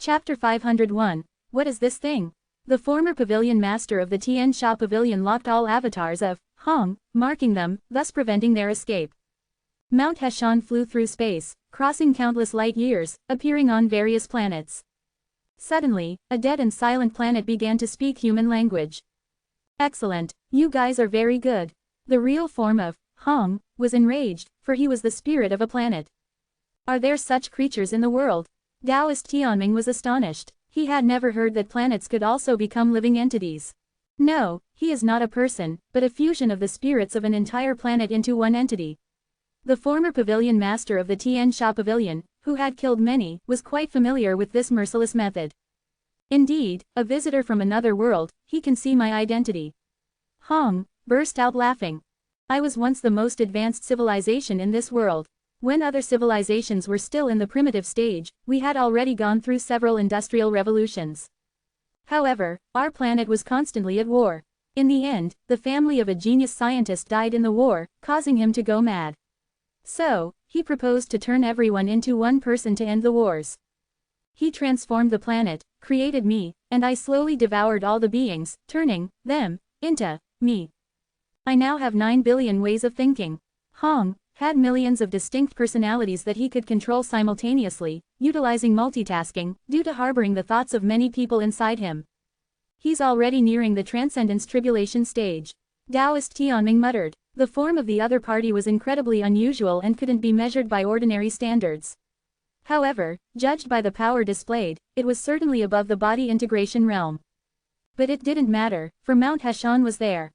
Chapter 501. What is this thing? The former pavilion master of the Tian Sha pavilion locked all avatars of Hong, marking them, thus preventing their escape. Mount Heshan flew through space, crossing countless light years, appearing on various planets. Suddenly, a dead and silent planet began to speak human language. Excellent, you guys are very good. The real form of Hong was enraged, for he was the spirit of a planet. Are there such creatures in the world? Taoist Tianming was astonished. He had never heard that planets could also become living entities. No, he is not a person, but a fusion of the spirits of an entire planet into one entity. The former pavilion master of the Tian Sha pavilion, who had killed many, was quite familiar with this merciless method. Indeed, a visitor from another world, he can see my identity. Hong burst out laughing. I was once the most advanced civilization in this world. When other civilizations were still in the primitive stage, we had already gone through several industrial revolutions. However, our planet was constantly at war. In the end, the family of a genius scientist died in the war, causing him to go mad. So, he proposed to turn everyone into one person to end the wars. He transformed the planet, created me, and I slowly devoured all the beings, turning them into me. I now have 9 billion ways of thinking. Hong had millions of distinct personalities that he could control simultaneously, utilizing multitasking, due to harboring the thoughts of many people inside him. He's already nearing the transcendence tribulation stage. Taoist Tianming muttered. The form of the other party was incredibly unusual and couldn't be measured by ordinary standards. However, judged by the power displayed, it was certainly above the body integration realm. But it didn't matter, for Mount Heshan was there.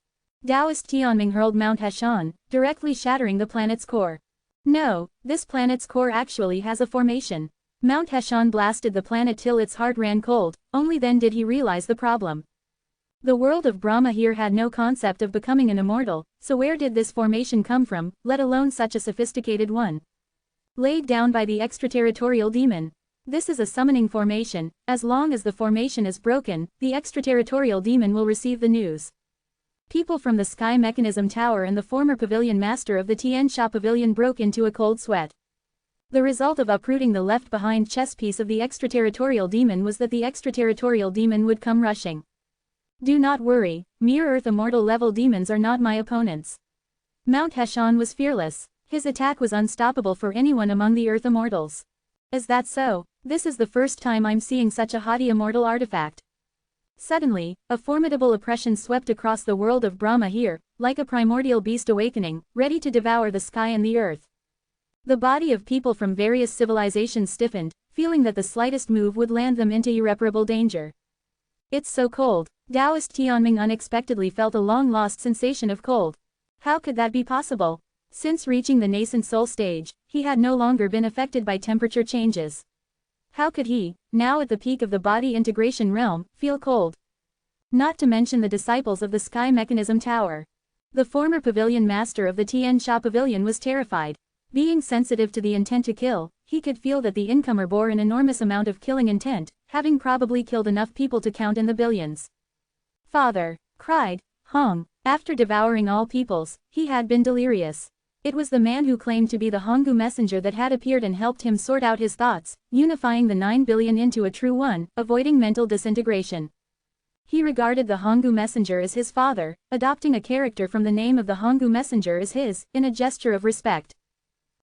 Taoist Tianming hurled Mount Heshan, directly shattering the planet's core. No, this planet's core actually has a formation. Mount Heshan blasted the planet till its heart ran cold, only then did he realize the problem. The world of Brahma here had no concept of becoming an immortal, so where did this formation come from, let alone such a sophisticated one? Laid down by the extraterritorial demon. This is a summoning formation. As long as the formation is broken, the extraterritorial demon will receive the news. People from the Sky Mechanism Tower and the former pavilion master of the Tian Sha pavilion broke into a cold sweat. The result of uprooting the left-behind chess piece of the extraterritorial demon was that the extraterritorial demon would come rushing. Do not worry, mere Earth immortal level demons are not my opponents. Mount Heshan was fearless. His attack was unstoppable for anyone among the Earth immortals. Is that so? This is the first time I'm seeing such a haughty immortal artifact. Suddenly, a formidable oppression swept across the world of Brahma here, like a primordial beast awakening, ready to devour the sky and the earth. The body of people from various civilizations stiffened, feeling that the slightest move would land them into irreparable danger. It's so cold. Taoist Tianming unexpectedly felt a long-lost sensation of cold. How could that be possible? Since reaching the nascent soul stage, he had no longer been affected by temperature changes. How could he, now at the peak of the body integration realm, feel cold? Not to mention the disciples of the Sky Mechanism Tower. The former pavilion master of the Tian Sha pavilion was terrified. Being sensitive to the intent to kill, he could feel that the incomer bore an enormous amount of killing intent, having probably killed enough people to count in the billions. Father, cried Hong. After devouring all peoples, he had been delirious. It was the man who claimed to be the Honggu messenger that had appeared and helped him sort out his thoughts, unifying the 9 billion into a true one, avoiding mental disintegration. He regarded the Honggu messenger as his father, adopting a character from the name of the Honggu messenger as his, in a gesture of respect.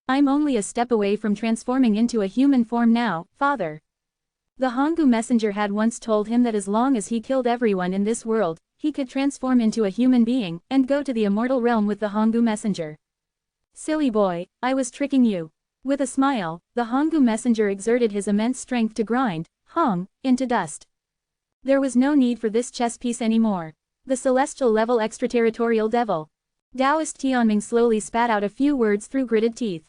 I'm only a step away from transforming into a human form now, father. The Honggu messenger had once told him that as long as he killed everyone in this world, he could transform into a human being, and go to the immortal realm with the Honggu messenger. Silly boy, I was tricking you. With a smile, the Honggu messenger exerted his immense strength to grind Hong into dust. There was no need for this chess piece anymore. The celestial level extraterritorial devil. Taoist Tianming slowly spat out a few words through gritted teeth.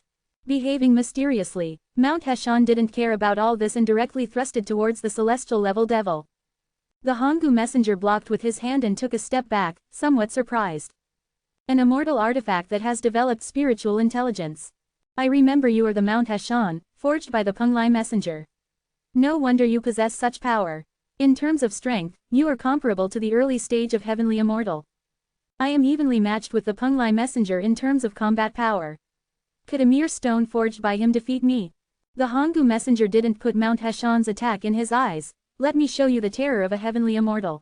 Behaving mysteriously, Mount Heshan didn't care about all this and directly thrusted towards the celestial level devil. The Honggu messenger blocked with his hand and took a step back, somewhat surprised. An immortal artifact that has developed spiritual intelligence. I remember you are the Mount Heshan, forged by the Penglai messenger. No wonder you possess such power. In terms of strength, you are comparable to the early stage of heavenly immortal. I am evenly matched with the Penglai messenger in terms of combat power. Could a mere stone forged by him defeat me? The Honggu messenger didn't put Mount Heshan's attack in his eyes. Let me show you the terror of a heavenly immortal.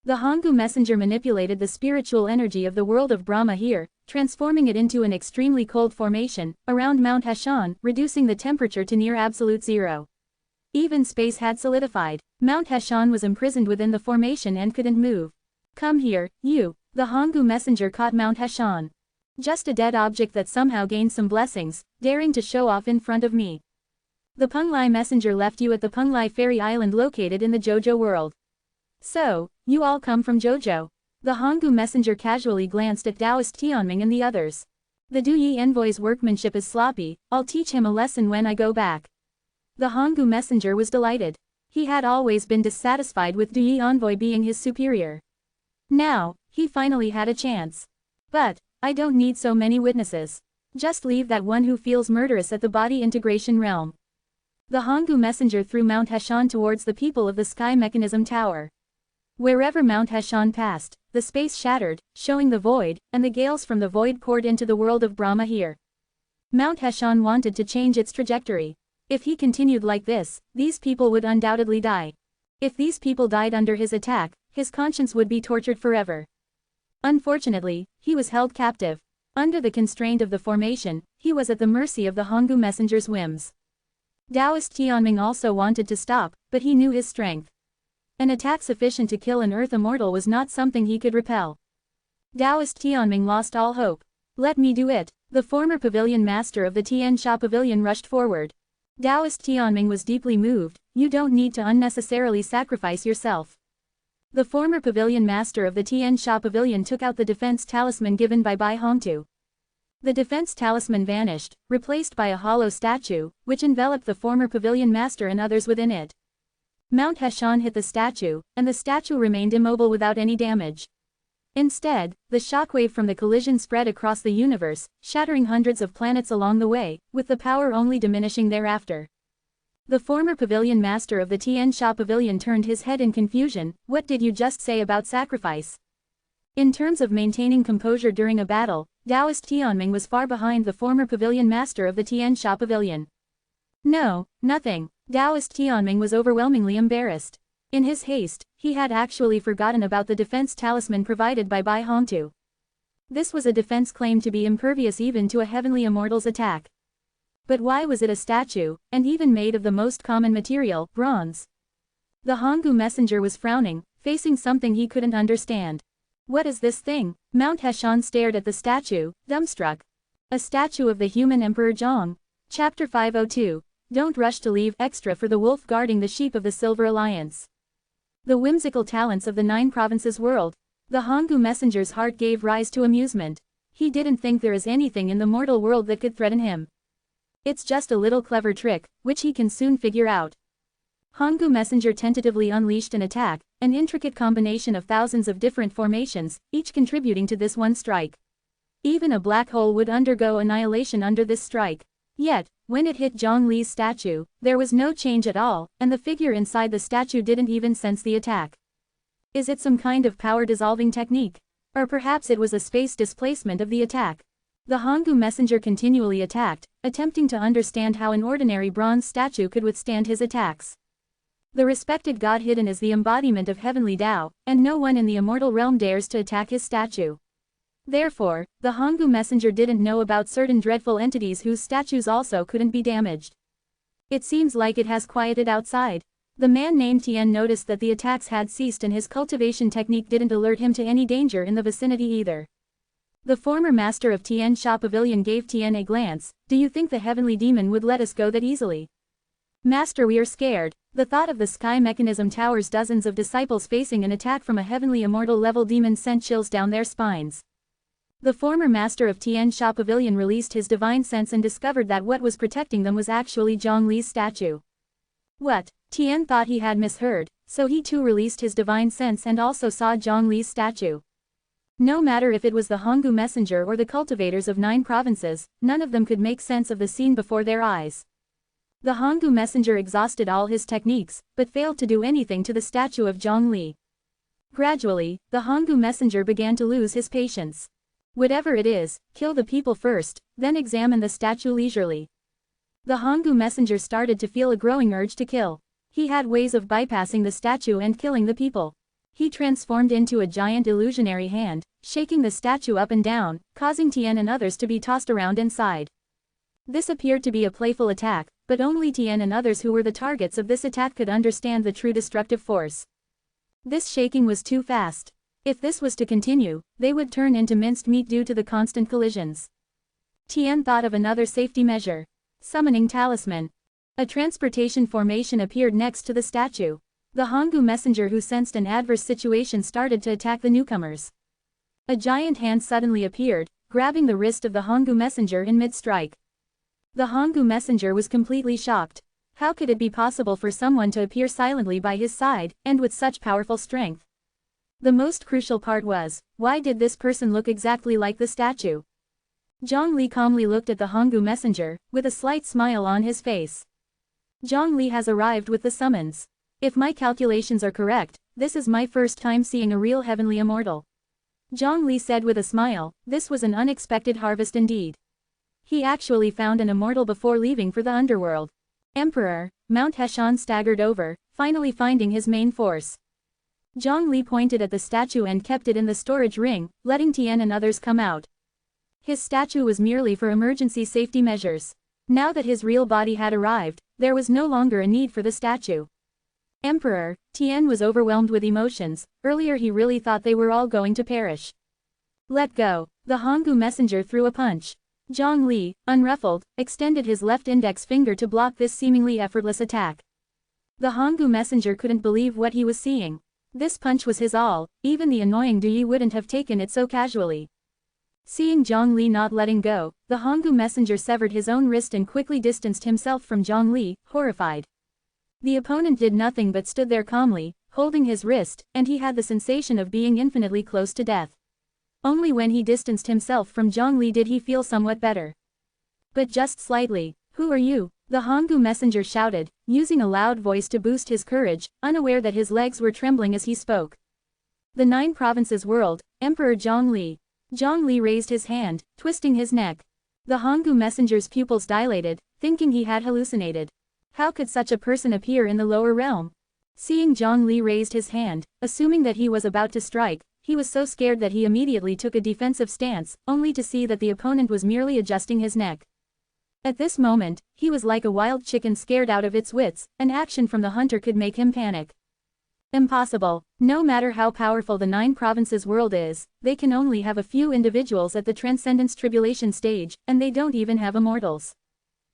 The Honggu messenger manipulated the spiritual energy of the world of Brahma here, transforming it into an extremely cold formation around Mount Heshan, reducing the temperature to near absolute zero. Even space had solidified. Mount Heshan was imprisoned within the formation and couldn't move. Come here, you. The Honggu messenger caught Mount Heshan. Just a dead object that somehow gained some blessings, daring to show off in front of me. The Penglai messenger left you at the Penglai fairy island located in the Jojo world. So, you all come from Jojo. The Honggu messenger casually glanced at Taoist Tianming and the others. The Duyi envoy's workmanship is sloppy, I'll teach him a lesson when I go back. The Honggu messenger was delighted. He had always been dissatisfied with Duyi envoy being his superior. Now, he finally had a chance. But, I don't need so many witnesses. Just leave that one who feels murderous at the body integration realm. The Honggu messenger threw Mount Heshan towards the people of the Sky Mechanism Tower. Wherever Mount Heshan passed, the space shattered, showing the void, and the gales from the void poured into the world of Brahma here. Mount Heshan wanted to change its trajectory. If he continued like this, these people would undoubtedly die. If these people died under his attack, his conscience would be tortured forever. Unfortunately, he was held captive. Under the constraint of the formation, he was at the mercy of the Honggu messenger's whims. Taoist Tianming also wanted to stop, but he knew his strength. An attack sufficient to kill an earth immortal was not something he could repel. Taoist Tianming lost all hope. Let me do it. The former pavilion master of the Tian Sha pavilion rushed forward. Taoist Tianming was deeply moved. You don't need to unnecessarily sacrifice yourself. The former pavilion master of the Tian Sha pavilion took out the defense talisman given by Bai Hongtu. The defense talisman vanished, replaced by a hollow statue, which enveloped the former pavilion master and others within it. Mount Heshan hit the statue, and the statue remained immobile without any damage. Instead, the shockwave from the collision spread across the universe, shattering hundreds of planets along the way, with the power only diminishing thereafter. The former pavilion master of the Tian Sha pavilion turned his head in confusion. What did you just say about sacrifice? In terms of maintaining composure during a battle, Taoist Tianming was far behind the former pavilion master of the Tian Sha pavilion. No, nothing. Taoist Tianming was overwhelmingly embarrassed. In his haste, he had actually forgotten about the defense talisman provided by Bai Hongtu. This was a defense claimed to be impervious even to a heavenly immortal's attack. But why was it a statue, and even made of the most common material, bronze? The Honggu messenger was frowning, facing something he couldn't understand. What is this thing? Mount Heshan stared at the statue, dumbstruck. A statue of the human Emperor Zhong. Chapter 502. Don't rush to leave extra for the wolf guarding the sheep of the Silver Alliance. The whimsical talents of the 9 provinces world. The Honggu messenger's heart gave rise to amusement. He didn't think there is anything in the mortal world that could threaten him. It's just a little clever trick, which he can soon figure out. Honggu messenger tentatively unleashed an attack, an intricate combination of thousands of different formations, each contributing to this one strike. Even a black hole would undergo annihilation under this strike. Yet, when it hit Zhong Li's statue, there was no change at all, and the figure inside the statue didn't even sense the attack. Is it some kind of power-dissolving technique? Or perhaps it was a space displacement of the attack. The Honggu messenger continually attacked, attempting to understand how an ordinary bronze statue could withstand his attacks. The respected god hidden is the embodiment of heavenly Tao, and no one in the immortal realm dares to attack his statue. Therefore, the Honggu messenger didn't know about certain dreadful entities whose statues also couldn't be damaged. It seems like it has quieted outside. The man named Tian noticed that the attacks had ceased and his cultivation technique didn't alert him to any danger in the vicinity either. The former master of Tian Sha Pavilion gave Tian a glance. Do you think the heavenly demon would let us go that easily? Master, we are scared. The thought of the Sky Mechanism Tower's dozens of disciples facing an attack from a heavenly immortal level demon sent chills down their spines. The former master of Tian Sha Pavilion released his divine sense and discovered that what was protecting them was actually Zhong Li's statue. What? Tian thought he had misheard, so he too released his divine sense and also saw Zhong Li's statue. No matter if it was the Honggu messenger or the cultivators of 9 provinces, none of them could make sense of the scene before their eyes. The Honggu messenger exhausted all his techniques, but failed to do anything to the statue of Zhong Li. Gradually, the Honggu messenger began to lose his patience. Whatever it is, kill the people first, then examine the statue leisurely. The Honggu messenger started to feel a growing urge to kill. He had ways of bypassing the statue and killing the people. He transformed into a giant illusionary hand, shaking the statue up and down, causing Tian and others to be tossed around inside. This appeared to be a playful attack, but only Tian and others who were the targets of this attack could understand the true destructive force. This shaking was too fast. If this was to continue, they would turn into minced meat due to the constant collisions. Tian thought of another safety measure. Summoning talisman. A transportation formation appeared next to the statue. The Honggu messenger who sensed an adverse situation started to attack the newcomers. A giant hand suddenly appeared, grabbing the wrist of the Honggu messenger in mid-strike. The Honggu messenger was completely shocked. How could it be possible for someone to appear silently by his side, and with such powerful strength? The most crucial part was, why did this person look exactly like the statue? Zhang Li calmly looked at the Honggu messenger, with a slight smile on his face. Zhang Li has arrived with the summons. If my calculations are correct, this is my first time seeing a real heavenly immortal. Zhang Li said with a smile, this was an unexpected harvest indeed. He actually found an immortal before leaving for the underworld. Emperor, Mount Heshan staggered over, finally finding his main force. Zhang Li pointed at the statue and kept it in the storage ring, letting Tian and others come out. His statue was merely for emergency safety measures. Now that his real body had arrived, there was no longer a need for the statue. Emperor, Tian was overwhelmed with emotions. Earlier he really thought they were all going to perish. Let go. The Honggu messenger threw a punch. Zhang Li, unruffled, extended his left index finger to block this seemingly effortless attack. The Honggu messenger couldn't believe what he was seeing. This punch was his all, even the annoying Du Yi wouldn't have taken it so casually. Seeing Zhang Li not letting go, the Honggu messenger severed his own wrist and quickly distanced himself from Zhang Li, horrified. The opponent did nothing but stood there calmly, holding his wrist, and he had the sensation of being infinitely close to death. Only when he distanced himself from Zhang Li did he feel somewhat better. But just slightly. Who are you? The Honggu messenger shouted, using a loud voice to boost his courage, unaware that his legs were trembling as he spoke. The 9 provinces world, Emperor Zhang Li. Zhang Li raised his hand, twisting his neck. The Honggu messenger's pupils dilated, thinking he had hallucinated. How could such a person appear in the lower realm? Seeing Zhang Li raised his hand, assuming that he was about to strike, he was so scared that he immediately took a defensive stance, only to see that the opponent was merely adjusting his neck. At this moment, he was like a wild chicken scared out of its wits. An action from the hunter could make him panic. Impossible. No matter how powerful the 9 provinces world is, they can only have a few individuals at the Transcendence Tribulation stage, and they don't even have immortals.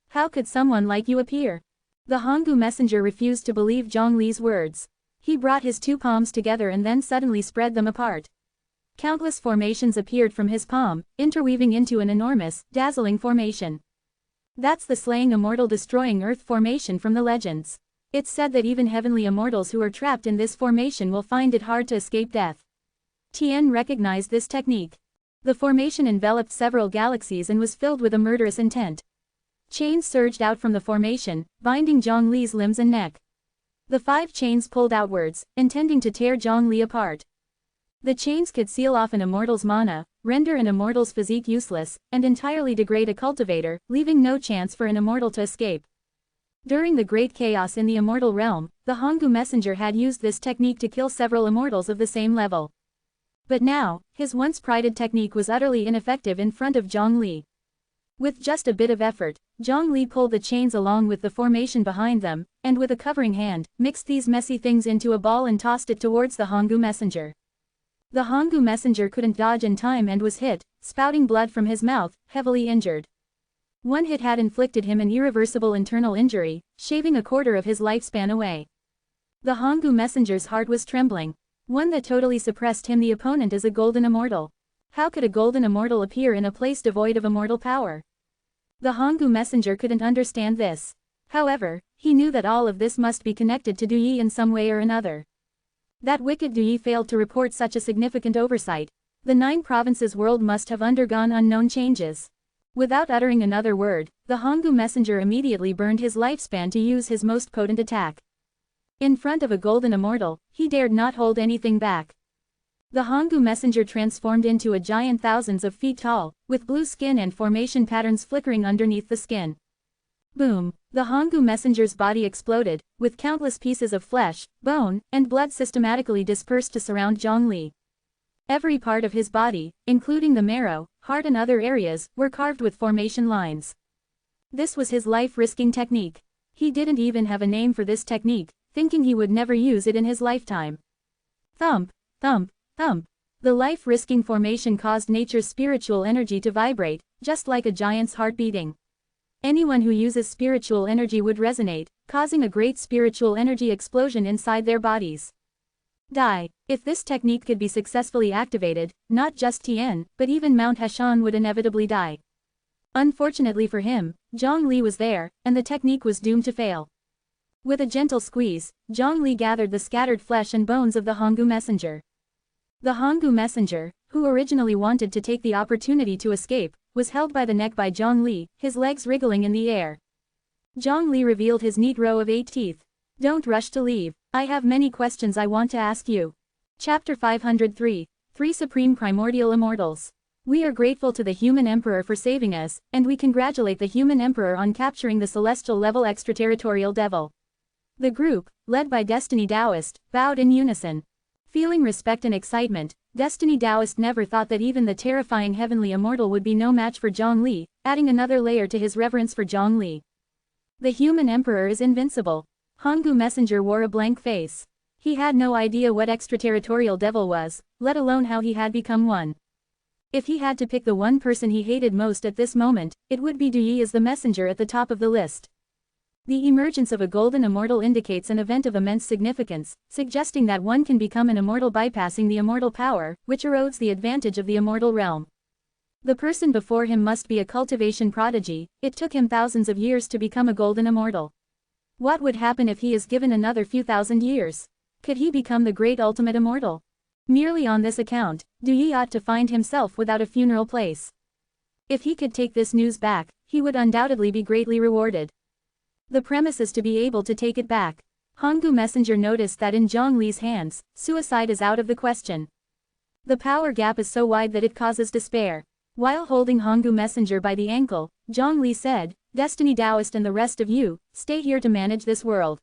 How could someone like you appear? The Honggu messenger refused to believe Zhang Li's words. He brought his 2 palms together and then suddenly spread them apart. Countless formations appeared from his palm, interweaving into an enormous, dazzling formation. That's the slaying immortal destroying earth formation from the legends. It's said that even heavenly immortals who are trapped in this formation will find it hard to escape death. Tian recognized this technique. The formation enveloped several galaxies and was filled with a murderous intent. Chains surged out from the formation, binding Zhang Li's limbs and neck. The 5 chains pulled outwards, intending to tear Zhang Li apart. The chains could seal off an immortal's mana, render an immortal's physique useless, and entirely degrade a cultivator, leaving no chance for an immortal to escape. During the great chaos in the immortal realm, the Honggu messenger had used this technique to kill several immortals of the same level. But now, his once prided technique was utterly ineffective in front of Zhang Li. With just a bit of effort, Zhang Li pulled the chains along with the formation behind them, and with a covering hand, mixed these messy things into a ball and tossed it towards the Honggu messenger. The Honggu messenger couldn't dodge in time and was hit, spouting blood from his mouth, heavily injured. One hit had inflicted him an irreversible internal injury, shaving a quarter of his lifespan away. The Honggu messenger's heart was trembling. One that totally suppressed him. The opponent is a golden immortal. How could a golden immortal appear in a place devoid of immortal power? The Honggu messenger couldn't understand this. However, he knew that all of this must be connected to Du Yi in some way or another. That wicked Du Yi failed to report such a significant oversight. The 9 provinces world must have undergone unknown changes. Without uttering another word, the Honggu messenger immediately burned his lifespan to use his most potent attack. In front of a golden immortal, he dared not hold anything back. The Honggu messenger transformed into a giant thousands of feet tall, with blue skin and formation patterns flickering underneath the skin. Boom! The Honggu messenger's body exploded, with countless pieces of flesh, bone, and blood systematically dispersed to surround Zhongli. Every part of his body, including the marrow, heart and other areas, were carved with formation lines. This was his life-risking technique. He didn't even have a name for this technique, thinking he would never use it in his lifetime. Thump, thump, thump. The life-risking formation caused nature's spiritual energy to vibrate, just like a giant's heart beating. Anyone who uses spiritual energy would resonate, causing a great spiritual energy explosion inside their bodies. Die. If this technique could be successfully activated, not just Tian, but even Mount Heshan would inevitably die. Unfortunately for him, Zhongli was there, and the technique was doomed to fail. With a gentle squeeze, Zhongli gathered the scattered flesh and bones of the Honggu messenger. The Honggu messenger, who originally wanted to take the opportunity to escape, was held by the neck by Zhongli, his legs wriggling in the air. Zhongli revealed his neat row of 8 teeth. Don't rush to leave. I have many questions I want to ask you. Chapter 503, 3 Supreme Primordial Immortals. We are grateful to the Human Emperor for saving us, and we congratulate the Human Emperor on capturing the celestial-level extraterritorial devil. The group, led by Destiny Taoist, bowed in unison. Feeling respect and excitement, Destiny Taoist never thought that even the terrifying heavenly immortal would be no match for Zhongli, adding another layer to his reverence for Zhongli. The Human Emperor is invincible. Honggu messenger wore a blank face. He had no idea what extraterritorial devil was, let alone how he had become one. If he had to pick the one person he hated most at this moment, it would be Du Yi as the messenger at the top of the list. The emergence of a golden immortal indicates an event of immense significance, suggesting that one can become an immortal bypassing the immortal power, which erodes the advantage of the immortal realm. The person before him must be a cultivation prodigy. It took him thousands of years to become a golden immortal. What would happen if he is given another few thousand years? Could he become the great ultimate immortal? Merely on this account, Du Yi ought to find himself without a funeral place. If he could take this news back, he would undoubtedly be greatly rewarded. The premise is to be able to take it back. Honggu messenger noticed that in Zhongli's hands, suicide is out of the question. The power gap is so wide that it causes despair. While holding Honggu messenger by the ankle, Zhongli said, Destiny Taoist and the rest of you, stay here to manage this world.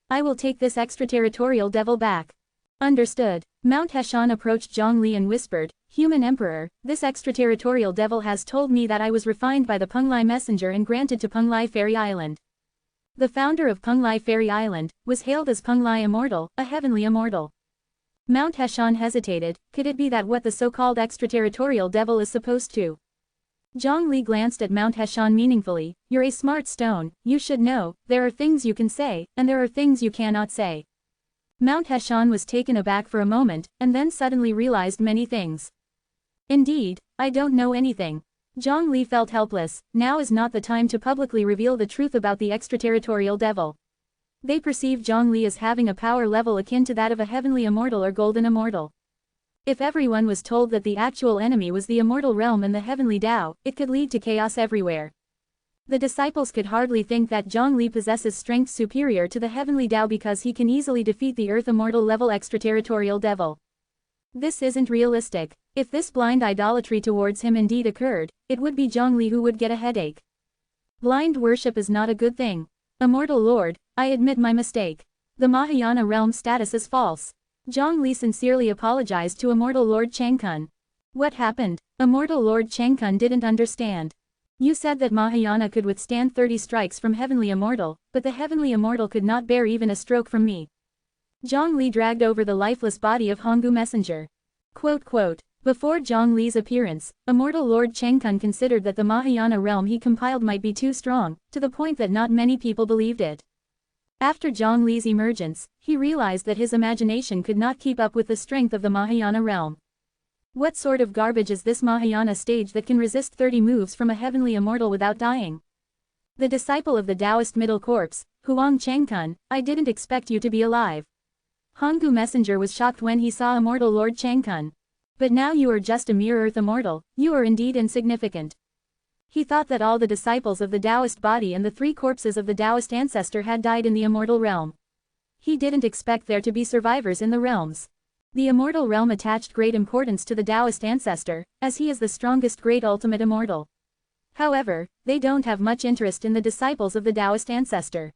I will take this extraterritorial devil back. Understood. Mount Heshan approached Zhongli and whispered, Human Emperor, this extraterritorial devil has told me that I was refined by the Penglai messenger and granted to Penglai Fairy Island. The founder of Penglai Fairy Island was hailed as Penglai Immortal, a heavenly immortal. Mount Heshan hesitated. Could it be that what the so-called extraterritorial devil is supposed to? Zhongli glanced at Mount Heshan meaningfully. You're a smart stone, you should know, there are things you can say, and there are things you cannot say. Mount Heshan was taken aback for a moment, and then suddenly realized many things. Indeed, I don't know anything. Zhongli felt helpless. Now is not the time to publicly reveal the truth about the extraterritorial devil. They perceived Zhongli as having a power level akin to that of a heavenly immortal or golden immortal. If everyone was told that the actual enemy was the immortal realm and the heavenly Tao, it could lead to chaos everywhere. The disciples could hardly think that Zhongli possesses strength superior to the heavenly Tao because he can easily defeat the earth immortal level extraterritorial devil. This isn't realistic. If this blind idolatry towards him indeed occurred, it would be Zhongli who would get a headache. Blind worship is not a good thing. Immortal Lord, I admit my mistake. The Mahayana realm status is false. Zhongli sincerely apologized to Immortal Lord Changkun. What happened? Immortal Lord Changkun didn't understand. You said that Mahayana could withstand 30 strikes from Heavenly Immortal, but the Heavenly Immortal could not bear even a stroke from me. Zhongli dragged over the lifeless body of Honggu messenger. Before Zhongli's appearance, Immortal Lord Changkun considered that the Mahayana realm he compiled might be too strong, to the point that not many people believed it. After Zhongli's emergence, he realized that his imagination could not keep up with the strength of the Mahayana realm. What sort of garbage is this Mahayana stage that can resist 30 moves from a heavenly immortal without dying? The disciple of the Taoist middle corpse, Huang Changkun, I didn't expect you to be alive. Honggu messenger was shocked when he saw Immortal Lord Changkun. But now you are just a mere earth immortal, you are indeed insignificant. He thought that all the disciples of the Taoist body and the 3 corpses of the Taoist ancestor had died in the immortal realm. He didn't expect there to be survivors in the realms. The immortal realm attached great importance to the Taoist ancestor, as he is the strongest great ultimate immortal. However, they don't have much interest in the disciples of the Taoist ancestor.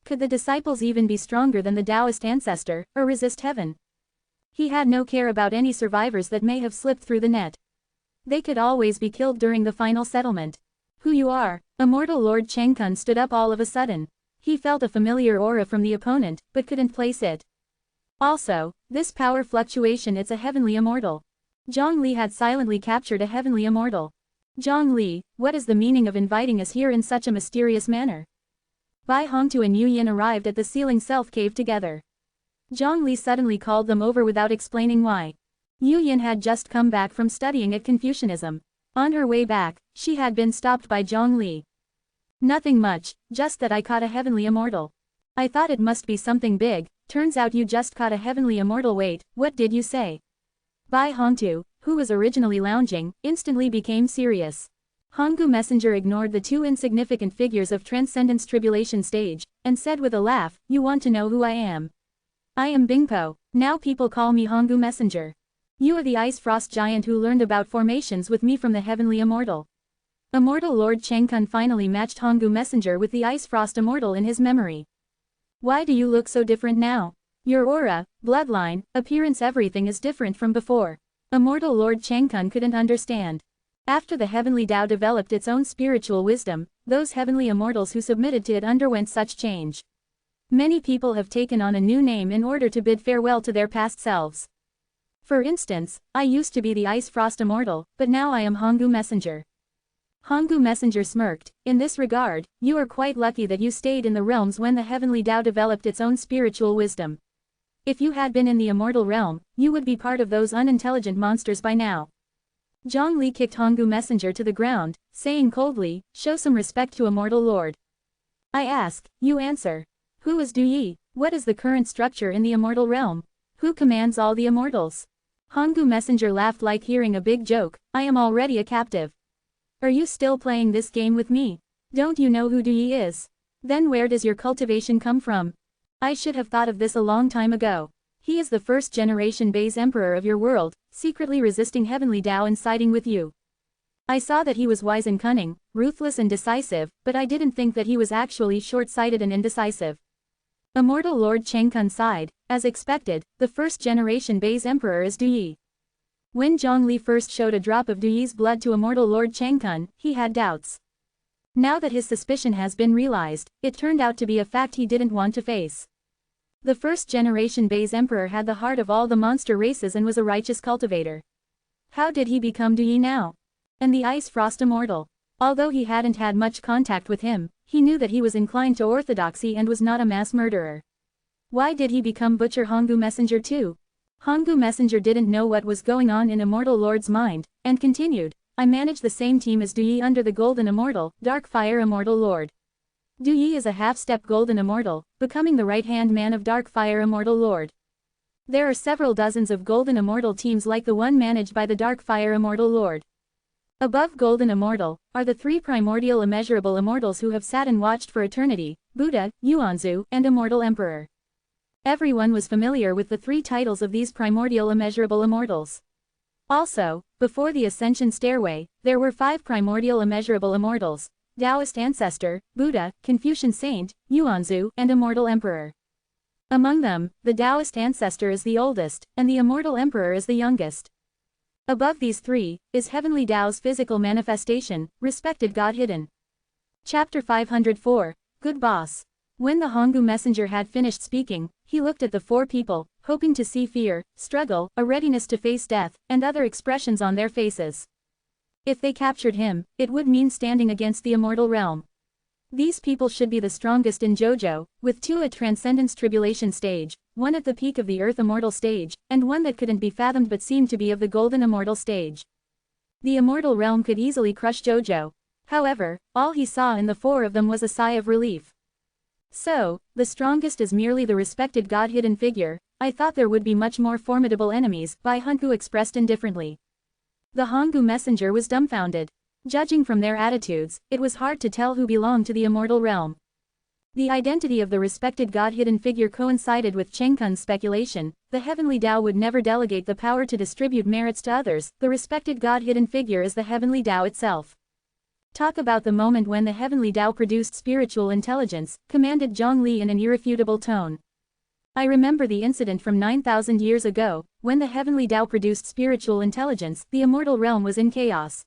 Could the disciples even be stronger than the Taoist ancestor, or resist heaven? He had no care about any survivors that may have slipped through the net. They could always be killed during the final settlement. Who you are? Immortal Lord Chengkun stood up all of a sudden. He felt a familiar aura from the opponent, but couldn't place it. Also, this power fluctuation, it's a heavenly immortal. Zhang Li had silently captured a heavenly immortal. Zhang Li, what is the meaning of inviting us here in such a mysterious manner? Bai Hongtu and Yu Yin arrived at the ceiling self-cave together. Zhang Li suddenly called them over without explaining why. Yu Yin had just come back from studying at Confucianism. On her way back, she had been stopped by Zhang Li. Nothing much, just that I caught a heavenly immortal. I thought it must be something big, turns out you just caught a heavenly immortal. Wait, what did you say? Bai Hongtu, who was originally lounging, instantly became serious. Honggu Messenger ignored the two insignificant figures of Transcendence Tribulation stage, and said with a laugh, you want to know who I am? I am Bingpo, now people call me Honggu Messenger. You are the Ice Frost Giant who learned about formations with me from the Heavenly Immortal. Immortal Lord Chengkun finally matched Honggu Messenger with the Ice Frost Immortal in his memory. Why do you look so different now? Your aura, bloodline, appearance, everything is different from before. Immortal Lord Chengkun couldn't understand. After the Heavenly Tao developed its own spiritual wisdom, those heavenly immortals who submitted to it underwent such change. Many people have taken on a new name in order to bid farewell to their past selves. For instance, I used to be the Ice Frost Immortal, but now I am Honggu Messenger. Honggu Messenger smirked. In this regard, you are quite lucky that you stayed in the realms when the Heavenly Tao developed its own spiritual wisdom. If you had been in the immortal realm, you would be part of those unintelligent monsters by now. Zhang Li kicked Honggu Messenger to the ground, saying coldly, show some respect to Immortal Lord. I ask, you answer. Who is Du Yi? What is the current structure in the immortal realm? Who commands all the immortals? Honggu Messenger laughed like hearing a big joke, I am already a captive. Are you still playing this game with me? Don't you know who Du Yi is? Then where does your cultivation come from? I should have thought of this a long time ago. He is the first generation base emperor of your world, secretly resisting Heavenly Tao and siding with you. I saw that he was wise and cunning, ruthless and decisive, but I didn't think that he was actually short-sighted and indecisive. Immortal Lord Chengkun sighed. As expected, the first-generation base emperor is Du Yi. When Zhang Li first showed a drop of Du Yi's blood to Immortal Lord Chengkun, he had doubts. Now that his suspicion has been realized, it turned out to be a fact he didn't want to face. The first-generation base emperor had the heart of all the monster races and was a righteous cultivator. How did he become Du Yi now? And the Ice Frost Immortal. Although he hadn't had much contact with him, he knew that he was inclined to orthodoxy and was not a mass murderer. Why did he become Butcher Honggu Messenger too? Honggu Messenger didn't know what was going on in Immortal Lord's mind, and continued, I manage the same team as Du Yi under the Golden Immortal, Dark Fire Immortal Lord. Du Yi is a half-step Golden Immortal, becoming the right-hand man of Dark Fire Immortal Lord. There are several dozens of Golden Immortal teams like the one managed by the Dark Fire Immortal Lord. Above Golden Immortal, are the three primordial immeasurable immortals who have sat and watched for eternity, Buddha, Yuanzu, and Immortal Emperor. Everyone was familiar with the three titles of these primordial immeasurable immortals. Also, before the Ascension stairway, there were 5 primordial immeasurable immortals, Taoist Ancestor, Buddha, Confucian Saint, Yuanzu, and Immortal Emperor. Among them, the Taoist Ancestor is the oldest, and the Immortal Emperor is the youngest. Above these three, is Heavenly Tao's physical manifestation, respected God hidden. Chapter 504, Good Boss. When the Honggu Messenger had finished speaking, he looked at the 4 people, hoping to see fear, struggle, a readiness to face death, and other expressions on their faces. If they captured him, it would mean standing against the immortal realm. These people should be the strongest in JoJo, with 2 at Transcendence Tribulation stage, 1 at the peak of the Earth Immortal stage, and 1 that couldn't be fathomed but seemed to be of the Golden Immortal stage. The immortal realm could easily crush JoJo. However, all he saw in the 4 of them was a sigh of relief. So, the strongest is merely the respected God-hidden figure. I thought there would be much more formidable enemies, Bai Honggu expressed indifferently. The Honggu Messenger was dumbfounded. Judging from their attitudes, it was hard to tell who belonged to the immortal realm. The identity of the respected God-hidden figure coincided with Chengkun's speculation. The Heavenly Tao would never delegate the power to distribute merits to others. The respected God-hidden figure is the Heavenly Tao itself. Talk about the moment when the heavenly Tao produced spiritual intelligence, commanded Zhongli in an irrefutable tone. I remember the incident from 9,000 years ago, when the heavenly Tao produced spiritual intelligence, the immortal realm was in chaos.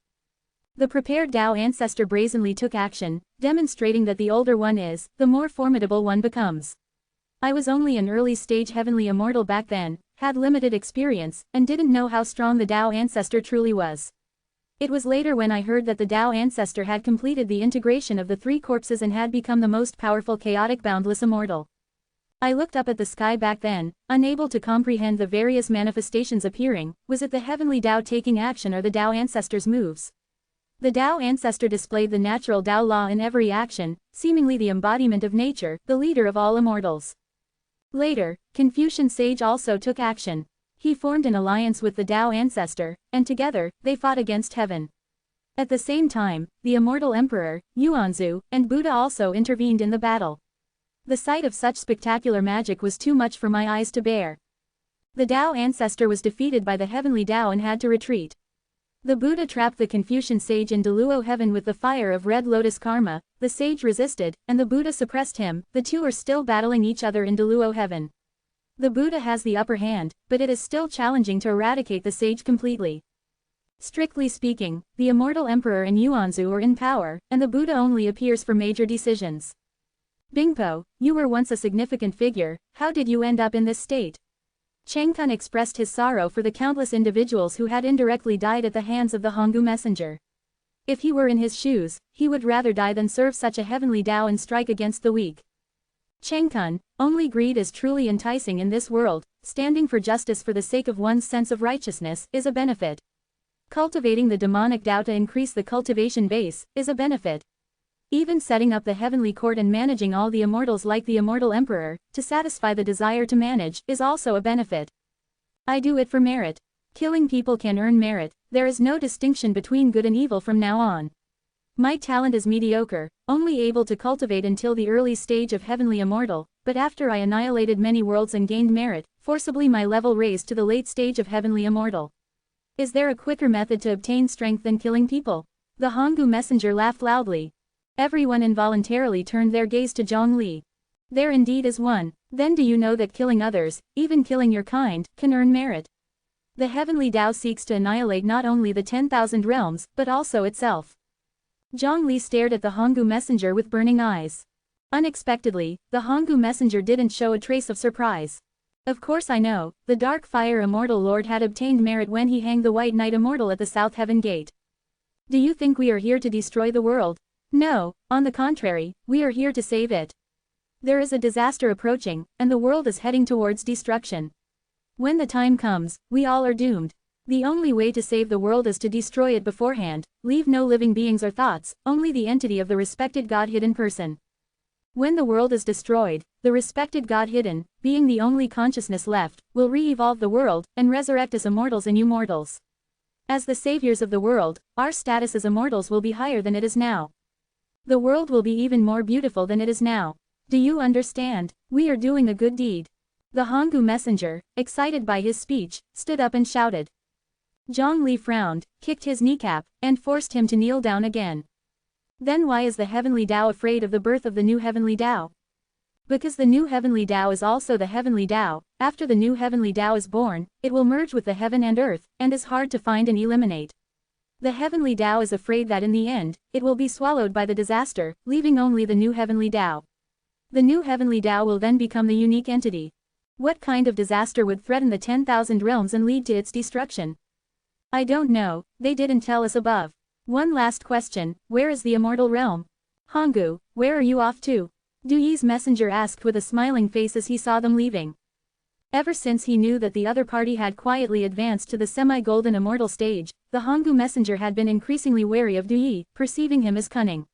The prepared Tao ancestor brazenly took action, demonstrating that the older one is, the more formidable one becomes. I was only an early-stage heavenly immortal back then, had limited experience, and didn't know how strong the Tao ancestor truly was. It was later when I heard that the Tao ancestor had completed the integration of the three corpses and had become the most powerful chaotic boundless immortal. I looked up at the sky back then, unable to comprehend the various manifestations appearing. Was it the heavenly Tao taking action or the Tao ancestor's moves? The Tao ancestor displayed the natural Tao law in every action, seemingly the embodiment of nature, the leader of all immortals. Later, Confucian sage also took action. He formed an alliance with the Tao ancestor, and together, they fought against heaven. At the same time, the immortal emperor, Yuanzhu, and Buddha also intervened in the battle. The sight of such spectacular magic was too much for my eyes to bear. The Tao ancestor was defeated by the heavenly Tao and had to retreat. The Buddha trapped the Confucian sage in Deluo heaven with the fire of red lotus karma. The sage resisted, and the Buddha suppressed him. The two are still battling each other in Deluo heaven. The Buddha has the upper hand, but it is still challenging to eradicate the sage completely. Strictly speaking, the immortal emperor and Yuanzhu are in power, and the Buddha only appears for major decisions. Bingpo, you were once a significant figure. How did you end up in this state? Cheng Kun expressed his sorrow for the countless individuals who had indirectly died at the hands of the Honggu messenger. If he were in his shoes, he would rather die than serve such a heavenly Tao and strike against the weak. Cheng Kun, only greed is truly enticing in this world. Standing for justice for the sake of one's sense of righteousness is a benefit. Cultivating the demonic Tao to increase the cultivation base is a benefit. Even setting up the heavenly court and managing all the immortals like the immortal emperor, to satisfy the desire to manage, is also a benefit. I do it for merit. Killing people can earn merit. There is no distinction between good and evil from now on. My talent is mediocre, only able to cultivate until the early stage of heavenly immortal, but after I annihilated many worlds and gained merit, forcibly my level raised to the late stage of heavenly immortal. Is there a quicker method to obtain strength than killing people? The Honggu messenger laughed loudly. Everyone involuntarily turned their gaze to Zhongli. There indeed is one. Then do you know that killing others, even killing your kind, can earn merit? The heavenly Tao seeks to annihilate not only the 10,000 realms, but also itself. Zhongli stared at the Honggu messenger with burning eyes. Unexpectedly, the Honggu messenger didn't show a trace of surprise. Of course I know, the Dark Fire Immortal Lord had obtained merit when he hanged the White Knight Immortal at the South Heaven Gate. Do you think we are here to destroy the world? No, on the contrary, we are here to save it. There is a disaster approaching, and the world is heading towards destruction. When the time comes, we all are doomed. The only way to save the world is to destroy it beforehand, leave no living beings or thoughts, only the entity of the respected God hidden person. When the world is destroyed, the respected God hidden, being the only consciousness left, will re-evolve the world, and resurrect as immortals and immortals. As the saviors of the world, our status as immortals will be higher than it is now. The world will be even more beautiful than it is now. Do you understand? We are doing a good deed. The Honggu messenger, excited by his speech, stood up and shouted. Zhongli frowned, kicked his kneecap, and forced him to kneel down again. Then why is the heavenly Tao afraid of the birth of the new heavenly Tao? Because the new heavenly Tao is also the heavenly Tao. After the new heavenly Tao is born, it will merge with the heaven and earth, and is hard to find and eliminate. The heavenly Tao is afraid that in the end, it will be swallowed by the disaster, leaving only the new heavenly Tao. The new heavenly Tao will then become the unique entity. What kind of disaster would threaten the 10,000 realms and lead to its destruction? I don't know, they didn't tell us above. One last question, where is the immortal realm? Honggu, where are you off to? Du Yi's messenger asked with a smiling face as he saw them leaving. Ever since he knew that the other party had quietly advanced to the semi-golden immortal stage, the Honggu messenger had been increasingly wary of Du Yi, perceiving him as cunning.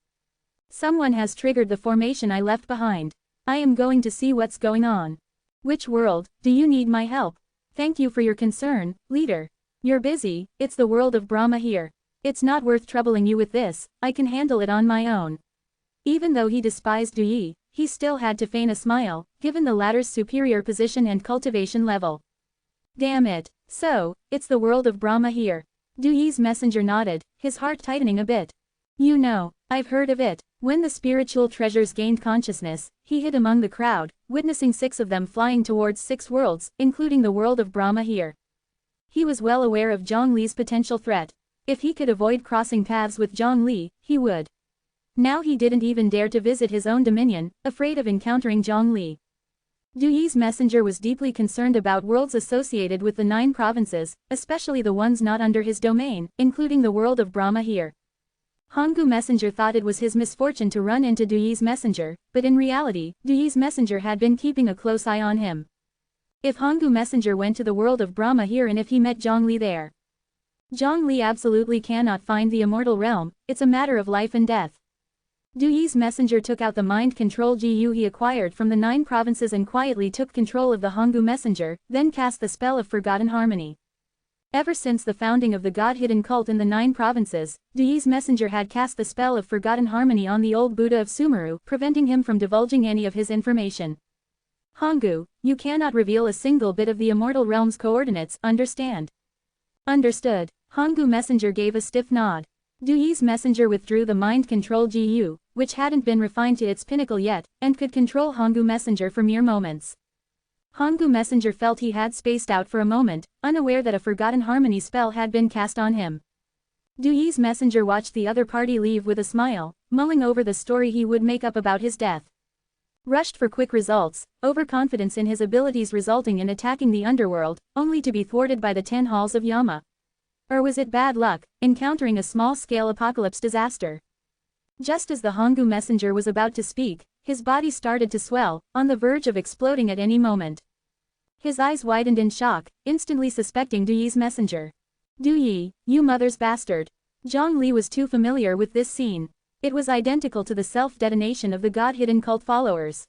Someone has triggered the formation I left behind. I am going to see what's going on. Which world? Do you need my help? Thank you for your concern, leader. You're busy, it's the world of Brahma here. It's not worth troubling you with this, I can handle it on my own. Even though he despised Du Yi, he still had to feign a smile, given the latter's superior position and cultivation level. Damn it, so, it's the world of Brahma here. Du Yi's messenger nodded, his heart tightening a bit. You know, I've heard of it. When the spiritual treasures gained consciousness, he hid among the crowd, witnessing 6 of them flying towards 6 worlds, including the world of Brahma here. He was well aware of Zhongli's potential threat. If he could avoid crossing paths with Zhongli, he would. Now he didn't even dare to visit his own dominion, afraid of encountering Zhongli. Du Yi's messenger was deeply concerned about worlds associated with the 9 provinces, especially the ones not under his domain, including the world of Brahma here. Honggu messenger thought it was his misfortune to run into Du Yi's messenger, but in reality, Du Yi's messenger had been keeping a close eye on him. If Honggu messenger went to the world of Brahma here and if he met Zhongli there. Zhongli absolutely cannot find the immortal realm, it's a matter of life and death. Du Yi's messenger took out the mind control GU he acquired from the 9 provinces and quietly took control of the Honggu messenger, then cast the spell of Forgotten Harmony. Ever since the founding of the God-hidden cult in the 9 provinces, Du Yi's messenger had cast the spell of Forgotten Harmony on the old Buddha of Sumeru, preventing him from divulging any of his information. Honggu, you cannot reveal a single bit of the immortal realm's coordinates, understand? Understood. Honggu messenger gave a stiff nod. Du Yi's messenger withdrew the mind control GU, which hadn't been refined to its pinnacle yet, and could control Honggu messenger for mere moments. Honggu messenger felt he had spaced out for a moment, unaware that a Forgotten Harmony spell had been cast on him. Du Yi's messenger watched the other party leave with a smile, mulling over the story he would make up about his death. Rushed for quick results, overconfidence in his abilities resulting in attacking the underworld, only to be thwarted by the 10 halls of Yama. Or was it bad luck, encountering a small-scale apocalypse disaster? Just as the Honggu messenger was about to speak, his body started to swell, on the verge of exploding at any moment. His eyes widened in shock, instantly suspecting Du Yi's messenger. Du Yi, you mother's bastard. Zhongli was too familiar with this scene. It was identical to the self-detonation of the God-hidden cult followers.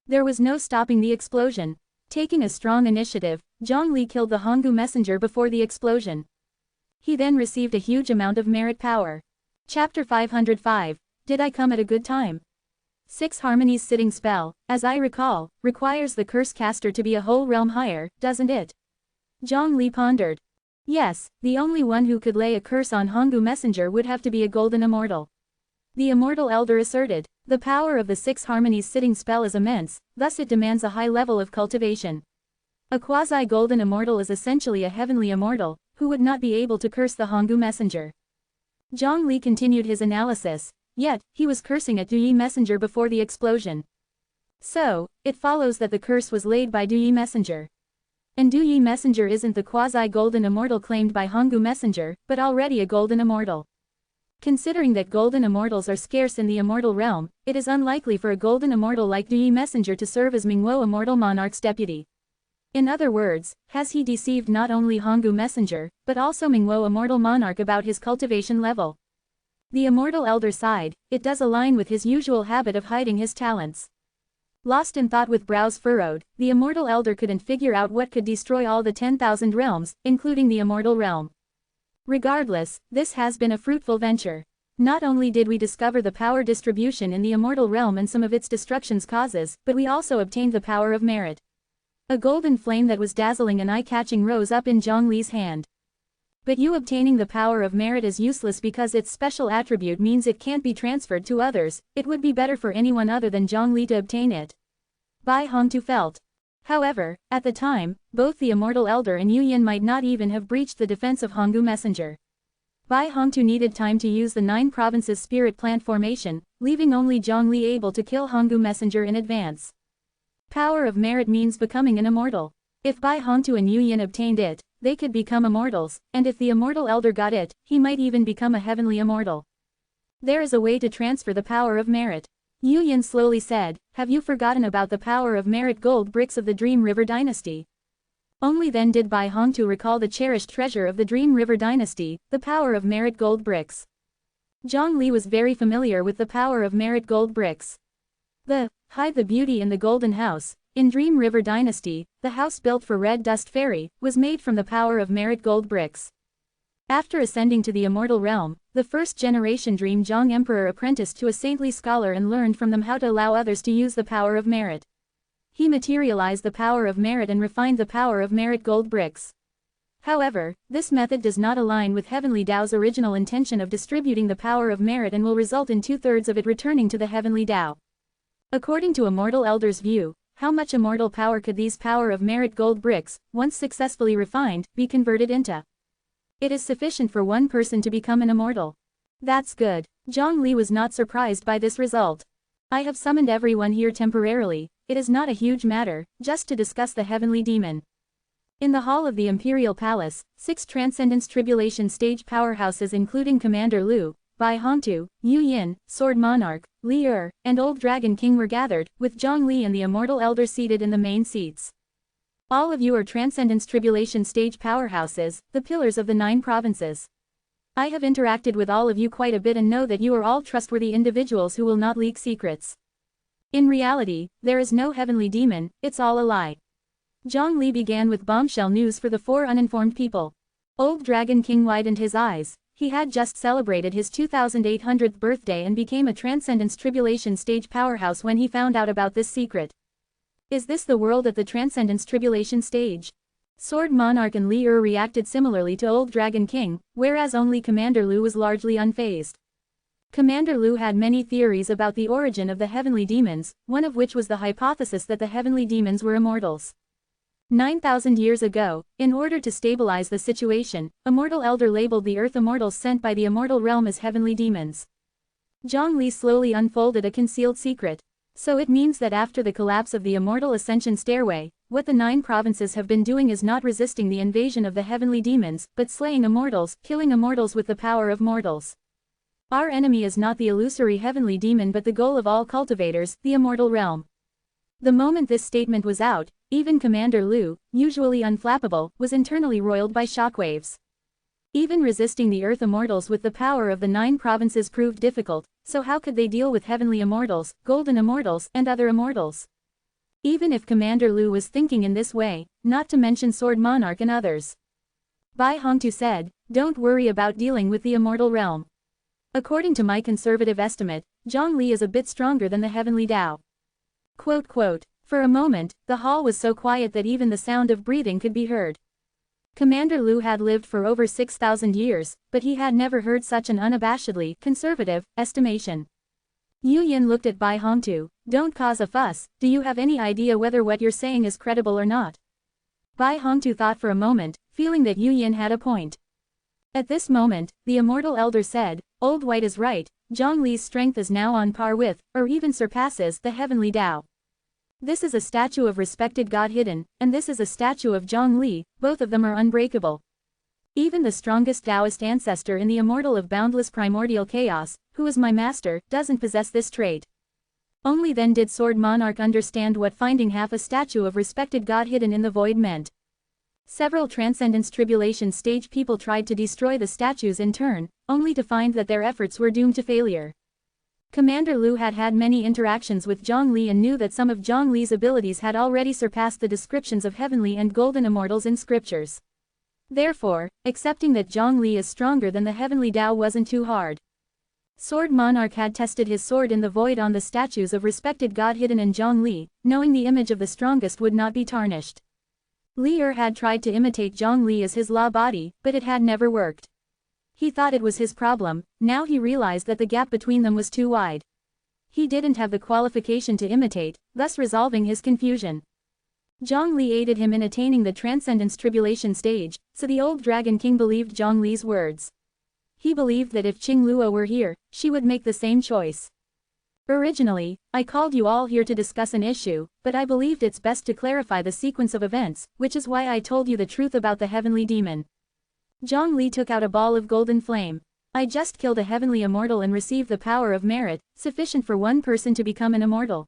There was no stopping the explosion. Taking a strong initiative, Zhongli killed the Honggu messenger before the explosion. He then received a huge amount of merit power. Chapter 505, Did I come at a good time? 6 Harmonies sitting spell, as I recall, requires the curse caster to be a whole realm higher, doesn't it? Zhongli pondered. Yes, the only one who could lay a curse on Honggu messenger would have to be a golden immortal. The immortal elder asserted, the power of the 6 Harmonies sitting spell is immense, thus it demands a high level of cultivation. A quasi-golden immortal is essentially a heavenly immortal, who would not be able to curse the Honggu messenger. Zhongli continued his analysis, yet, he was cursing at Du Yi messenger before the explosion. So, it follows that the curse was laid by Du Yi messenger. And Du Yi messenger isn't the quasi-golden immortal claimed by Honggu messenger, but already a golden immortal. Considering that golden immortals are scarce in the immortal realm, it is unlikely for a golden immortal like Du Yi messenger to serve as Mingwo immortal monarch's deputy. In other words, has he deceived not only Honggu messenger, but also Mingwo immortal monarch about his cultivation level? The immortal elder sighed, it does align with his usual habit of hiding his talents. Lost in thought with brows furrowed, the immortal elder couldn't figure out what could destroy all the 10,000 realms, including the immortal realm. Regardless, this has been a fruitful venture. Not only did we discover the power distribution in the immortal realm and some of its destruction's causes, but we also obtained the power of merit. A golden flame that was dazzling and eye-catching rose up in Zhongli's hand. But you obtaining the power of merit is useless because its special attribute means it can't be transferred to others, it would be better for anyone other than Zhongli to obtain it. Bai Hongtu felt. However, at the time, both the immortal elder and Yu Yin might not even have breached the defense of Honggu messenger. Bai Hongtu needed time to use the 9 provinces spirit plant formation, leaving only Zhongli able to kill Honggu messenger in advance. Power of merit means becoming an immortal. If Bai Hongtu and Yu Yin obtained it, they could become immortals, and if the immortal elder got it, he might even become a heavenly immortal. There is a way to transfer the power of merit. Yu Yin slowly said, have you forgotten about the power of merit gold bricks of the Dream River dynasty? Only then did Bai Hongtu recall the cherished treasure of the Dream River dynasty, the power of merit gold bricks. Zhongli was very familiar with the power of merit gold bricks. Hide the beauty in the golden house, in Dream River dynasty, the house built for Red Dust Fairy, was made from the power of merit gold bricks. After ascending to the immortal realm, the first-generation Dream Zhong Emperor apprenticed to a saintly scholar and learned from them how to allow others to use the power of merit. He materialized the power of merit and refined the power of merit gold bricks. However, this method does not align with Heavenly Tao's original intention of distributing the power of merit and will result in 2/3 of it returning to the Heavenly Tao. According to Immortal Elder's view, how much immortal power could these power of merit gold bricks, once successfully refined, be converted into? It is sufficient for one person to become an immortal. That's good. Zhongli was not surprised by this result. I have summoned everyone here temporarily, it is not a huge matter, just to discuss the heavenly demon. In the hall of the Imperial Palace, 6 Transcendence Tribulation stage powerhouses including Commander Liu, Bai Hongtu, Yu Yin, Sword Monarch, Li Er, and Old Dragon King were gathered, with Zhongli and the Immortal Elder seated in the main seats. All of you are Transcendence Tribulation stage powerhouses, the pillars of the 9 provinces. I have interacted with all of you quite a bit and know that you are all trustworthy individuals who will not leak secrets. In reality, there is no heavenly demon, it's all a lie. Zhongli began with bombshell news for the 4 uninformed people. Old Dragon King widened his eyes. He had just celebrated his 2800th birthday and became a Transcendence Tribulation stage powerhouse when he found out about this secret. Is this the world at the Transcendence Tribulation stage? Sword Monarch and Li Er reacted similarly to Old Dragon King, whereas only Commander Liu was largely unfazed. Commander Liu had many theories about the origin of the heavenly demons, one of which was the hypothesis that the heavenly demons were immortals. 9,000 years ago, in order to stabilize the situation, Immortal Elder labeled the Earth immortals sent by the immortal realm as heavenly demons. Zhongli slowly unfolded a concealed secret. So it means that after the collapse of the Immortal Ascension stairway, what the 9 provinces have been doing is not resisting the invasion of the heavenly demons, but slaying immortals, killing immortals with the power of mortals. Our enemy is not the illusory heavenly demon but the goal of all cultivators, the immortal realm. The moment this statement was out, even Commander Liu, usually unflappable, was internally roiled by shockwaves. Even resisting the Earth immortals with the power of the 9 provinces proved difficult, so how could they deal with heavenly immortals, golden immortals, and other immortals? Even if Commander Liu was thinking in this way, not to mention Sword Monarch and others. Bai Hongtu said, don't worry about dealing with the immortal realm. According to my conservative estimate, Zhongli is a bit stronger than the heavenly Tao. Quote quote, for a moment, the hall was so quiet that even the sound of breathing could be heard. Commander Liu had lived for over 6,000 years, but he had never heard such an unabashedly conservative estimation. Yu Yin looked at Bai Hongtu, don't cause a fuss, do you have any idea whether what you're saying is credible or not? Bai Hongtu thought for a moment, feeling that Yu Yin had a point. At this moment, the Immortal Elder said, Old White is right, Zhongli's strength is now on par with, or even surpasses, the heavenly Tao. This is a statue of respected God hidden, and this is a statue of Zhongli, both of them are unbreakable. Even the strongest Taoist ancestor in the immortal of boundless primordial chaos, who is my master, doesn't possess this trait. Only then did Sword Monarch understand what finding half a statue of respected God hidden in the void meant. Several Transcendence Tribulation stage people tried to destroy the statues in turn, only to find that their efforts were doomed to failure. Commander Liu had had many interactions with Zhongli and knew that some of Zhongli's abilities had already surpassed the descriptions of heavenly and golden immortals in scriptures. Therefore, accepting that Zhongli is stronger than the heavenly Tao wasn't too hard. Sword Monarch had tested his sword in the void on the statues of respected God hidden and Zhongli, knowing the image of the strongest would not be tarnished. Li Er had tried to imitate Zhongli as his law body, but it had never worked. He thought it was his problem, now he realized that the gap between them was too wide. He didn't have the qualification to imitate, thus resolving his confusion. Zhongli aided him in attaining the Transcendence Tribulation stage, so the old Dragon King believed Zhongli's words. He believed that if Qing Luo were here, she would make the same choice. Originally, I called you all here to discuss an issue, but I believed it's best to clarify the sequence of events, which is why I told you the truth about the heavenly demon. Zhongli took out a ball of golden flame. I just killed a heavenly immortal and received the power of merit, sufficient for one person to become an immortal.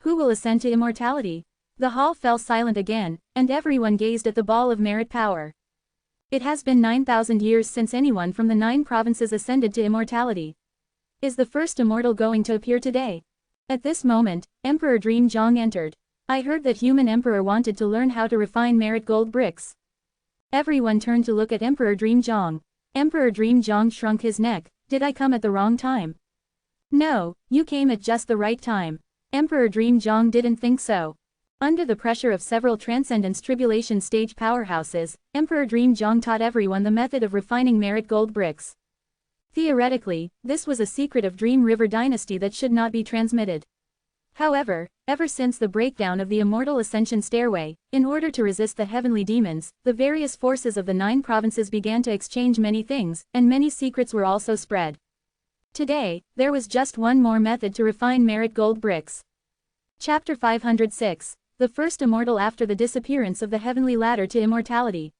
Who will ascend to immortality? The hall fell silent again, and everyone gazed at the ball of merit power. It has been 9,000 years since anyone from the 9 provinces ascended to immortality. Is the first immortal going to appear today? At this moment, Emperor Dream Zhong entered. I heard that human emperor wanted to learn how to refine merit gold bricks. Everyone turned to look at Emperor Dream Zhong. Emperor Dream Zhong shrunk his neck. Did I come at the wrong time? No, you came at just the right time. Emperor Dream Zhong didn't think so. Under the pressure of several Transcendence Tribulation stage powerhouses, Emperor Dream Jong taught everyone the method of refining merit gold bricks. Theoretically, this was a secret of Dream River Dynasty that should not be transmitted. However, ever since the breakdown of the immortal Ascension stairway, in order to resist the heavenly demons, the various forces of the 9 provinces began to exchange many things, and many secrets were also spread. Today, there was just one more method to refine merit gold bricks. Chapter 506. The first immortal after the disappearance of the heavenly ladder to immortality.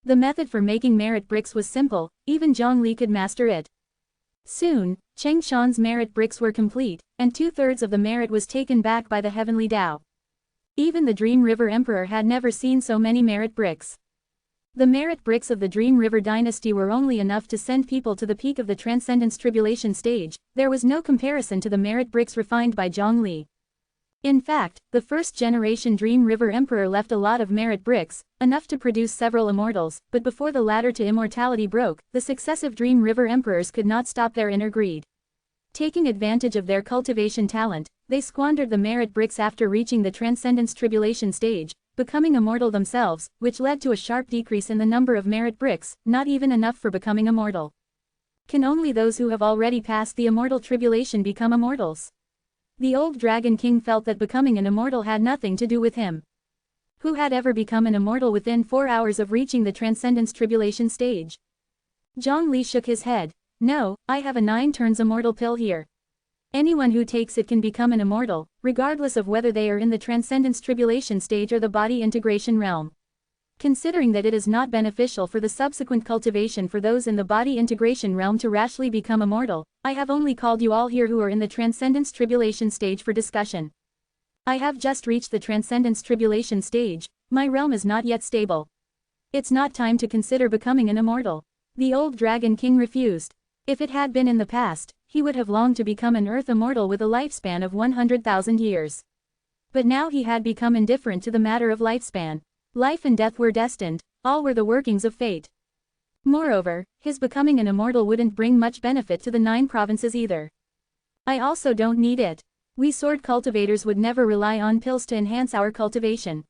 The method for making merit bricks was simple, even Zhongli could master it. Soon, Cheng Shan's merit bricks were complete, and 2/3 of the merit was taken back by the heavenly Tao. Even the Dream River Emperor had never seen so many merit bricks. The merit bricks of the Dream River Dynasty were only enough to send people to the peak of the Transcendence Tribulation stage. There was no comparison to the merit bricks refined by Zhongli. In fact, the first-generation Dream River Emperor left a lot of merit bricks, enough to produce several immortals, but before the ladder to immortality broke, the successive Dream River Emperors could not stop their inner greed. Taking advantage of their cultivation talent, they squandered the merit bricks after reaching the Transcendence Tribulation stage, becoming immortal themselves, which led to a sharp decrease in the number of merit bricks, not even enough for becoming immortal. Can only those who have already passed the immortal tribulation become immortals? The old Dragon King felt that becoming an immortal had nothing to do with him. Who had ever become an immortal within 4 hours of reaching the Transcendence Tribulation stage? Zhongli shook his head. No, I have a 9 turns immortal pill here. Anyone who takes it can become an immortal, regardless of whether they are in the Transcendence Tribulation stage or the body integration realm. Considering that it is not beneficial for the subsequent cultivation for those in the body integration realm to rashly become immortal, I have only called you all here who are in the Transcendence Tribulation stage for discussion. I have just reached the Transcendence Tribulation stage, my realm is not yet stable. It's not time to consider becoming an immortal. The old Dragon King refused. If it had been in the past, he would have longed to become an earth immortal with a lifespan of 100,000 years. But now he had become indifferent to the matter of lifespan. Life and death were destined, all were the workings of fate. Moreover, his becoming an immortal wouldn't bring much benefit to the 9 provinces either. I also don't need it. We sword cultivators would never rely on pills to enhance our cultivation.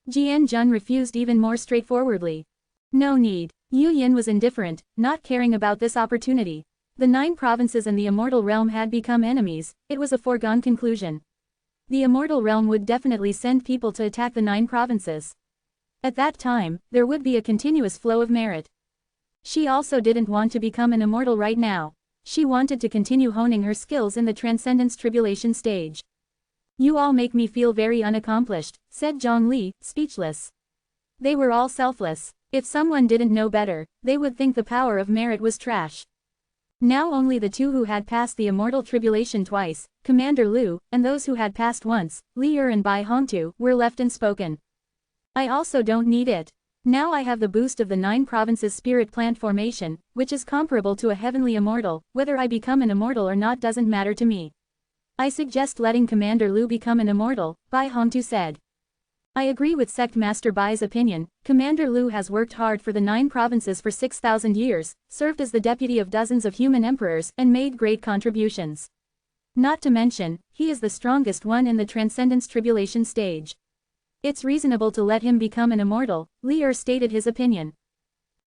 Jian Jun refused even more straightforwardly. No need. Yu Yin was indifferent, not caring about this opportunity. The 9 provinces and the immortal realm had become enemies, it was a foregone conclusion. The immortal realm would definitely send people to attack the 9 provinces. At that time, there would be a continuous flow of merit. She also didn't want to become an immortal right now. She wanted to continue honing her skills in the Transcendence Tribulation stage. You all make me feel very unaccomplished, said Zhongli, speechless. They were all selfless. If someone didn't know better, they would think the power of merit was trash. Now only the 2 who had passed the immortal tribulation twice, Commander Lu, and those who had passed once, Li Er and Bai Hongtu, were left unspoken. I also don't need it. Now I have the boost of the 9 provinces spirit plant formation, which is comparable to a heavenly immortal. Whether I become an immortal or not doesn't matter to me. I suggest letting Commander Lu become an immortal, Bai Hongtu said. I agree with Sect Master Bai's opinion. Commander Lu has worked hard for the 9 provinces for 6,000 years, served as the deputy of dozens of human emperors, and made great contributions. Not to mention, he is the strongest one in the Transcendence Tribulation stage. It's reasonable to let him become an immortal, Li Er stated his opinion.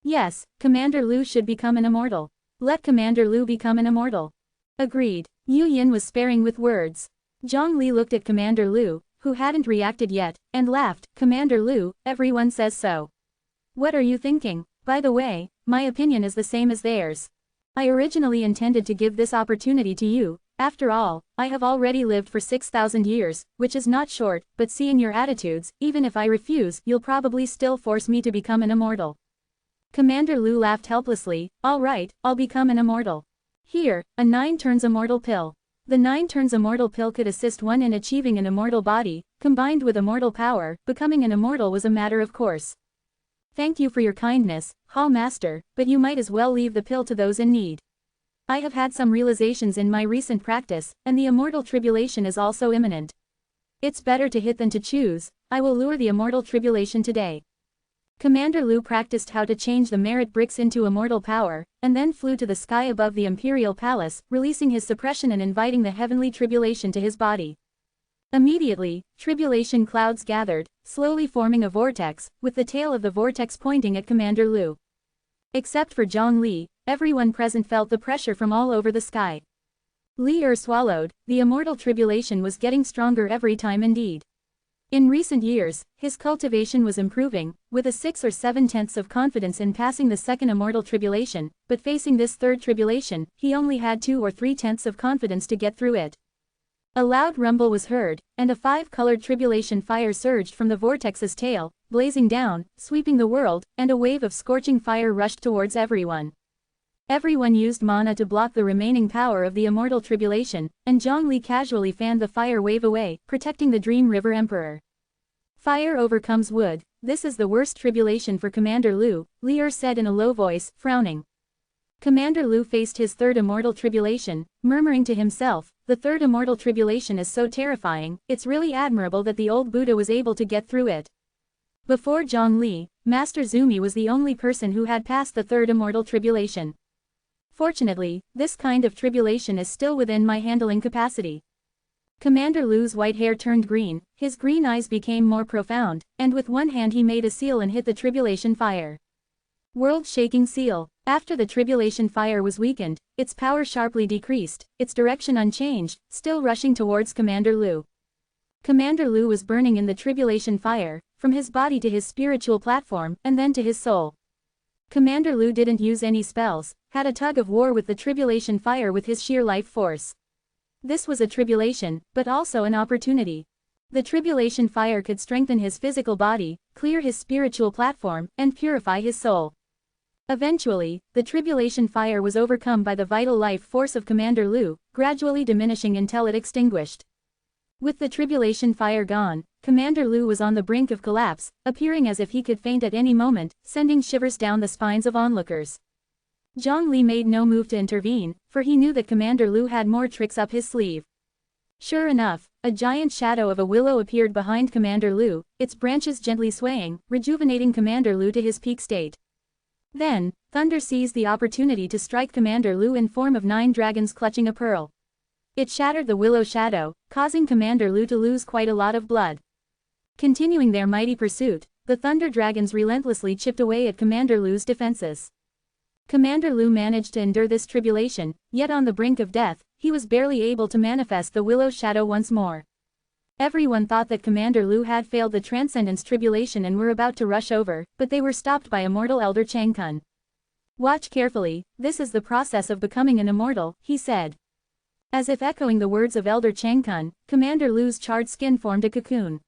Yes, Commander Lu should become an immortal. Let Commander Lu become an immortal. Agreed. Yu Yin was sparing with words. Zhongli looked at Commander Lu, who hadn't reacted yet, and laughed. Commander Lu, everyone says so. What are you thinking? By the way, my opinion is the same as theirs. I originally intended to give this opportunity to you. After all, I have already lived for 6,000 years, which is not short, but seeing your attitudes, even if I refuse, you'll probably still force me to become an immortal. Commander Lu laughed helplessly. All right, I'll become an immortal. Here, a 9 turns immortal pill. The 9 turns immortal pill could assist one in achieving an immortal body, combined with immortal power. Becoming an immortal was a matter of course. Thank you for your kindness, Hall Master, but you might as well leave the pill to those in need. I have had some realizations in my recent practice, and the immortal tribulation is also imminent. It's better to hit than to choose. I will lure the immortal tribulation today. Commander Lu practiced how to change the merit bricks into immortal power, and then flew to the sky above the imperial palace, releasing his suppression and inviting the heavenly tribulation to his body. Immediately, tribulation clouds gathered, slowly forming a vortex, with the tail of the vortex pointing at Commander Lu. Except for Zhang Li, everyone present felt the pressure from all over the sky. Li swallowed, the immortal tribulation was getting stronger every time indeed. In recent years, his cultivation was improving, with a 6 or 7/10 of confidence in passing the second immortal tribulation, but facing this third tribulation, he only had 2 or 3/10 of confidence to get through it. A loud rumble was heard, and a 5-colored tribulation fire surged from the vortex's tail, blazing down, sweeping the world, and a wave of scorching fire rushed towards everyone. Everyone used mana to block the remaining power of the immortal tribulation, and Zhang Li casually fanned the fire wave away, protecting the Dream River Emperor. Fire overcomes wood. This is the worst tribulation for Commander Lu, Li said in a low voice, frowning. Commander Lu faced his third immortal tribulation, murmuring to himself, the third immortal tribulation is so terrifying, it's really admirable that the old Buddha was able to get through it. Before Zhang Li, Master Zumi was the only person who had passed the third immortal tribulation. Fortunately, this kind of tribulation is still within my handling capacity. Commander Lu's white hair turned green, his green eyes became more profound, and with one hand he made a seal and hit the tribulation fire. World-shaking seal. After the tribulation fire was weakened, its power sharply decreased, its direction unchanged, still rushing towards Commander Lu. Commander Lu was burning in the tribulation fire, from his body to his spiritual platform, and then to his soul. Commander Lu didn't use any spells, had a tug of war with the tribulation fire with his sheer life force. This was a tribulation, but also an opportunity. The tribulation fire could strengthen his physical body, clear his spiritual platform, and purify his soul. Eventually, the tribulation fire was overcome by the vital life force of Commander Lu, gradually diminishing until it extinguished. With the tribulation fire gone, Commander Lu was on the brink of collapse, appearing as if he could faint at any moment, sending shivers down the spines of onlookers. Zhang Li made no move to intervene, for he knew that Commander Lu had more tricks up his sleeve. Sure enough, a giant shadow of a willow appeared behind Commander Lu, its branches gently swaying, rejuvenating Commander Lu to his peak state. Then, thunder seized the opportunity to strike Commander Lu in form of 9 dragons clutching a pearl. It shattered the willow shadow, causing Commander Lu to lose quite a lot of blood. Continuing their mighty pursuit, the thunder dragons relentlessly chipped away at Commander Lu's defenses. Commander Lu managed to endure this tribulation, yet on the brink of death, he was barely able to manifest the willow shadow once more. Everyone thought that Commander Lu had failed the Transcendence tribulation and were about to rush over, but they were stopped by Immortal Elder Changkun. Watch carefully, this is the process of becoming an immortal, he said. As if echoing the words of Elder Changkun, Commander Lu's charred skin formed a cocoon.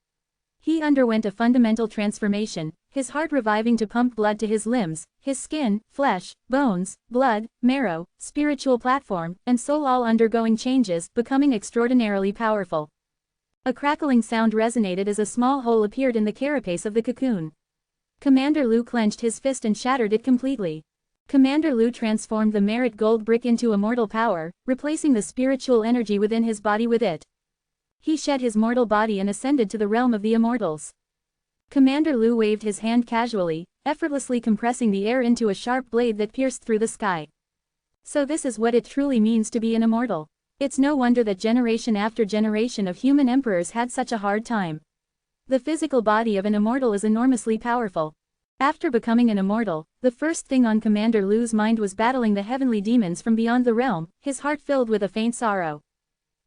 He underwent a fundamental transformation, his heart reviving to pump blood to his limbs, his skin, flesh, bones, blood, marrow, spiritual platform, and soul all undergoing changes, becoming extraordinarily powerful. A crackling sound resonated as a small hole appeared in the carapace of the cocoon. Commander Lu clenched his fist and shattered it completely. Commander Lu transformed the merit gold brick into immortal power, replacing the spiritual energy within his body with it. He shed his mortal body and ascended to the realm of the immortals. Commander Lu waved his hand casually, effortlessly compressing the air into a sharp blade that pierced through the sky. So this is what it truly means to be an immortal. It's no wonder that generation after generation of human emperors had such a hard time. The physical body of an immortal is enormously powerful. After becoming an immortal, the first thing on Commander Lu's mind was battling the heavenly demons from beyond the realm, his heart filled with a faint sorrow.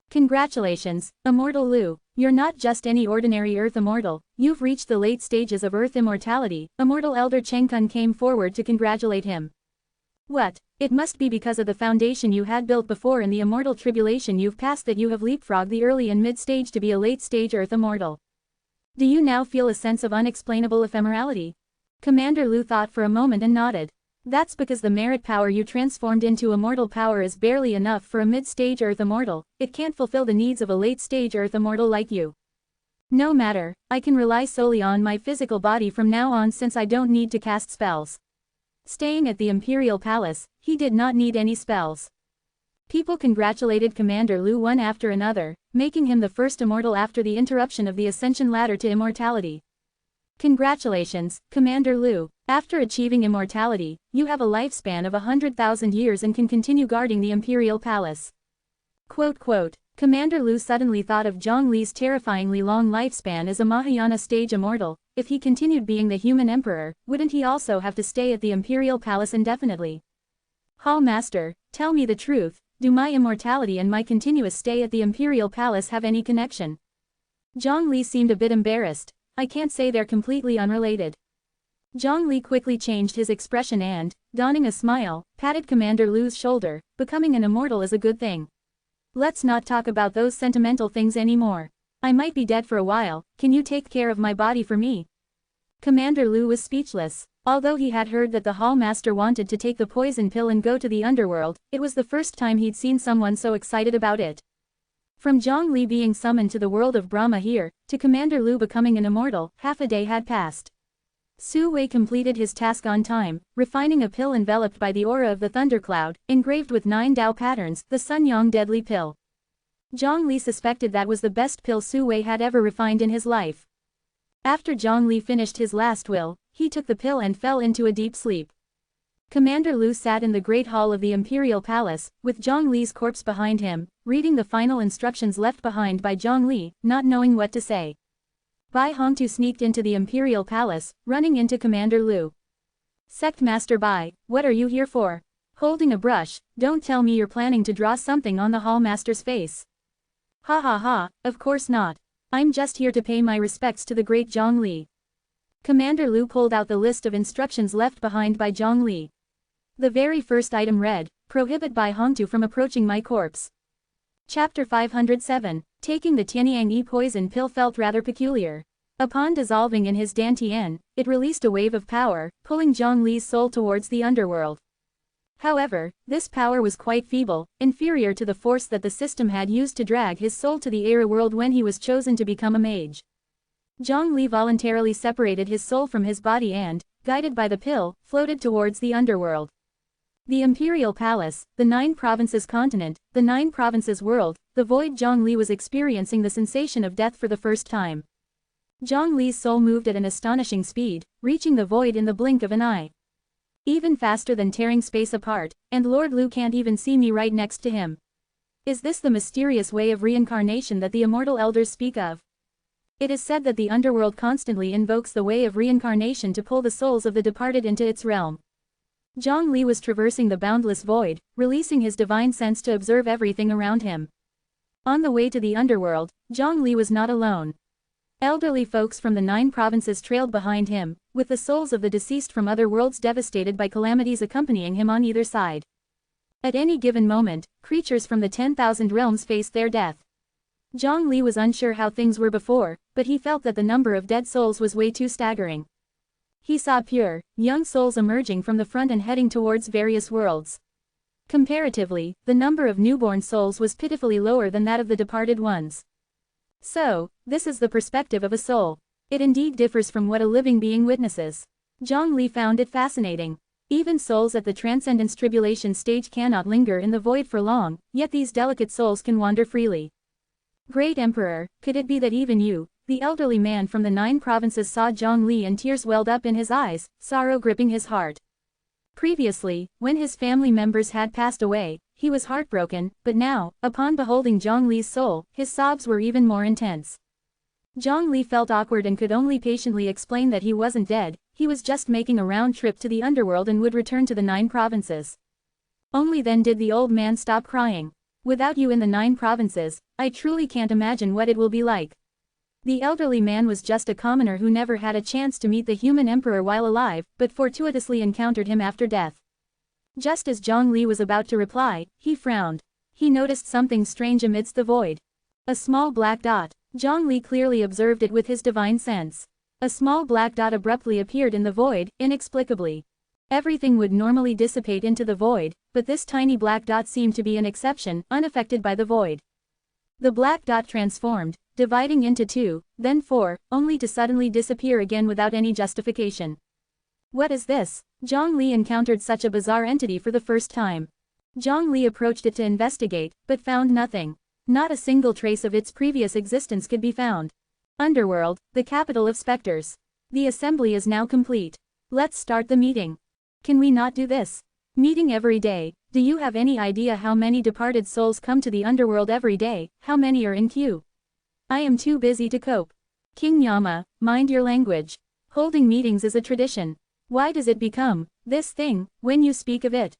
Congratulations, Immortal Lu, you're not just any ordinary Earth immortal, you've reached the late stages of Earth immortality. Immortal Elder Changkun came forward to congratulate him. What? It must be because of the foundation you had built before in the immortal tribulation you've passed that you have leapfrogged the early and mid-stage to be a late-stage Earth immortal. Do you now feel a sense of unexplainable ephemerality? Commander Lu thought for a moment and nodded. That's because the merit power you transformed into immortal power is barely enough for a mid-stage Earth immortal, it can't fulfill the needs of a late-stage Earth immortal like you. No matter, I can rely solely on my physical body from now on since I don't need to cast spells. Staying at the Imperial Palace, he did not need any spells. People congratulated Commander Lu one after another, making him the first immortal after the interruption of the Ascension ladder to immortality. Congratulations, Commander Lu. After achieving immortality, you have a lifespan of 100,000 years and can continue guarding the Imperial Palace. Quote, Commander Lu suddenly thought of Zhang Li's terrifyingly long lifespan as a Mahayana stage immortal. If he continued being the human emperor, wouldn't he also have to stay at the imperial palace indefinitely? Hall Master, tell me the truth, do my immortality and my continuous stay at the imperial palace have any connection? Zhang Li seemed a bit embarrassed. I can't say they're completely unrelated. Zhang Li quickly changed his expression and, donning a smile, patted Commander Lu's shoulder. Becoming an immortal is a good thing. Let's not talk about those sentimental things anymore. I might be dead for a while, can you take care of my body for me? Commander Lu was speechless. Although he had heard that the Hall Master wanted to take the poison pill and go to the underworld, it was the first time he'd seen someone so excited about it. From Zhang Li being summoned to the world of Brahma here, to Commander Lu becoming an immortal, half a day had passed. Su Wei completed his task on time, refining a pill enveloped by the aura of the thundercloud, engraved with 9 Dao patterns, the Sun Yang deadly pill. Zhang Li suspected that was the best pill Su Wei had ever refined in his life. After Zhang Li finished his last will, he took the pill and fell into a deep sleep. Commander Lu sat in the great hall of the imperial palace, with Zhang Li's corpse behind him, reading the final instructions left behind by Zhang Li, not knowing what to say. Bai Hongtu sneaked into the imperial palace, running into Commander Lu. Sect Master Bai, what are you here for? Holding a brush, don't tell me you're planning to draw something on the Hall Master's face. Ha ha ha, of course not. I'm just here to pay my respects to the great Zhang Li. Commander Lu pulled out the list of instructions left behind by Zhang Li. The very first item read, prohibit Bai Hongtu from approaching my corpse. Chapter 507, taking the Tianyang Yi poison pill felt rather peculiar. Upon dissolving in his dantian, it released a wave of power, pulling Zhang Li's soul towards the underworld. However, this power was quite feeble, inferior to the force that the system had used to drag his soul to the Era world when he was chosen to become a mage. Zhang Li voluntarily separated his soul from his body and, guided by the pill, floated towards the underworld. The Imperial Palace, the 9 provinces continent, the 9 provinces world, the void. Zhang Li was experiencing the sensation of death for the first time. Zhang Li's soul moved at an astonishing speed, reaching the void in the blink of an eye. Even faster than tearing space apart, and Lord Lu can't even see me right next to him. Is this the mysterious way of reincarnation that the immortal elders speak of? It is said that the underworld constantly invokes the way of reincarnation to pull the souls of the departed into its realm. Zhang Li was traversing the boundless void, releasing his divine sense to observe everything around him. On the way to the underworld, Zhang Li was not alone. Elderly folks from the 9 provinces trailed behind him, with the souls of the deceased from other worlds devastated by calamities accompanying him on either side. At any given moment, creatures from the 10,000 realms faced their death. Zhang Li was unsure how things were before, but he felt that the number of dead souls was way too staggering. He saw pure, young souls emerging from the front and heading towards various worlds. Comparatively, the number of newborn souls was pitifully lower than that of the departed ones. So, this is the perspective of a soul. It indeed differs from what a living being witnesses. Zhang Li found it fascinating. Even souls at the transcendence tribulation stage cannot linger in the void for long, yet these delicate souls can wander freely. Great Emperor, could it be that even you, the elderly man from the 9 provinces, saw Zhang Li and tears welled up in his eyes, sorrow gripping his heart. Previously, when his family members had passed away, he was heartbroken, but now, upon beholding Zhang Li's soul, his sobs were even more intense. Zhang Li felt awkward and could only patiently explain that he wasn't dead, he was just making a round trip to the underworld and would return to the 9 provinces. Only then did the old man stop crying. Without you in the 9 provinces, I truly can't imagine what it will be like. The elderly man was just a commoner who never had a chance to meet the human emperor while alive, but fortuitously encountered him after death. Just as Zhang Li was about to reply, he frowned. He noticed something strange amidst the void. A small black dot. Zhang Li clearly observed it with his divine sense. A small black dot abruptly appeared in the void, inexplicably. Everything would normally dissipate into the void, but this tiny black dot seemed to be an exception, unaffected by the void. The black dot transformed, dividing into 2, then 4, only to suddenly disappear again without any justification. What is this? Zhang Li encountered such a bizarre entity for the first time. Zhang Li approached it to investigate, but found nothing. Not a single trace of its previous existence could be found. Underworld, the capital of specters. The assembly is now complete. Let's start the meeting. Can we not do this? Meeting every day, Do you have any idea how many departed souls come to the underworld every day? How many are in queue? I am too busy to cope. King Yama, mind your language. Holding meetings is a tradition. Why does it become this thing when you speak of it?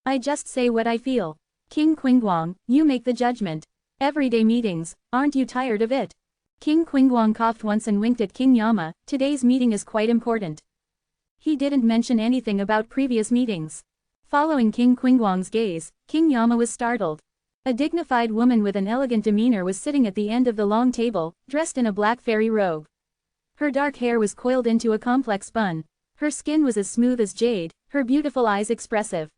I just say what I feel. King Qingguang, you make the judgment. Everyday meetings, aren't you tired of it? King Qingguang coughed once and winked at King Yama. Today's meeting is quite important. He didn't mention anything about previous meetings. Following King Qingguang's gaze, King Yama was startled. A dignified woman with an elegant demeanor was sitting at the end of the long table, dressed in a black fairy robe. Her dark hair was coiled into a complex bun. Her skin was as smooth as jade, her beautiful eyes expressive.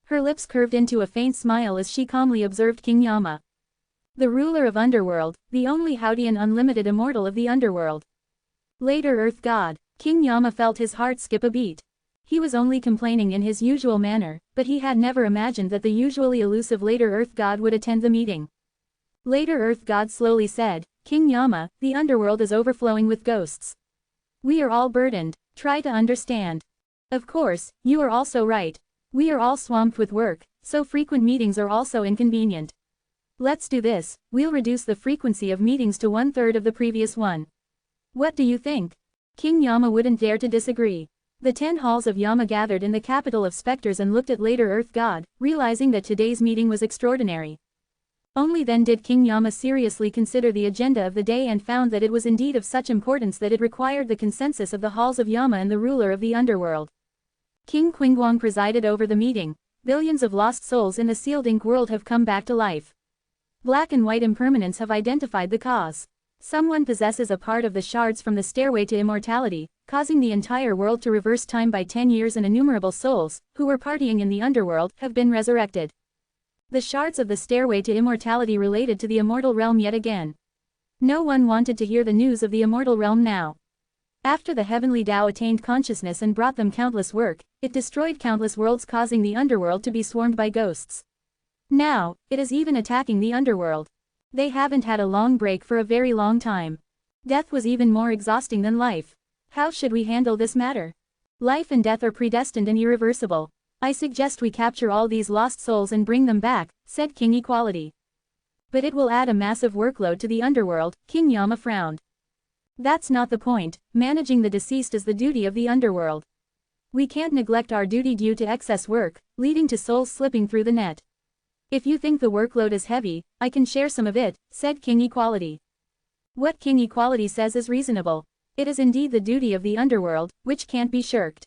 Her lips curved into a faint smile as she calmly observed King Yama. The ruler of Underworld, the only howdy and unlimited immortal of the Underworld. Later Earth God, King Yama felt his heart skip a beat. He was only complaining in his usual manner, but he had never imagined that the usually elusive Later Earth God would attend the meeting. Later Earth God slowly said, King Yama, the Underworld is overflowing with ghosts. We are all burdened, try to understand. Of course, you are also right. We are all swamped with work, so frequent meetings are also inconvenient. Let's do this, we'll reduce the frequency of meetings to 1/3 of the previous one. What do you think? King Yama wouldn't dare to disagree. The 10 halls of Yama gathered in the capital of specters and looked at Later Earth God, realizing that today's meeting was extraordinary. Only then did King Yama seriously consider the agenda of the day and found that it was indeed of such importance that it required the consensus of the halls of Yama and the ruler of the Underworld. King Qingguang presided over the meeting. Billions of lost souls in the sealed ink world have come back to life. Black and white impermanence have identified the cause. Someone possesses a part of the shards from the stairway to immortality, causing the entire world to reverse time by 10 years, and innumerable souls, who were partying in the underworld, have been resurrected. The shards of the stairway to immortality related to the immortal realm yet again. No one wanted to hear the news of the immortal realm now. After the heavenly Tao attained consciousness and brought them countless work, it destroyed countless worlds, causing the underworld to be swarmed by ghosts. Now, it is even attacking the underworld. They haven't had a long break for a very long time. Death was even more exhausting than life. How should we handle this matter? Life and death are predestined and irreversible. I suggest we capture all these lost souls and bring them back, said King Equality. But it will add a massive workload to the underworld, King Yama frowned. That's not the point. Managing the deceased is the duty of the underworld. We can't neglect our duty due to excess work, leading to souls slipping through the net. If you think the workload is heavy, I can share some of it, said King Equality. What King Equality says is reasonable. It is indeed the duty of the underworld, which can't be shirked.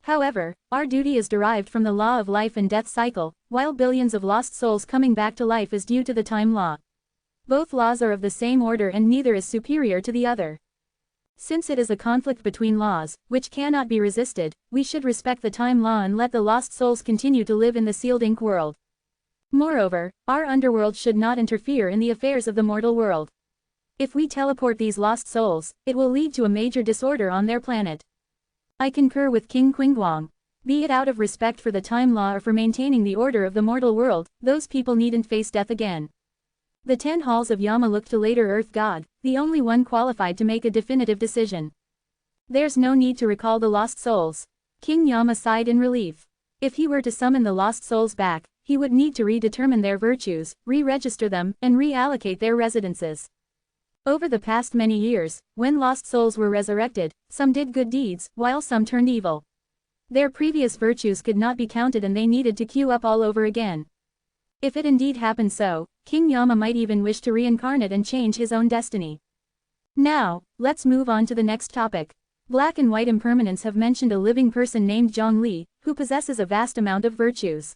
However, our duty is derived from the law of life and death cycle, while billions of lost souls coming back to life is due to the time law. Both laws are of the same order and neither is superior to the other. Since it is a conflict between laws, which cannot be resisted, we should respect the time law and let the lost souls continue to live in the sealed ink world. Moreover, our underworld should not interfere in the affairs of the mortal world. If we teleport these lost souls, it will lead to a major disorder on their planet. I concur with King Qingguang. Be it out of respect for the time law or for maintaining the order of the mortal world, those people needn't face death again. The 10 halls of Yama looked to Later Earth God, the only one qualified to make a definitive decision. There's no need to recall the lost souls. King Yama sighed in relief. If he were to summon the lost souls back, he would need to redetermine their virtues, re-register them, and reallocate their residences. Over the past many years, when lost souls were resurrected, some did good deeds, while some turned evil. Their previous virtues could not be counted and they needed to queue up all over again. If it indeed happened so, King Yama might even wish to reincarnate and change his own destiny. Now, let's move on to the next topic. Black and white impermanence have mentioned a living person named Zhongli, who possesses a vast amount of virtues.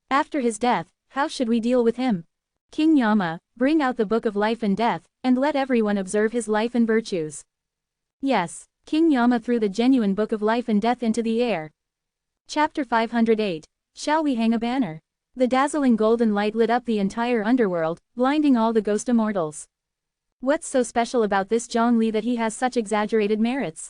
After his death, how should we deal with him? King Yama, bring out the Book of Life and Death, and let everyone observe his life and virtues. Yes, King Yama threw the genuine Book of Life and Death into the air. Chapter 508. Shall we hang a banner? The dazzling golden light lit up the entire underworld, blinding all the ghost immortals. What's so special about this Zhongli that he has such exaggerated merits?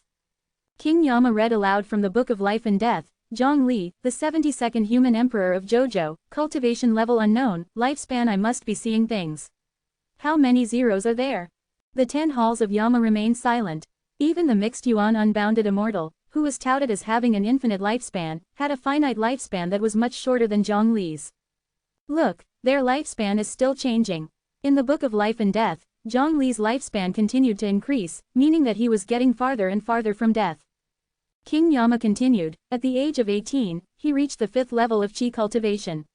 King Yama read aloud from the Book of Life and Death. Zhongli, the 72nd human emperor of Jojo, cultivation level unknown, lifespan I must be seeing things. How many zeros are there? The 10 halls of Yama remained silent. Even the mixed yuan unbounded immortal, who was touted as having an infinite lifespan, had a finite lifespan that was much shorter than Zhongli's. Look, their lifespan is still changing. In the Book of Life and Death, Zhongli's lifespan continued to increase, meaning that he was getting farther and farther from death. King Yama continued, at the age of 18, he reached the 5th level of Qi cultivation.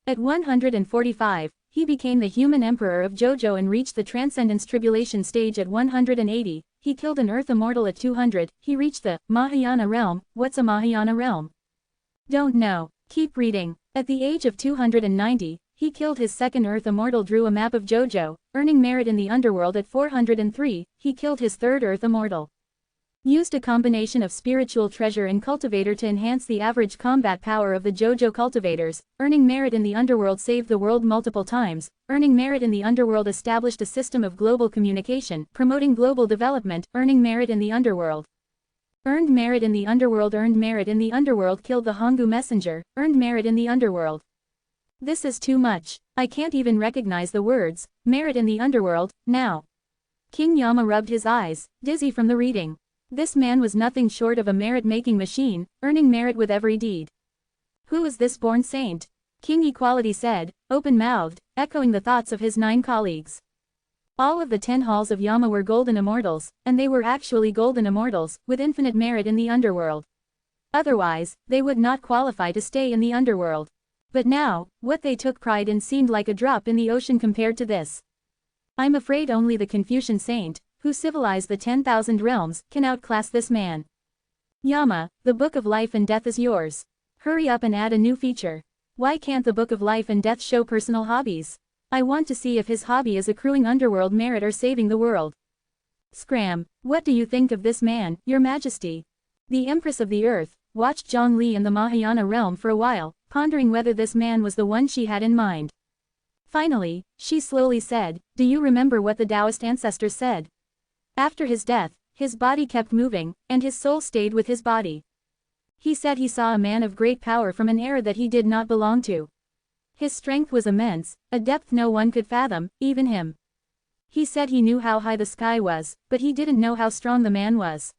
At 145, he became the human emperor of Jojo and reached the Transcendence Tribulation stage at 180, he killed an Earth Immortal at 200, he reached the Mahayana realm. What's a Mahayana realm? Don't know. Keep reading. At the age of 290, he killed his second Earth Immortal, drew a map of Jojo, earning merit in the underworld at 403, he killed his third Earth Immortal. Used a combination of spiritual treasure and cultivator to enhance the average combat power of the Jojo cultivators, earning merit in the underworld, saved the world multiple times, earning merit in the underworld, established a system of global communication, promoting global development, earning merit in the underworld. Earned merit in the underworld, earned merit in the underworld, killed the Hongu messenger, earned merit in the underworld. This is too much. I can't even recognize the words, merit in the underworld, now. King Yama rubbed his eyes, dizzy from the reading. This man was nothing short of a merit-making machine, earning merit with every deed. Who is this born saint? King Equality said, open-mouthed, echoing the thoughts of his 9 colleagues. All of the 10 halls of Yama were golden immortals, and they were actually golden immortals, with infinite merit in the underworld. Otherwise, they would not qualify to stay in the underworld. But now, what they took pride in seemed like a drop in the ocean compared to this. I'm afraid only the Confucian saint, who civilized the 10,000 realms, can outclass this man. Yama, the Book of Life and Death is yours. Hurry up and add a new feature. Why can't the Book of Life and Death show personal hobbies? I want to see if his hobby is accruing underworld merit or saving the world. Scram, what do you think of this man, Your Majesty? The Empress of the Earth watched Zhongli in the Mahayana realm for a while, pondering whether this man was the one she had in mind. Finally, she slowly said, do you remember what the Taoist ancestors said? After his death, his body kept moving, and his soul stayed with his body. He said he saw a man of great power from an era that he did not belong to. His strength was immense, a depth no one could fathom, even him. He said he knew how high the sky was, but he didn't know how strong the man was.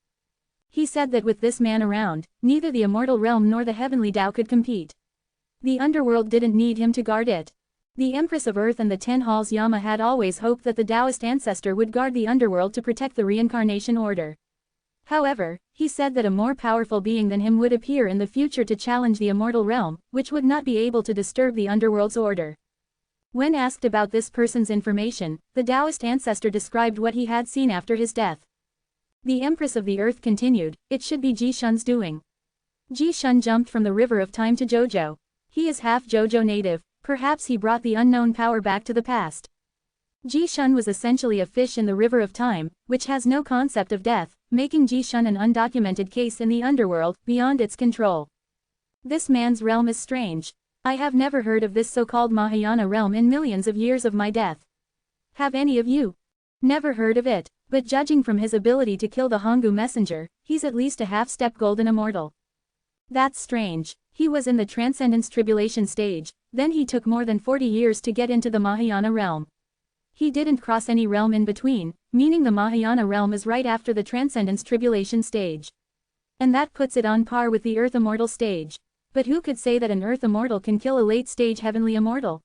He said that with this man around, neither the immortal realm nor the heavenly Tao could compete. The underworld didn't need him to guard it. The Empress of Earth and the 10 halls Yama had always hoped that the Taoist ancestor would guard the underworld to protect the reincarnation order. However, he said that a more powerful being than him would appear in the future to challenge the immortal realm, which would not be able to disturb the underworld's order. When asked about this person's information, the Taoist ancestor described what he had seen after his death. The Empress of the Earth continued, it should be Ji Shun's doing. Ji Shun jumped from the river of time to Jojo. He is half Jojo native. Perhaps he brought the unknown power back to the past. Ji Shun was essentially a fish in the river of time, which has no concept of death, making Ji Shun an undocumented case in the underworld, beyond its control. This man's realm is strange. I have never heard of this so-called Mahayana realm in millions of years of my death. Have any of you? Never heard of it, but judging from his ability to kill the Hongu messenger, he's at least a half-step golden immortal. That's strange. He was in the Transcendence Tribulation stage, then he took more than 40 years to get into the Mahayana realm. He didn't cross any realm in between, meaning the Mahayana realm is right after the Transcendence Tribulation stage. And that puts it on par with the Earth Immortal stage. But who could say that an Earth Immortal can kill a late-stage Heavenly Immortal?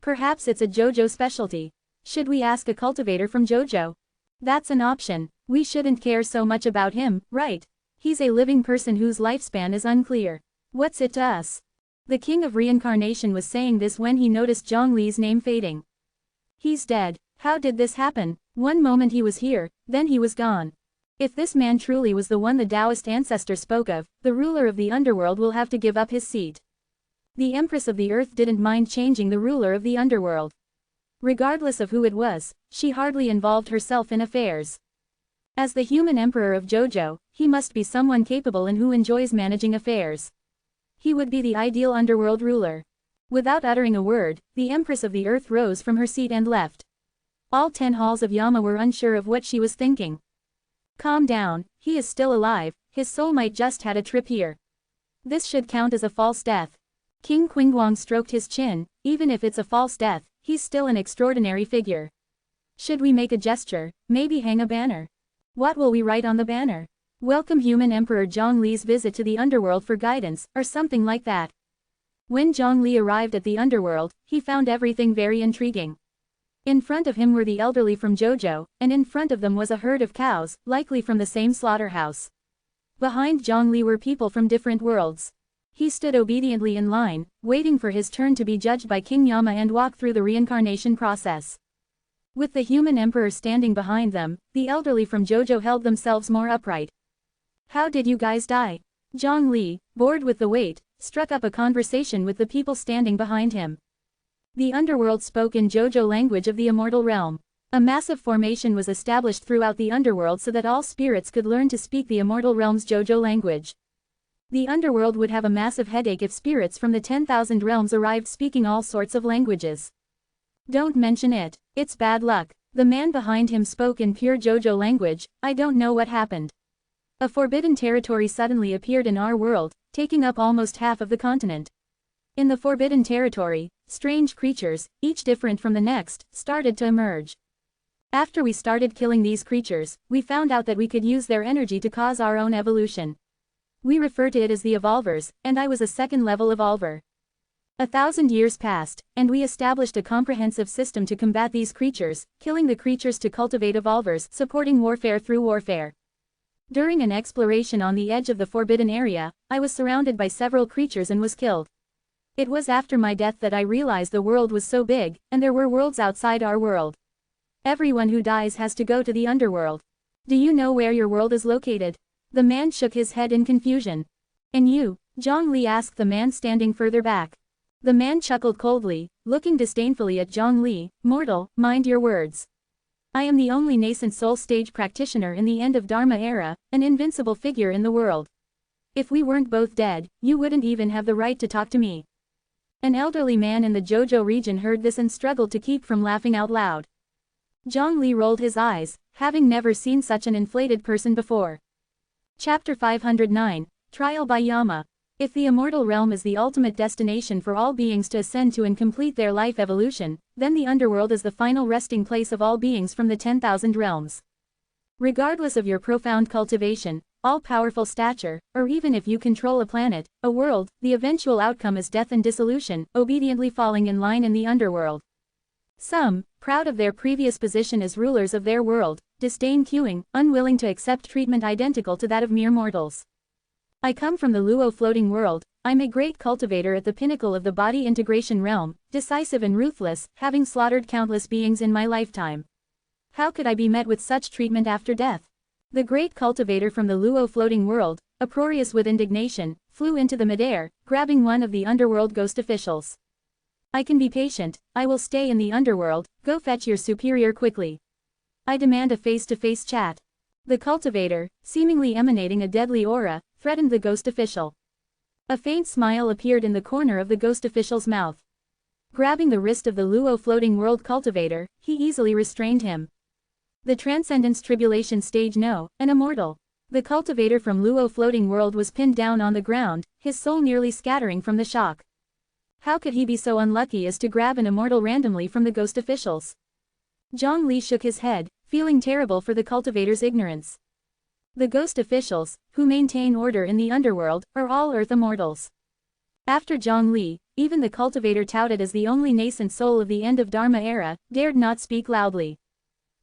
Perhaps it's a Jojo specialty. Should we ask a cultivator from Jojo? That's an option. We shouldn't care so much about him, right? He's a living person whose lifespan is unclear. What's it to us? The King of Reincarnation was saying this when he noticed Zhongli's name fading. He's dead. How did this happen? One moment he was here, then he was gone. If this man truly was the one the Taoist ancestor spoke of, the ruler of the underworld will have to give up his seat. The Empress of the Earth didn't mind changing the ruler of the underworld. Regardless of who it was, she hardly involved herself in affairs. As the human emperor of Jojo, he must be someone capable and who enjoys managing affairs. He would be the ideal underworld ruler. Without uttering a word, the Empress of the Earth rose from her seat and left. All 10 halls of Yama were unsure of what she was thinking. Calm down, he is still alive, his soul might just had a trip here. This should count as a false death. King Qingguang stroked his chin, even if it's a false death, he's still an extraordinary figure. Should we make a gesture, maybe hang a banner? What will we write on the banner? Welcome human Emperor Zhongli's visit to the underworld for guidance, or something like that. When Zhongli arrived at the underworld, he found everything very intriguing. In front of him were the elderly from Zhouzhou, and in front of them was a herd of cows, likely from the same slaughterhouse. Behind Zhongli were people from different worlds. He stood obediently in line, waiting for his turn to be judged by King Yama and walk through the reincarnation process. With the human emperor standing behind them, the elderly from Zhouzhou held themselves more upright. How did you guys die? Zhongli, bored with the wait, struck up a conversation with the people standing behind him. The underworld spoke in Zhouzhou language of the immortal realm. A massive formation was established throughout the underworld so that all spirits could learn to speak the immortal realm's Zhouzhou language. The underworld would have a massive headache if spirits from the 10,000 realms arrived speaking all sorts of languages. Don't mention it, it's bad luck. The man behind him spoke in pure Zhouzhou language. I don't know what happened. A forbidden territory suddenly appeared in our world, taking up almost half of the continent. In the forbidden territory, strange creatures, each different from the next, started to emerge. After we started killing these creatures, we found out that we could use their energy to cause our own evolution. We refer to it as the evolvers, and I was a second-level evolver. 1,000 years passed, and we established a comprehensive system to combat these creatures, killing the creatures to cultivate evolvers, supporting warfare through warfare. During an exploration on the edge of the forbidden area, I was surrounded by several creatures and was killed. It was after my death that I realized the world was so big, and there were worlds outside our world. Everyone who dies has to go to the underworld. Do you know where your world is located? The man shook his head in confusion. And you? Zhongli asked the man standing further back. The man chuckled coldly, looking disdainfully at Zhongli. Mortal, mind your words. I am the only nascent soul stage practitioner in the end of Dharma era, an invincible figure in the world. If we weren't both dead, you wouldn't even have the right to talk to me. An elderly man in the Zhouzhou region heard this and struggled to keep from laughing out loud. Zhongli rolled his eyes, having never seen such an inflated person before. Chapter 509, Trial by Yama. If the immortal realm is the ultimate destination for all beings to ascend to and complete their life evolution, then the underworld is the final resting place of all beings from the 10,000 realms. Regardless of your profound cultivation, all-powerful stature, or even if you control a planet, a world, the eventual outcome is death and dissolution, obediently falling in line in the underworld. Some, proud of their previous position as rulers of their world, disdain queuing, unwilling to accept treatment identical to that of mere mortals. I come from the Luo floating world. I'm a great cultivator at the pinnacle of the body integration realm, decisive and ruthless, having slaughtered countless beings in my lifetime. How could I be met with such treatment after death? The great cultivator from the Luo floating world, uproarious with indignation, flew into the midair, grabbing one of the underworld ghost officials. I can be patient, I will stay in the underworld, go fetch your superior quickly. I demand a face-to-face chat. The cultivator, seemingly emanating a deadly aura, threatened the ghost official. A faint smile appeared in the corner of the ghost official's mouth. Grabbing the wrist of the Luo floating world cultivator, he easily restrained him. The Transcendence Tribulation Stage No, an immortal. The cultivator from Luo floating world was pinned down on the ground, his soul nearly scattering from the shock. How could he be so unlucky as to grab an immortal randomly from the ghost officials? Zhongli shook his head, feeling terrible for the cultivator's ignorance. The ghost officials, who maintain order in the underworld, are all Earth immortals. After Zhongli, even the cultivator touted as the only nascent soul of the end of Dharma era, dared not speak loudly.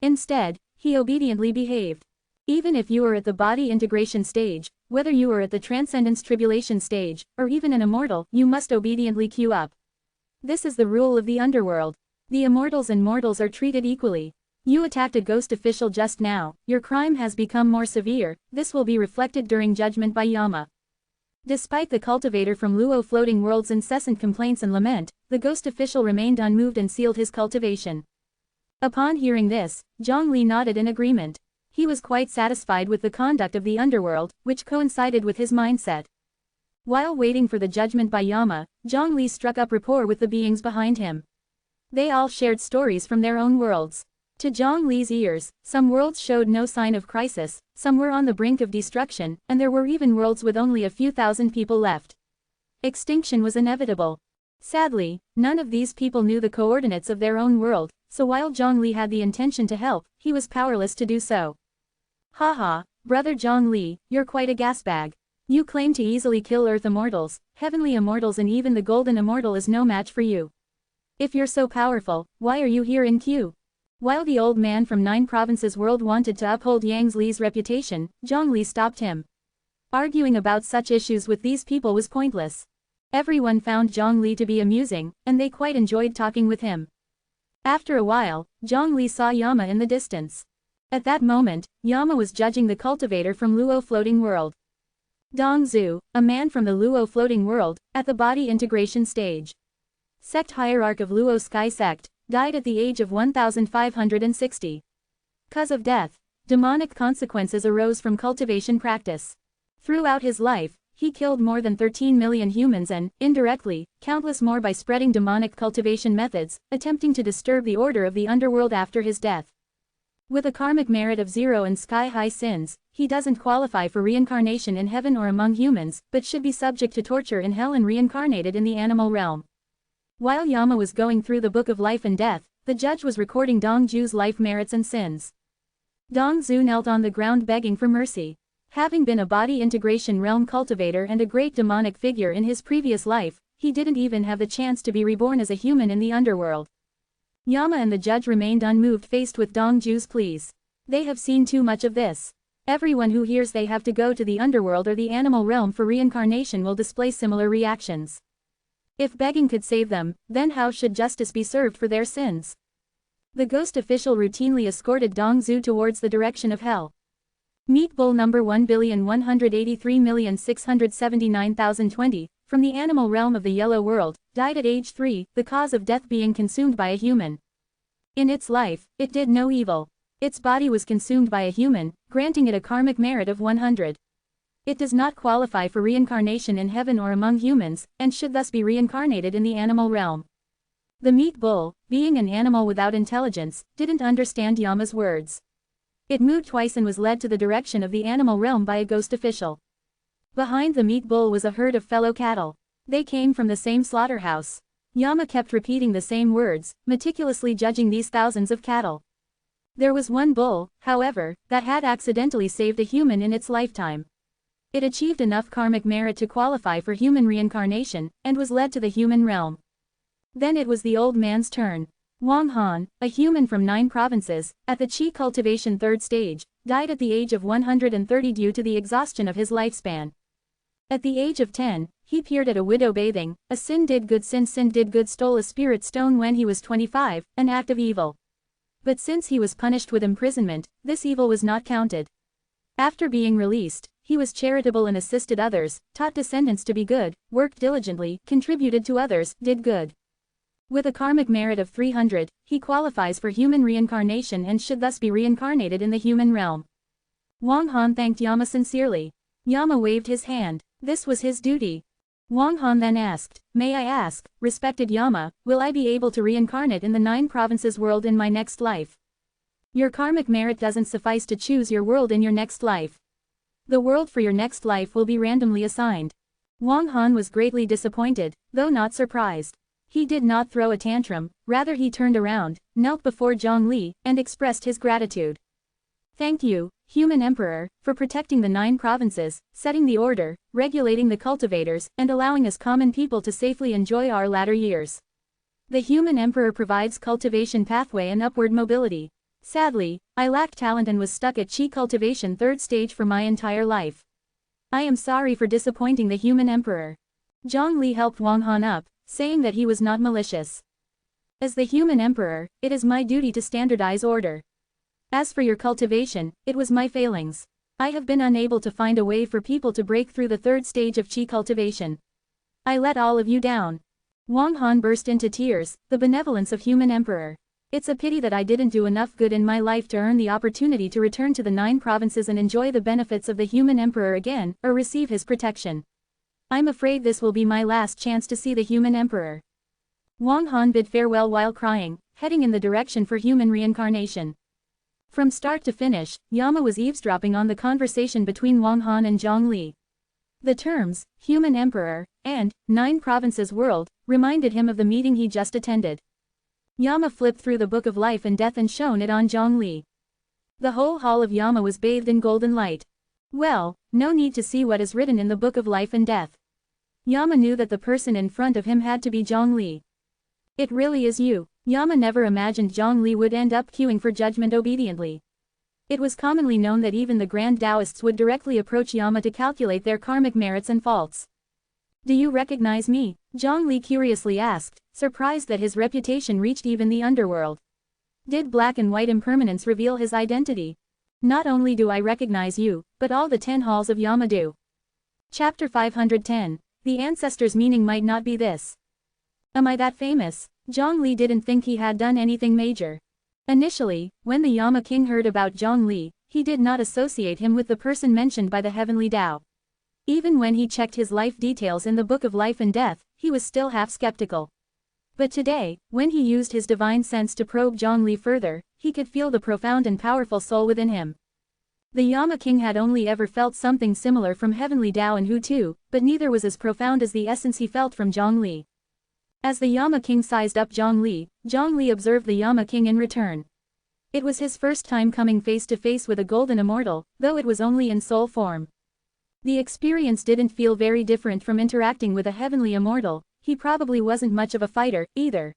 Instead, he obediently behaved. Even if you are at the body integration stage, whether you are at the Transcendence Tribulation stage, or even an immortal, you must obediently queue up. This is the rule of the underworld. The immortals and mortals are treated equally. You attacked a ghost official just now, your crime has become more severe, this will be reflected during judgment by Yama. Despite the cultivator from Luo floating world's incessant complaints and lament, the ghost official remained unmoved and sealed his cultivation. Upon hearing this, Zhongli nodded in agreement. He was quite satisfied with the conduct of the underworld, which coincided with his mindset. While waiting for the judgment by Yama, Zhongli struck up rapport with the beings behind him. They all shared stories from their own worlds. To Zhongli's ears, some worlds showed no sign of crisis, some were on the brink of destruction, and there were even worlds with only a few thousand people left. Extinction was inevitable. Sadly, none of these people knew the coordinates of their own world, so while Zhongli had the intention to help, he was powerless to do so. Haha, Brother Zhongli, you're quite a gasbag. You claim to easily kill Earth immortals, heavenly immortals, and even the golden immortal is no match for you. If you're so powerful, why are you here in queue? While the old man from 9 provinces world wanted to uphold Yang Li's reputation, Zhongli stopped him. Arguing about such issues with these people was pointless. Everyone found Zhongli to be amusing, and they quite enjoyed talking with him. After a while, Zhongli saw Yama in the distance. At that moment, Yama was judging the cultivator from Luo Floating World. Dong Zhu, a man from the Luo Floating World, at the body integration stage. Sect hierarch of Luo Sky Sect, died at the age of 1560. Cause of death, demonic consequences arose from cultivation practice. Throughout his life, he killed more than 13 million humans and, indirectly, countless more by spreading demonic cultivation methods, attempting to disturb the order of the underworld after his death. With a karmic merit of 0 and sky-high sins, he doesn't qualify for reincarnation in heaven or among humans, but should be subject to torture in hell and reincarnated in the animal realm. While Yama was going through the Book of Life and Death, the judge was recording Dong Zhu's life merits and sins. Dong Zhu knelt on the ground begging for mercy. Having been a body integration realm cultivator and a great demonic figure in his previous life, he didn't even have the chance to be reborn as a human in the underworld. Yama and the judge remained unmoved faced with Dong Zhu's pleas. They have seen too much of this. Everyone who hears they have to go to the underworld or the animal realm for reincarnation will display similar reactions. If begging could save them, then how should justice be served for their sins? The ghost official routinely escorted Dong Zhu towards the direction of hell. Meat Bull number 1,183,679,020, from the animal realm of the Yellow World, died at age 3, the cause of death being consumed by a human. In its life, it did no evil. Its body was consumed by a human, granting it a karmic merit of 100. It does not qualify for reincarnation in heaven or among humans, and should thus be reincarnated in the animal realm. The Meat Bull, being an animal without intelligence, didn't understand Yama's words. It moved twice and was led to the direction of the animal realm by a ghost official. Behind the Meat Bull was a herd of fellow cattle. They came from the same slaughterhouse. Yama kept repeating the same words, meticulously judging these thousands of cattle. There was one bull, however, that had accidentally saved a human in its lifetime. It achieved enough karmic merit to qualify for human reincarnation, and was led to the human realm. Then it was the old man's turn. Wang Han, a human from 9 provinces, at the Qi cultivation 3rd stage, died at the age of 130 due to the exhaustion of his lifespan. At the age of 10, he peered at a widow bathing. A sin did good, sin did good, stole a spirit stone when he was 25, an act of evil. But since he was punished with imprisonment, this evil was not counted. After being released, he was charitable and assisted others, taught descendants to be good, worked diligently, contributed to others, did good. With a karmic merit of 300, he qualifies for human reincarnation and should thus be reincarnated in the human realm. Wang Han thanked Yama sincerely. Yama waved his hand. This was his duty. Wang Han then asked, "May I ask, respected Yama, will I be able to reincarnate in the 9 provinces world in my next life? Your karmic merit doesn't suffice to choose your world in your next life. The world for your next life will be randomly assigned." Wang Han was greatly disappointed, though not surprised. He did not throw a tantrum, rather he turned around, knelt before Zhongli, and expressed his gratitude. "Thank you, Human Emperor, for protecting the 9 provinces, setting the order, regulating the cultivators, and allowing us common people to safely enjoy our latter years. The Human Emperor provides cultivation pathway and upward mobility. Sadly, I lacked talent and was stuck at Qi cultivation 3rd stage for my entire life. I am sorry for disappointing the Human Emperor." Zhongli helped Wang Han up, saying that he was not malicious. "As the Human Emperor, it is my duty to standardize order. As for your cultivation, it was my failings. I have been unable to find a way for people to break through the 3rd stage of Qi cultivation. I let all of you down." Wang Han burst into tears, the benevolence of Human Emperor. "It's a pity that I didn't do enough good in my life to earn the opportunity to return to the 9 provinces and enjoy the benefits of the Human Emperor again, or receive his protection. I'm afraid this will be my last chance to see the Human Emperor." Wang Han bid farewell while crying, heading in the direction for human reincarnation. From start to finish, Yama was eavesdropping on the conversation between Wang Han and Zhongli. The terms, Human Emperor, and 9 provinces world, reminded him of the meeting he just attended. Yama flipped through the Book of Life and Death and shone it on Zhongli. The whole hall of Yama was bathed in golden light. Well, no need to see what is written in the Book of Life and Death. Yama knew that the person in front of him had to be Zhongli. It really is you. Yama never imagined Zhongli would end up queuing for judgment obediently. It was commonly known that even the Grand Taoists would directly approach Yama to calculate their karmic merits and faults. Do you recognize me? Zhongli curiously asked, surprised that his reputation reached even the underworld. Did black and white impermanence reveal his identity? Not only do I recognize you, but all the 10 halls of Yama do. Chapter 510. The ancestors' meaning might not be this. Am I that famous? Zhongli didn't think he had done anything major. Initially, when the Yama king heard about Zhongli, he did not associate him with the person mentioned by the heavenly Tao. Even when he checked his life details in the Book of Life and Death, he was still half skeptical. But today, when he used his divine sense to probe Zhongli further, he could feel the profound and powerful soul within him. The Yama king had only ever felt something similar from heavenly Tao and Hu too, but neither was as profound as the essence he felt from Zhongli. As the Yama king sized up Zhongli observed the Yama king in return. It was his first time coming face to face with a golden immortal, though it was only in soul form. The experience didn't feel very different from interacting with a heavenly immortal. He probably wasn't much of a fighter, either.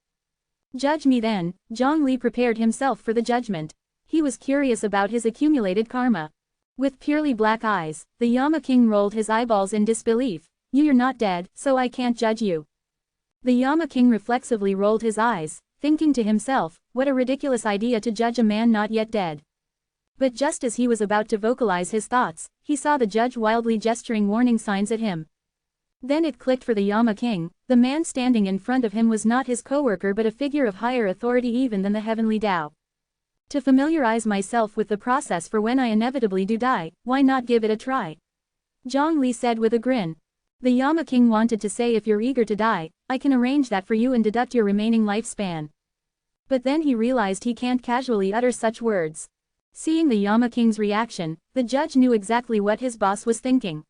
Judge me then. Zhongli prepared himself for the judgment. He was curious about his accumulated karma. With purely black eyes, the Yama king rolled his eyeballs in disbelief. You're not dead, so I can't judge you. The Yama king reflexively rolled his eyes, thinking to himself, what a ridiculous idea to judge a man not yet dead. But just as he was about to vocalize his thoughts, he saw the judge wildly gesturing warning signs at him. Then it clicked for the Yama king. The man standing in front of him was not his co-worker but a figure of higher authority even than the heavenly Tao. To familiarize myself with the process for when I inevitably do die, why not give it a try? Zhongli said with a grin. The Yama king wanted to say, if you're eager to die, I can arrange that for you and deduct your remaining lifespan. But then he realized he can't casually utter such words. Seeing the Yama king's reaction, the judge knew exactly what his boss was thinking.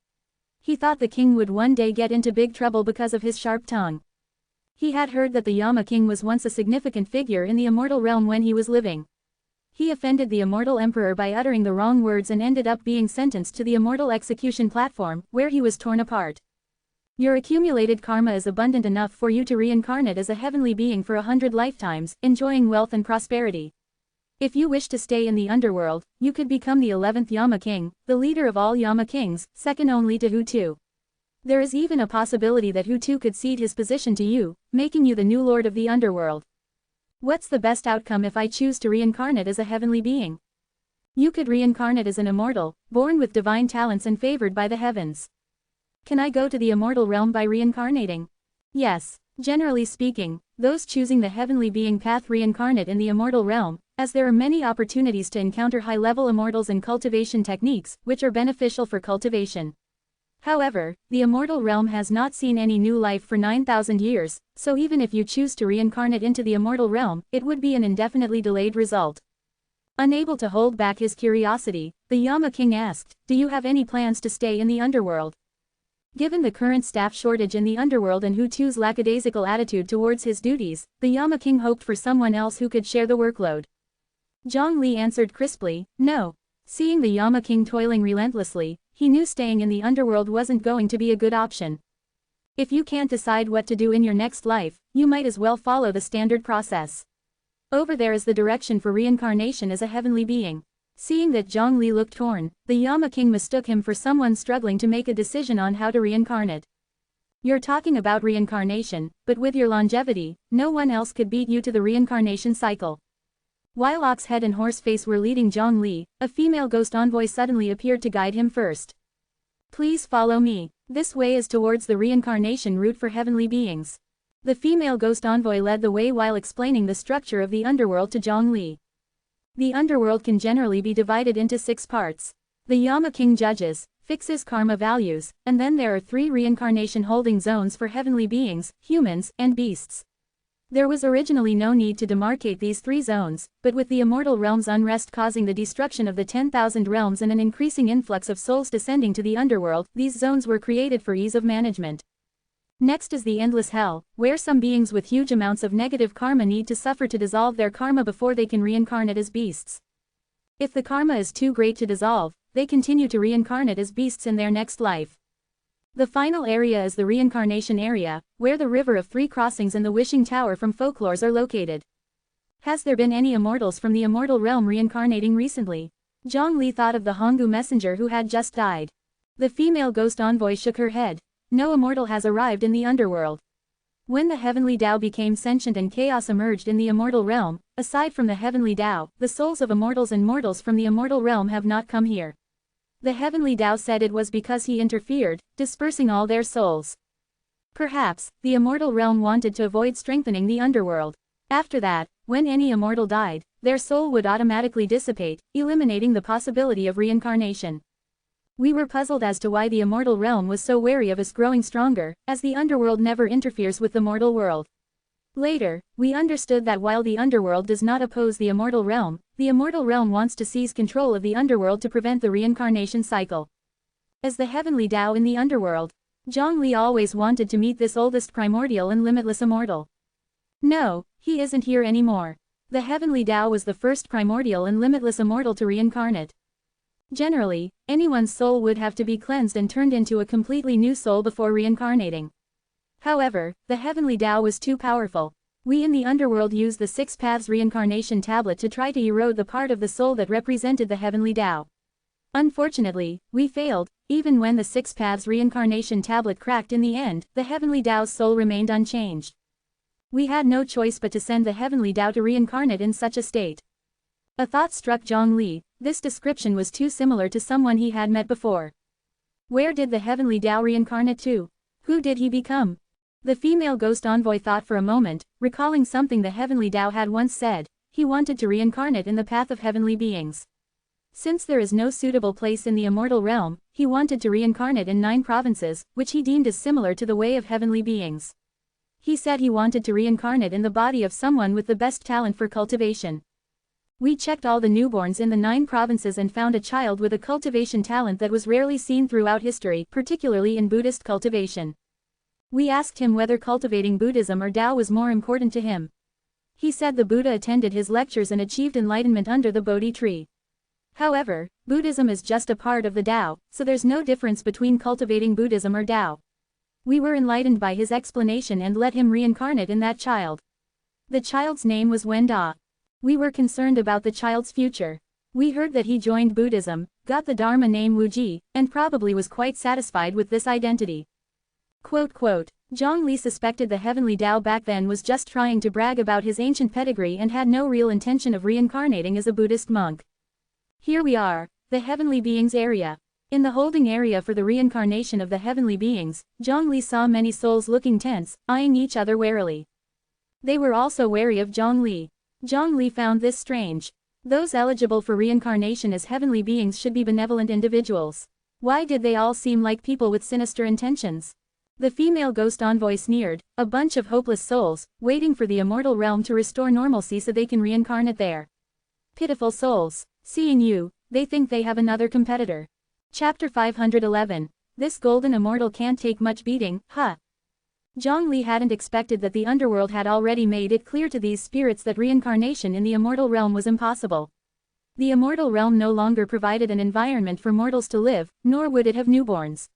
He thought the king would one day get into big trouble because of his sharp tongue. He had heard that the Yama king was once a significant figure in the immortal realm when he was living. He offended the immortal emperor by uttering the wrong words and ended up being sentenced to the immortal execution platform, where he was torn apart. Your accumulated karma is abundant enough for you to reincarnate as a heavenly being for 100 lifetimes, enjoying wealth and prosperity. If you wish to stay in the underworld, you could become the 11th Yama king, the leader of all Yama kings, second only to Hu Tu. There is even a possibility that Hu Tu could cede his position to you, making you the new lord of the underworld. What's the best outcome if I choose to reincarnate as a heavenly being? You could reincarnate as an immortal, born with divine talents and favored by the heavens. Can I go to the immortal realm by reincarnating? Yes. Generally speaking, those choosing the heavenly being path reincarnate in the immortal realm, as there are many opportunities to encounter high-level immortals and cultivation techniques, which are beneficial for cultivation. However, the immortal realm has not seen any new life for 9,000 years, so even if you choose to reincarnate into the immortal realm, it would be an indefinitely delayed result. Unable to hold back his curiosity, the Yama king asked, do you have any plans to stay in the underworld? Given the current staff shortage in the underworld and Hu Tu's lackadaisical attitude towards his duties, the Yama king hoped for someone else who could share the workload. Zhongli answered crisply, no. Seeing the Yama king toiling relentlessly, he knew staying in the underworld wasn't going to be a good option. If you can't decide what to do in your next life, you might as well follow the standard process. Over there is the direction for reincarnation as a heavenly being. Seeing that Zhongli looked torn, the Yama king mistook him for someone struggling to make a decision on how to reincarnate. You're talking about reincarnation, but with your longevity, no one else could beat you to the reincarnation cycle. While Oxhead and Horseface were leading Zhongli, a female ghost envoy suddenly appeared to guide him first. Please follow me. This way is towards the reincarnation route for heavenly beings. The female ghost envoy led the way while explaining the structure of the underworld to Zhongli. The underworld can generally be divided into 6 parts. The Yama king judges, fixes karma values, and then there are 3 reincarnation holding zones for heavenly beings, humans, and beasts. There was originally no need to demarcate these 3 zones, but with the immortal realm's unrest causing the destruction of the 10,000 realms and an increasing influx of souls descending to the underworld, these zones were created for ease of management. Next is the endless hell, where some beings with huge amounts of negative karma need to suffer to dissolve their karma before they can reincarnate as beasts. If the karma is too great to dissolve, they continue to reincarnate as beasts in their next life. The final area is the reincarnation area, where the River of Three Crossings and the Wishing Tower from folklores are located. Has there been any immortals from the immortal realm reincarnating recently? Zhongli thought of the Honggu messenger who had just died. The female ghost envoy shook her head. No immortal has arrived in the underworld. When the heavenly Tao became sentient and chaos emerged in the immortal realm, aside from the heavenly Tao, the souls of immortals and mortals from the immortal realm have not come here. The heavenly Tao said it was because he interfered, dispersing all their souls. Perhaps, the immortal realm wanted to avoid strengthening the underworld. After that, when any immortal died, their soul would automatically dissipate, eliminating the possibility of reincarnation. We were puzzled as to why the immortal realm was so wary of us growing stronger, as the underworld never interferes with the mortal world. Later, we understood that while the underworld does not oppose the immortal realm wants to seize control of the underworld to prevent the reincarnation cycle. As the heavenly Tao in the underworld, Zhongli always wanted to meet this oldest primordial and limitless immortal. No, he isn't here anymore. The heavenly Tao was the first primordial and limitless immortal to reincarnate. Generally, anyone's soul would have to be cleansed and turned into a completely new soul before reincarnating. However, the heavenly Tao was too powerful. We in the underworld used the Six Paths reincarnation tablet to try to erode the part of the soul that represented the heavenly Tao. Unfortunately, we failed. Even when the Six Paths reincarnation tablet cracked in the end, the heavenly Tao's soul remained unchanged. We had no choice but to send the heavenly Tao to reincarnate in such a state. A thought struck Zhongli. This description was too similar to someone he had met before. Where did the heavenly Tao reincarnate to? Who did he become? The female ghost envoy thought for a moment, recalling something the heavenly Tao had once said. He wanted to reincarnate in the path of heavenly beings. Since there is no suitable place in the immortal realm, he wanted to reincarnate in 9 provinces, which he deemed as similar to the way of heavenly beings. He said he wanted to reincarnate in the body of someone with the best talent for cultivation. We checked all the newborns in the 9 provinces and found a child with a cultivation talent that was rarely seen throughout history, particularly in Buddhist cultivation. We asked him whether cultivating Buddhism or Tao was more important to him. He said the Buddha attended his lectures and achieved enlightenment under the Bodhi tree. However, Buddhism is just a part of the Tao, so there's no difference between cultivating Buddhism or Tao. We were enlightened by his explanation and let him reincarnate in that child. The child's name was Wenda. We were concerned about the child's future. We heard that he joined Buddhism, got the Dharma name Wuji, and probably was quite satisfied with this identity. Zhongli suspected the heavenly Tao back then was just trying to brag about his ancient pedigree and had no real intention of reincarnating as a Buddhist monk. Here we are, the heavenly beings area. In the holding area for the reincarnation of the heavenly beings, Zhongli saw many souls looking tense, eyeing each other warily. They were also wary of Zhongli. Zhongli found this strange. Those eligible for reincarnation as heavenly beings should be benevolent individuals. Why did they all seem like people with sinister intentions? The female ghost envoy sneered, a bunch of hopeless souls, waiting for the immortal realm to restore normalcy so they can reincarnate there. Pitiful souls. Seeing you, they think they have another competitor. Chapter 511. This golden immortal can't take much beating, huh? Zhongli hadn't expected that the underworld had already made it clear to these spirits that reincarnation in the immortal realm was impossible. The immortal realm no longer provided an environment for mortals to live, nor would it have newborns.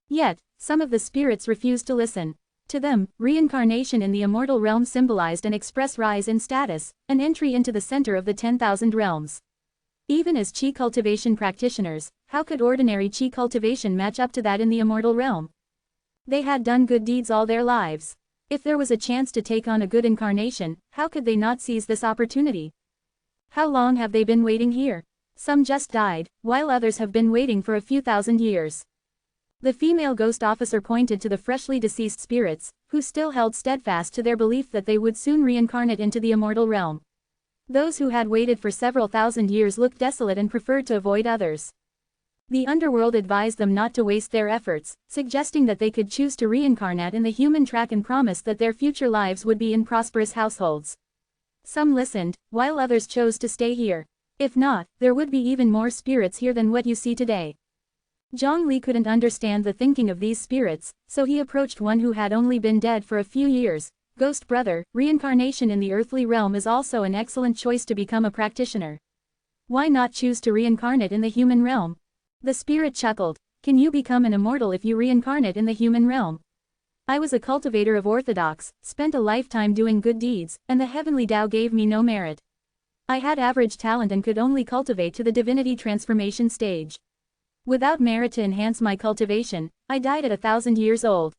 Yet, some of the spirits refused to listen. To them, reincarnation in the immortal realm symbolized an express rise in status, an entry into the center of the 10,000 realms. Even as Qi cultivation practitioners, how could ordinary Qi cultivation match up to that in the immortal realm? They had done good deeds all their lives. If there was a chance to take on a good incarnation, how could they not seize this opportunity? How long have they been waiting here? Some just died, while others have been waiting for a few thousand years. The female ghost officer pointed to the freshly deceased spirits, who still held steadfast to their belief that they would soon reincarnate into the immortal realm. Those who had waited for several thousand years looked desolate and preferred to avoid others. The underworld advised them not to waste their efforts, suggesting that they could choose to reincarnate in the human track and promised that their future lives would be in prosperous households. Some listened, while others chose to stay here. If not, there would be even more spirits here than what you see today. Zhongli couldn't understand the thinking of these spirits, so he approached one who had only been dead for a few years. Ghost brother, reincarnation in the earthly realm is also an excellent choice to become a practitioner. Why not choose to reincarnate in the human realm? The spirit chuckled. Can you become an immortal if you reincarnate in the human realm? I was a cultivator of orthodox, spent a lifetime doing good deeds, and the heavenly Tao gave me no merit. I had average talent and could only cultivate to the divinity transformation stage. Without merit to enhance my cultivation, I died at 1,000 years old.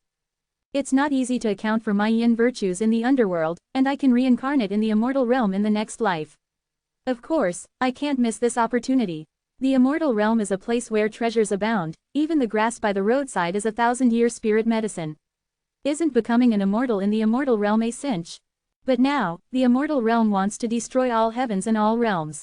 It's not easy to account for my yin virtues in the underworld, and I can reincarnate in the immortal realm in the next life. Of course, I can't miss this opportunity. The immortal realm is a place where treasures abound, even the grass by the roadside is 1,000-year spirit medicine. Isn't becoming an immortal in the immortal realm a cinch? But now, the immortal realm wants to destroy all heavens and all realms.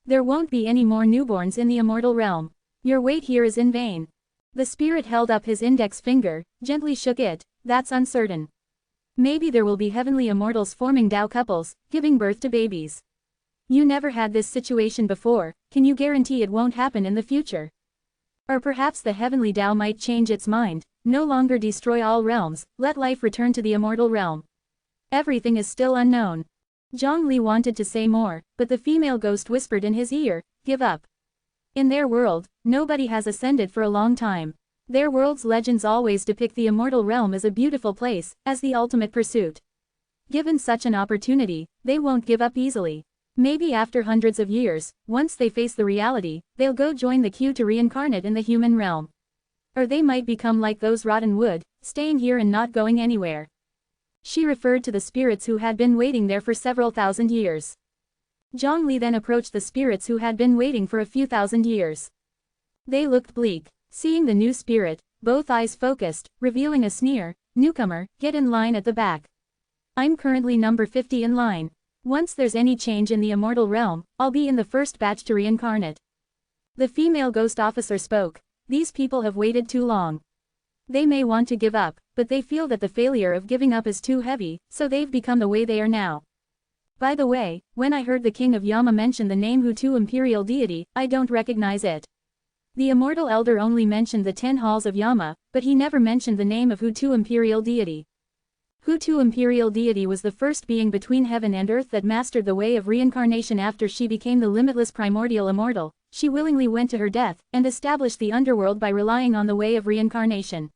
There won't be any more newborns in the immortal realm. Your wait here is in vain. The spirit held up his index finger, gently shook it. That's uncertain. Maybe there will be heavenly immortals forming Tao couples, giving birth to babies. You never had this situation before, can you guarantee it won't happen in the future? Or perhaps the heavenly Tao might change its mind, no longer destroy all realms, let life return to the immortal realm. Everything is still unknown. Zhongli wanted to say more, but the female ghost whispered in his ear, give up. In their world, nobody has ascended for a long time. Their world's legends always depict the immortal realm as a beautiful place, as the ultimate pursuit. Given such an opportunity, they won't give up easily. Maybe after hundreds of years, once they face the reality, they'll go join the queue to reincarnate in the human realm. Or they might become like those rotten wood, staying here and not going anywhere. She referred to the spirits who had been waiting there for several thousand years. Zhongli then approached the spirits who had been waiting for a few thousand years. They looked bleak. Seeing the new spirit, both eyes focused, revealing a sneer, newcomer, get in line at the back. I'm currently number 50 in line. Once there's any change in the immortal realm, I'll be in the first batch to reincarnate. The female ghost officer spoke. These people have waited too long. They may want to give up, but they feel that the failure of giving up is too heavy, so they've become the way they are now. By the way, when I heard the king of Yama mention the name Hutu imperial deity, I don't recognize it. The immortal elder only mentioned the 10 halls of Yama, but he never mentioned the name of Hutu imperial deity. Hutu imperial deity was the first being between heaven and earth that mastered the way of reincarnation after she became the limitless primordial immortal. She willingly went to her death, and established the underworld by relying on the way of reincarnation.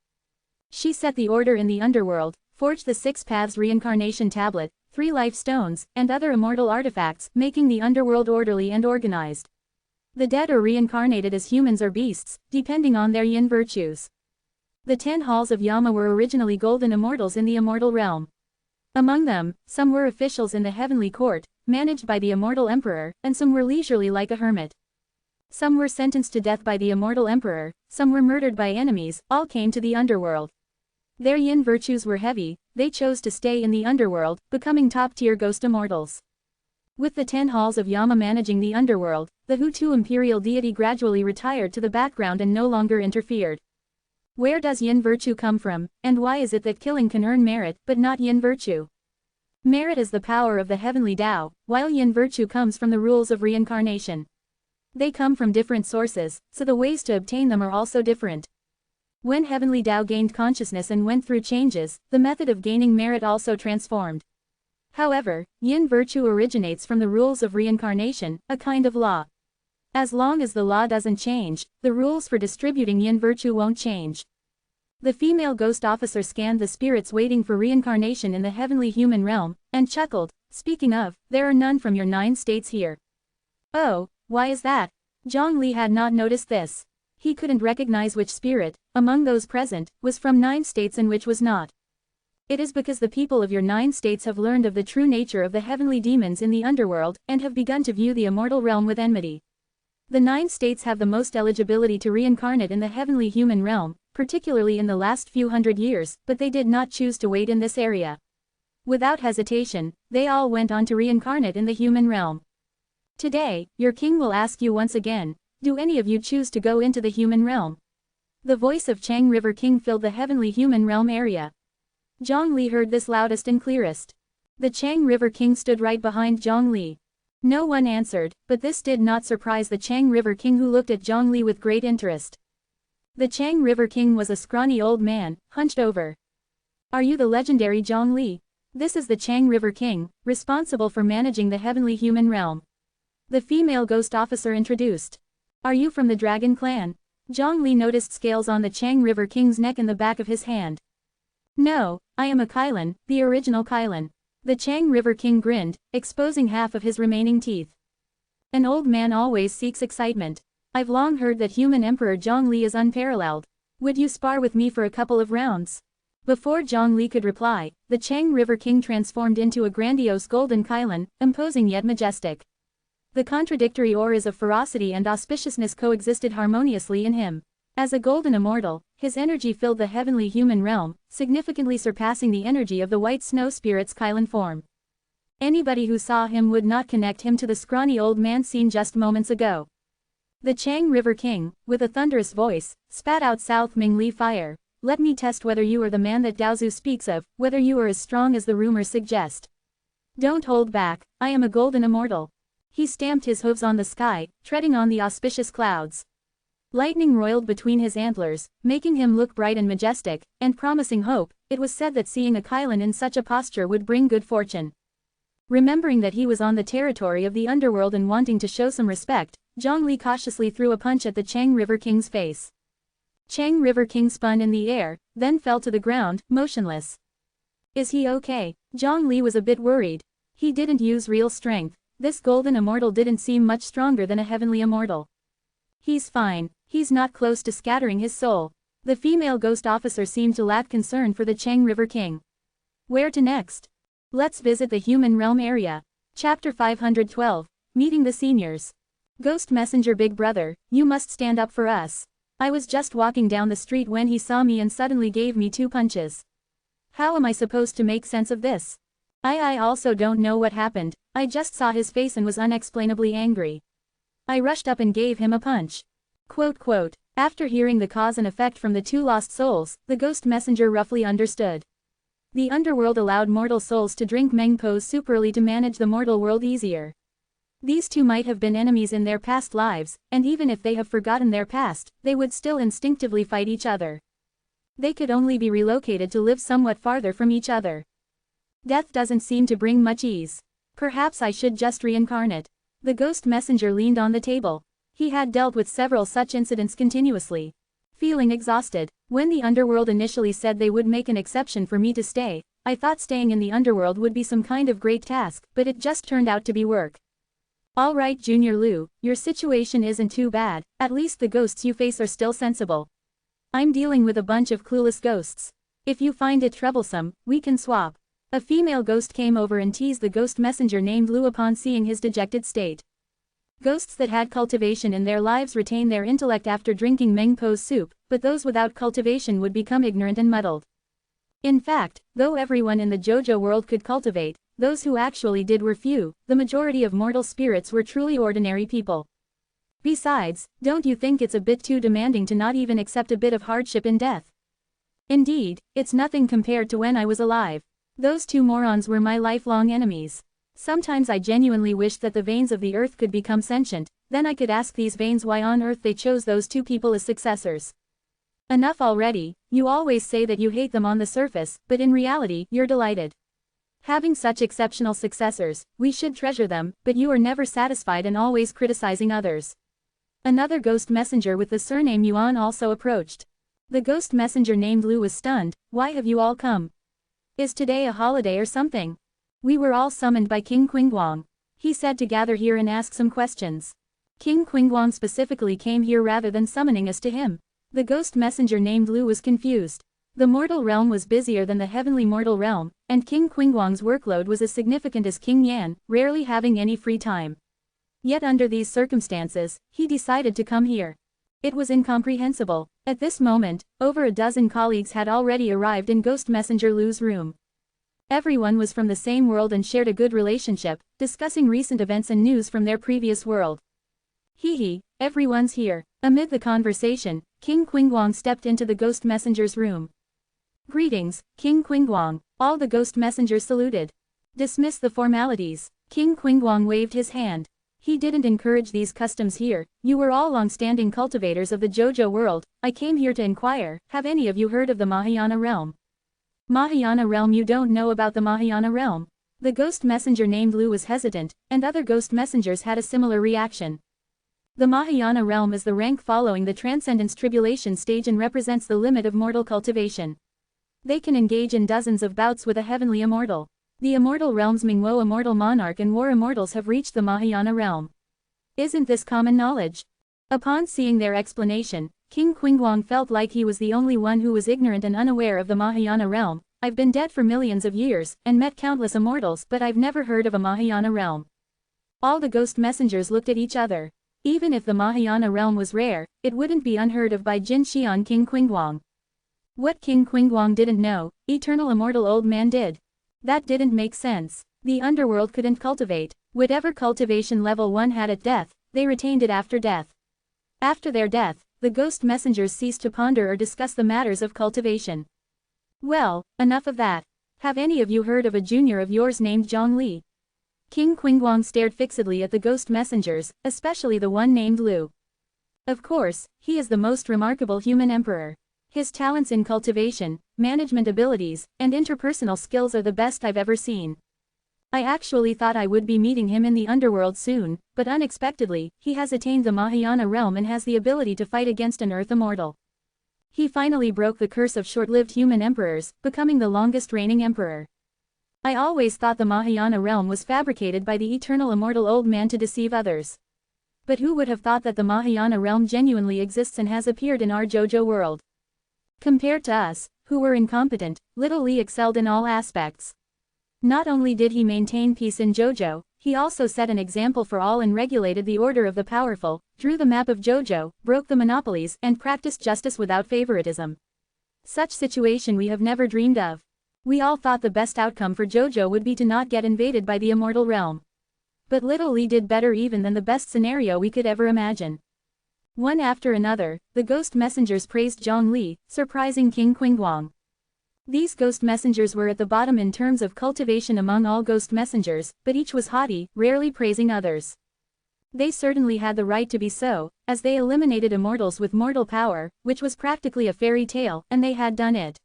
She set the order in the underworld, forged the 6 paths reincarnation tablet, 3 life stones, and other immortal artifacts, making the underworld orderly and organized. The dead are reincarnated as humans or beasts, depending on their yin virtues. The 10 halls of Yama were originally golden immortals in the immortal realm. Among them, some were officials in the heavenly court, managed by the immortal emperor, and some were leisurely like a hermit. Some were sentenced to death by the immortal emperor, some were murdered by enemies, all came to the underworld. Their yin virtues were heavy, they chose to stay in the underworld, becoming top-tier ghost immortals. With the 10 halls of Yama managing the underworld, the Hutu imperial deity gradually retired to the background and no longer interfered. Where does yin virtue come from, and why is it that killing can earn merit, but not yin virtue? Merit is the power of the heavenly Tao, while yin virtue comes from the rules of reincarnation. They come from different sources, so the ways to obtain them are also different. When heavenly Tao gained consciousness and went through changes, the method of gaining merit also transformed. However, yin virtue originates from the rules of reincarnation, a kind of law. As long as the law doesn't change, the rules for distributing yin virtue won't change. The female ghost officer scanned the spirits waiting for reincarnation in the heavenly human realm, and chuckled, speaking of, there are none from your 9 states here. Oh, why is that? Zhongli had not noticed this. He couldn't recognize which spirit, among those present, was from 9 states and which was not. It is because the people of your 9 states have learned of the true nature of the heavenly demons in the underworld, and have begun to view the immortal realm with enmity. The 9 states have the most eligibility to reincarnate in the heavenly human realm, particularly in the last few hundred years, but they did not choose to wait in this area. Without hesitation, they all went on to reincarnate in the human realm. Today, your king will ask you once again, do any of you choose to go into the human realm? The voice of Chang River King filled the heavenly human realm area. Zhongli heard this loudest and clearest. The Chang River King stood right behind Zhongli. No one answered, but this did not surprise the Chang River King, who looked at Zhongli with great interest. The Chang River King was a scrawny old man, hunched over. Are you the legendary Zhongli? This is the Chang River King, responsible for managing the heavenly human realm. The female ghost officer introduced. Are you from the Dragon Clan? Zhang Li noticed scales on the Chang River King's neck in the back of his hand. No, I am a Kailan, the original Kailan. The Chang River King grinned, exposing half of his remaining teeth. An old man always seeks excitement. I've long heard that human Emperor Zhang Li is unparalleled. Would you spar with me for a couple of rounds? Before Zhang Li could reply, the Chang River King transformed into a grandiose golden Kailan, imposing yet majestic. The contradictory auras of ferocity and auspiciousness coexisted harmoniously in him. As a golden immortal, his energy filled the heavenly human realm, significantly surpassing the energy of the white snow spirit's Kailan form. Anybody who saw him would not connect him to the scrawny old man seen just moments ago. The Chang River King, with a thunderous voice, spat out South Ming Li fire. Let me test whether you are the man that Daozu speaks of, whether you are as strong as the rumors suggest. Don't hold back, I am a golden immortal. He stamped his hooves on the sky, treading on the auspicious clouds. Lightning roiled between his antlers, making him look bright and majestic, and promising hope. It was said that seeing a Kailan in such a posture would bring good fortune. Remembering that he was on the territory of the underworld and wanting to show some respect, Zhang Li cautiously threw a punch at the Chang River King's face. Chang River King spun in the air, then fell to the ground, motionless. Is he okay? Zhang Li was a bit worried. He didn't use real strength. This golden immortal didn't seem much stronger than a heavenly immortal. He's fine. He's not close to scattering his soul. The female ghost officer seemed to lack concern for the Chang River King. Where to next? Let's visit the human realm area. Chapter 512. Meeting the seniors. Ghost messenger big brother, you must stand up for us. I was just walking down the street when he saw me and suddenly gave me 2 punches. How am I supposed to make sense of this? I also don't know what happened. I just saw his face and was unexplainably angry. I rushed up and gave him a punch. Quote. After hearing the cause and effect from the 2 lost souls, the ghost messenger roughly understood. The underworld allowed mortal souls to drink Meng Po's soup early to manage the mortal world easier. These 2 might have been enemies in their past lives, and even if they have forgotten their past, they would still instinctively fight each other. They could only be relocated to live somewhat farther from each other. Death doesn't seem to bring much ease. Perhaps I should just reincarnate. The ghost messenger leaned on the table. He had dealt with several such incidents continuously. Feeling exhausted, when the underworld initially said they would make an exception for me to stay, I thought staying in the underworld would be some kind of great task, but it just turned out to be work. Alright Junior Liu, your situation isn't too bad, at least the ghosts you face are still sensible. I'm dealing with a bunch of clueless ghosts. If you find it troublesome, we can swap. A female ghost came over and teased the ghost messenger named Liu upon seeing his dejected state. Ghosts that had cultivation in their lives retain their intellect after drinking Meng Po's soup, but those without cultivation would become ignorant and muddled. In fact, though everyone in the JoJo world could cultivate, those who actually did were few. The majority of mortal spirits were truly ordinary people. Besides, don't you think it's a bit too demanding to not even accept a bit of hardship in death? Indeed, it's nothing compared to when I was alive. Those 2 morons were my lifelong enemies. Sometimes I genuinely wish that the veins of the earth could become sentient, then I could ask these veins why on earth they chose those 2 people as successors. Enough already. You always say that you hate them on the surface, but in reality, you're delighted. Having such exceptional successors, we should treasure them, but you are never satisfied and always criticizing others. Another ghost messenger with the surname Yuan also approached. The ghost messenger named Liu was stunned. Why have you all come? Is today a holiday or something? We were all summoned by King Qingguang. He said to gather here and ask some questions. King Qingguang specifically came here rather than summoning us to him. The ghost messenger named Liu was confused. The mortal realm was busier than the heavenly mortal realm, and King Qingguang's workload was as significant as King Yan, rarely having any free time. Yet under these circumstances, he decided to come here. It was incomprehensible. At this moment, over a dozen colleagues had already arrived in Ghost Messenger Liu's room. Everyone was from the same world and shared a good relationship, discussing recent events and news from their previous world. Hee, everyone's here. Amid the conversation, King Qingguang stepped into the Ghost Messenger's room. Greetings, King Qingguang. All the Ghost Messengers saluted. Dismiss the formalities. King Qingguang waved his hand. He didn't encourage these customs here. You were all long-standing cultivators of the JoJo world. I came here to inquire, have any of you heard of the Mahayana realm? Mahayana realm? You don't know about the Mahayana realm? The ghost messenger named Liu was hesitant, and other ghost messengers had a similar reaction. The Mahayana realm is the rank following the Transcendence Tribulation stage and represents the limit of mortal cultivation. They can engage in dozens of bouts with a heavenly immortal. The immortal realms Mingwo Immortal Monarch and War Immortals have reached the Mahayana realm. Isn't this common knowledge? Upon seeing their explanation, King Qingguang felt like he was the only one who was ignorant and unaware of the Mahayana realm. I've been dead for millions of years, and met countless immortals, but I've never heard of a Mahayana realm. All the ghost messengers looked at each other. Even if the Mahayana realm was rare, it wouldn't be unheard of by Jin Xian King Qingguang. What King Qingguang didn't know, Eternal Immortal Old Man did. That didn't make sense. The underworld couldn't cultivate. Whatever cultivation level one had at death, they retained it after death. After their death, the ghost messengers ceased to ponder or discuss the matters of cultivation. Well, enough of that. Have any of you heard of a junior of yours named Zhongli? King Qingguang stared fixedly at the ghost messengers, especially the one named Lu. Of course, he is the most remarkable human emperor. His talents in cultivation, management abilities, and interpersonal skills are the best I've ever seen. I actually thought I would be meeting him in the underworld soon, but unexpectedly, he has attained the Mahayana realm and has the ability to fight against an Earth Immortal. He finally broke the curse of short-lived human emperors, becoming the longest reigning emperor. I always thought the Mahayana realm was fabricated by the Eternal Immortal Old Man to deceive others. But who would have thought that the Mahayana realm genuinely exists and has appeared in our JoJo world? Compared to us, who were incompetent, Little Li excelled in all aspects. Not only did he maintain peace in JoJo, he also set an example for all and regulated the order of the powerful, drew the map of JoJo, broke the monopolies, and practiced justice without favoritism. Such situation we have never dreamed of. We all thought the best outcome for JoJo would be to not get invaded by the immortal realm. But Little Li did better even than the best scenario we could ever imagine. One after another, the ghost messengers praised Zhongli, surprising King Qingguang. These ghost messengers were at the bottom in terms of cultivation among all ghost messengers, but each was haughty, rarely praising others. They certainly had the right to be so, as they eliminated immortals with mortal power, which was practically a fairy tale, and they had done it.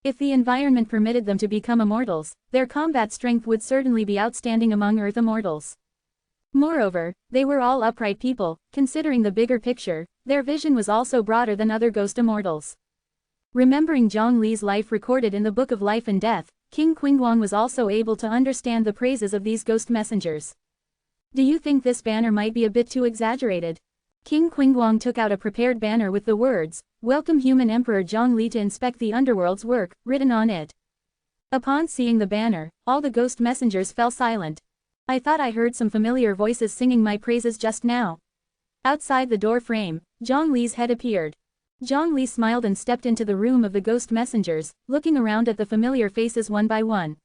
If the environment permitted them to become immortals, their combat strength would certainly be outstanding among Earth immortals. Moreover, they were all upright people. Considering the bigger picture, their vision was also broader than other ghost immortals. Remembering Zhongli's life recorded in the Book of Life and Death, King Qingguang was also able to understand the praises of these ghost messengers. Do you think this banner might be a bit too exaggerated? King Qingguang took out a prepared banner with the words, "Welcome Human Emperor Zhongli to inspect the underworld's work," written on it. Upon seeing the banner, all the ghost messengers fell silent. I thought I heard some familiar voices singing my praises just now. Outside the door frame, Zhongli's head appeared. Zhongli smiled and stepped into the room of the ghost messengers, looking around at the familiar faces one by one.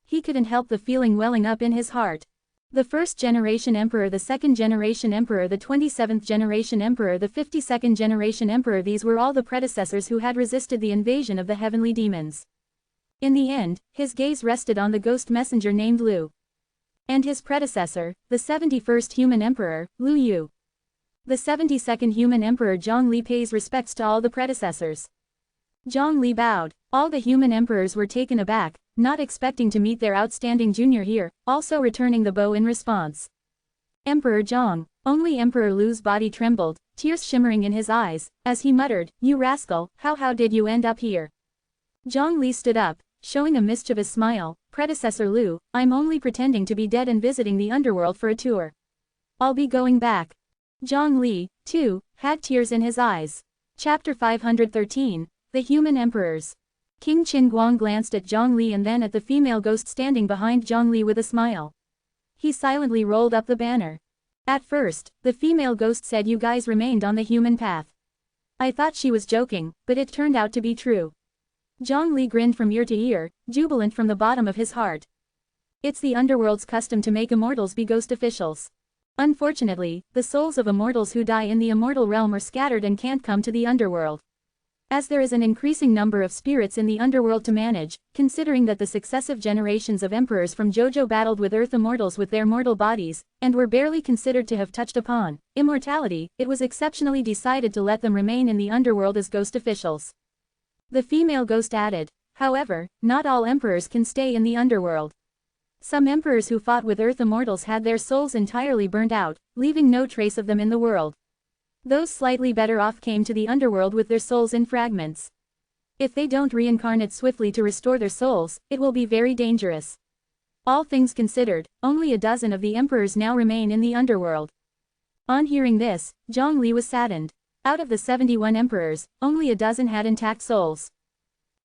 He couldn't help the feeling welling up in his heart. The first-generation emperor, the second-generation emperor, the 27th-generation emperor, the 52nd-generation emperor, these were all the predecessors who had resisted the invasion of the heavenly demons. In the end, his gaze rested on the ghost messenger named Lu. And his predecessor, the 71st human emperor, Lu Yu. The 72nd human emperor Zhongli pays respects to all the predecessors. Zhongli bowed. All the human emperors were taken aback, not expecting to meet their outstanding junior here, also returning the bow in response. Emperor Zhong. Only Emperor Lu's body trembled, tears shimmering in his eyes, as he muttered, "You rascal, how did you end up here?" Zhongli stood up, showing a mischievous smile. "Predecessor Lu, I'm only pretending to be dead and visiting the underworld for a tour. I'll be going back." Zhongli, too, had tears in his eyes. Chapter 513, The Human Emperors. King Qingguang glanced at Zhongli and then at the female ghost standing behind Zhongli with a smile. He silently rolled up the banner. At first, the female ghost said, "You guys remained on the human path." I thought she was joking, but it turned out to be true. Zhongli grinned from ear to ear, jubilant from the bottom of his heart. It's the underworld's custom to make immortals be ghost officials. Unfortunately, the souls of immortals who die in the immortal realm are scattered and can't come to the underworld. As there is an increasing number of spirits in the underworld to manage, considering that the successive generations of emperors from JoJo battled with Earth immortals with their mortal bodies, and were barely considered to have touched upon immortality, it was exceptionally decided to let them remain in the underworld as ghost officials. The female ghost added, "However, not all emperors can stay in the underworld. Some emperors who fought with Earth immortals had their souls entirely burnt out, leaving no trace of them in the world. Those slightly better off came to the underworld with their souls in fragments. If they don't reincarnate swiftly to restore their souls, it will be very dangerous. All things considered, only a dozen of the emperors now remain in the underworld. On hearing this, Zhang Li was saddened. Out of the 71 emperors, only a dozen had intact souls.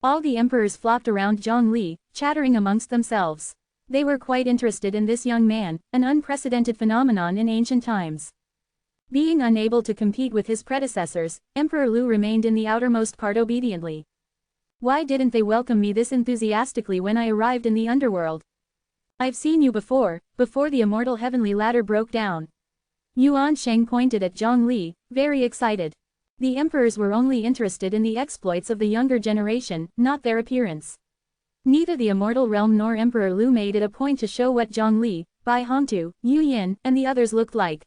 All the emperors flocked around Zhang Li, chattering amongst themselves. They were quite interested in this young man, an unprecedented phenomenon in ancient times. Being unable to compete with his predecessors, Emperor Lu remained in the outermost part obediently. Why didn't they welcome me this enthusiastically when I arrived in the underworld? I've seen you before the immortal heavenly ladder broke down. Yuan Sheng pointed at Zhang Li, very excited. The emperors were only interested in the exploits of the younger generation, not their appearance. Neither the immortal realm nor Emperor Lu made it a point to show what Zhang Li, Bai Hongtu, Yu Yin, and the others looked like.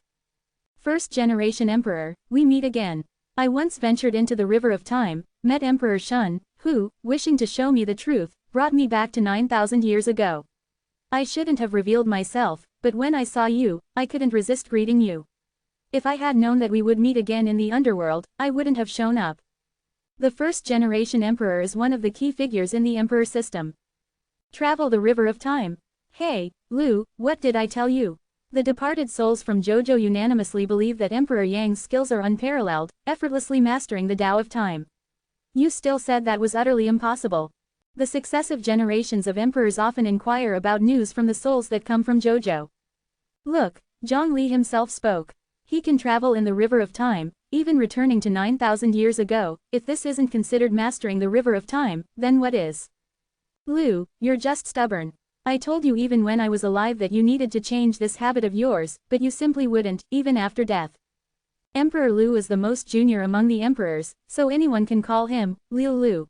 First generation emperor, we meet again. I once ventured into the river of time, met Emperor Shun, who, wishing to show me the truth, brought me back to 9,000 years ago. I shouldn't have revealed myself, but when I saw you, I couldn't resist greeting you. If I had known that we would meet again in the underworld, I wouldn't have shown up. The first generation emperor is one of the key figures in the emperor system. Travel the river of time. Hey, Lu, what did I tell you? The departed souls from Zhouzhou unanimously believe that Emperor Yang's skills are unparalleled, effortlessly mastering the Tao of time. You still said that was utterly impossible. The successive generations of emperors often inquire about news from the souls that come from Zhouzhou. Look, Zhang Li himself spoke. He can travel in the river of time, even returning to 9,000 years ago. If this isn't considered mastering the river of time, then what is? Lu, you're just stubborn. I told you even when I was alive that you needed to change this habit of yours, but you simply wouldn't, even after death. Emperor Lu is the most junior among the emperors, so anyone can call him Liu Lu.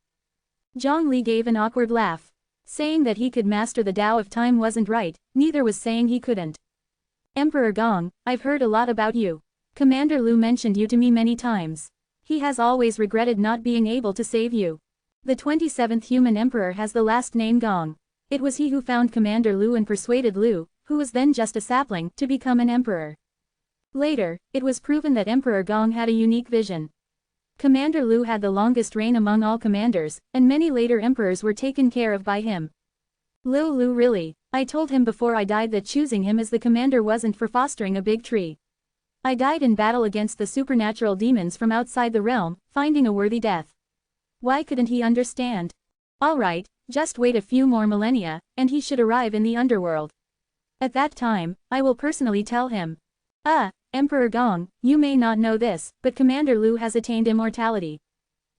Zhang Li gave an awkward laugh. Saying that he could master the Tao of time wasn't right, neither was saying he couldn't. Emperor Gong, I've heard a lot about you. Commander Lu mentioned you to me many times. He has always regretted not being able to save you. The 27th human emperor has the last name Gong. It was he who found Commander Lu and persuaded Lu, who was then just a sapling, to become an emperor. Later, it was proven that Emperor Gong had a unique vision. Commander Lu had the longest reign among all commanders, and many later emperors were taken care of by him. Lu really. I told him before I died that choosing him as the commander wasn't for fostering a big tree. I died in battle against the supernatural demons from outside the realm, finding a worthy death. Why couldn't he understand? Alright, just wait a few more millennia, and he should arrive in the underworld. At that time, I will personally tell him. Emperor Gong, you may not know this, but Commander Lu has attained immortality.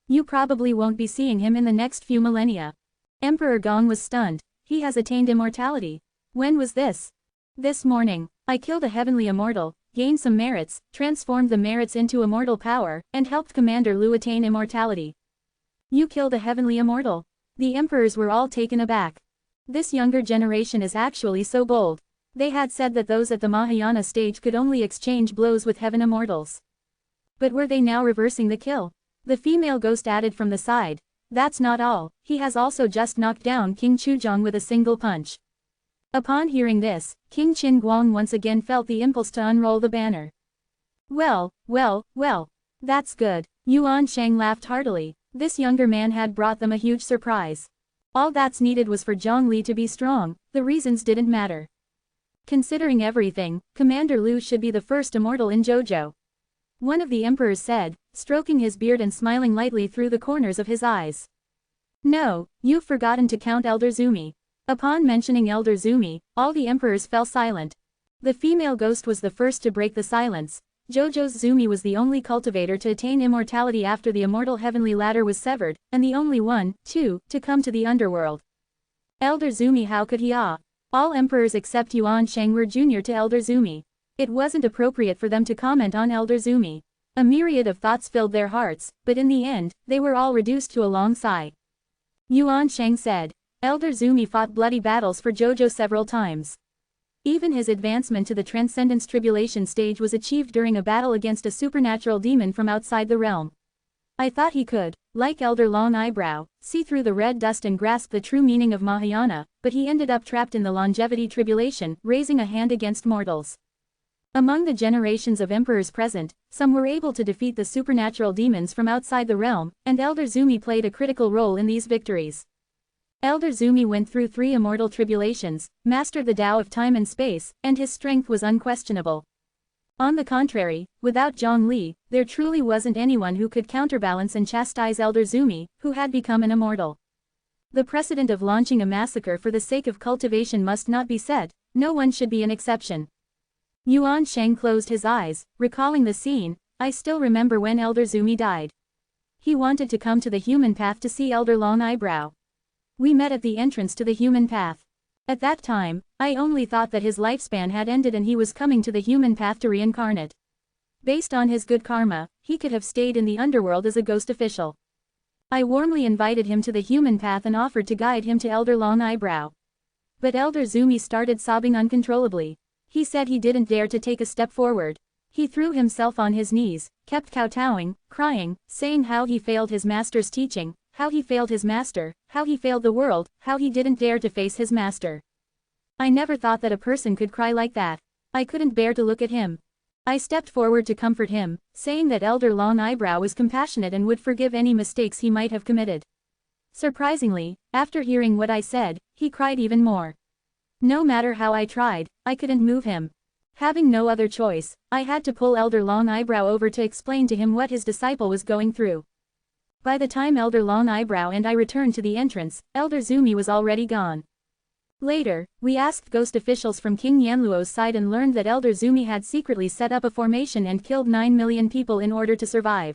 You probably won't be seeing him in the next few millennia. Emperor Gong was stunned. He has attained immortality. When was this? This morning. I killed a heavenly immortal, gained some merits, transformed the merits into immortal power, and helped Commander Lu attain immortality. You killed a heavenly immortal? The emperors were all taken aback. This younger generation is actually so bold. They had said that those at the Mahayana stage could only exchange blows with heaven immortals. But were they now reversing the kill? The female ghost added from the side. That's not all, he has also just knocked down King Chuzhong with a single punch. Upon hearing this, King Qin Guang once again felt the impulse to unroll the banner. Well, that's good. Yuan Sheng laughed heartily. This younger man had brought them a huge surprise. All that's needed was for Zhang Li to be strong, the reasons didn't matter. Considering everything, Commander Lu should be the first immortal in Zhouzhou. One of the emperors said, stroking his beard and smiling lightly through the corners of his eyes. No, you've forgotten to count Elder Zumi. Upon mentioning Elder Zumi, all the emperors fell silent. The female ghost was the first to break the silence. Zhouzhou's Zumi was the only cultivator to attain immortality after the immortal heavenly ladder was severed, and the only one, too, to come to the underworld. Elder Zumi, how could he? All emperors except Yuan Sheng were junior to Elder Zumi. It wasn't appropriate for them to comment on Elder Zumi. A myriad of thoughts filled their hearts, but in the end, they were all reduced to a long sigh. Yuan Sheng said, Elder Zumi fought bloody battles for Zhouzhou several times. Even his advancement to the Transcendence Tribulation stage was achieved during a battle against a supernatural demon from outside the realm. I thought he could, like Elder Long Eyebrow, see through the red dust and grasp the true meaning of Mahayana, but he ended up trapped in the longevity tribulation, raising a hand against mortals. Among the generations of emperors present, some were able to defeat the supernatural demons from outside the realm, and Elder Zumi played a critical role in these victories. Elder Zumi went through 3 immortal tribulations, mastered the Tao of time and space, and his strength was unquestionable. On the contrary, without Zhongli, there truly wasn't anyone who could counterbalance and chastise Elder Zumi, who had become an immortal. The precedent of launching a massacre for the sake of cultivation must not be set, no one should be an exception. Yuan Sheng closed his eyes, recalling the scene. I still remember when Elder Zumi died. He wanted to come to the human path to see Elder Long Eyebrow. We met at the entrance to the human path. At that time, I only thought that his lifespan had ended and he was coming to the human path to reincarnate. Based on his good karma, he could have stayed in the underworld as a ghost official. I warmly invited him to the human path and offered to guide him to Elder Long Eyebrow. But Elder Zumi started sobbing uncontrollably. He said he didn't dare to take a step forward. He threw himself on his knees, kept kowtowing, crying, saying how he failed his master's teaching, how he failed his master, how he failed the world, how he didn't dare to face his master. I never thought that a person could cry like that. I couldn't bear to look at him. I stepped forward to comfort him, saying that Elder Long Eyebrow was compassionate and would forgive any mistakes he might have committed. Surprisingly, after hearing what I said, he cried even more. No matter how I tried, I couldn't move him. Having no other choice, I had to pull Elder Long Eyebrow over to explain to him what his disciple was going through. By the time Elder Long Eyebrow and I returned to the entrance, Elder Zumi was already gone. Later, we asked ghost officials from King Yanluo's side and learned that Elder Zumi had secretly set up a formation and killed 9 million people in order to survive.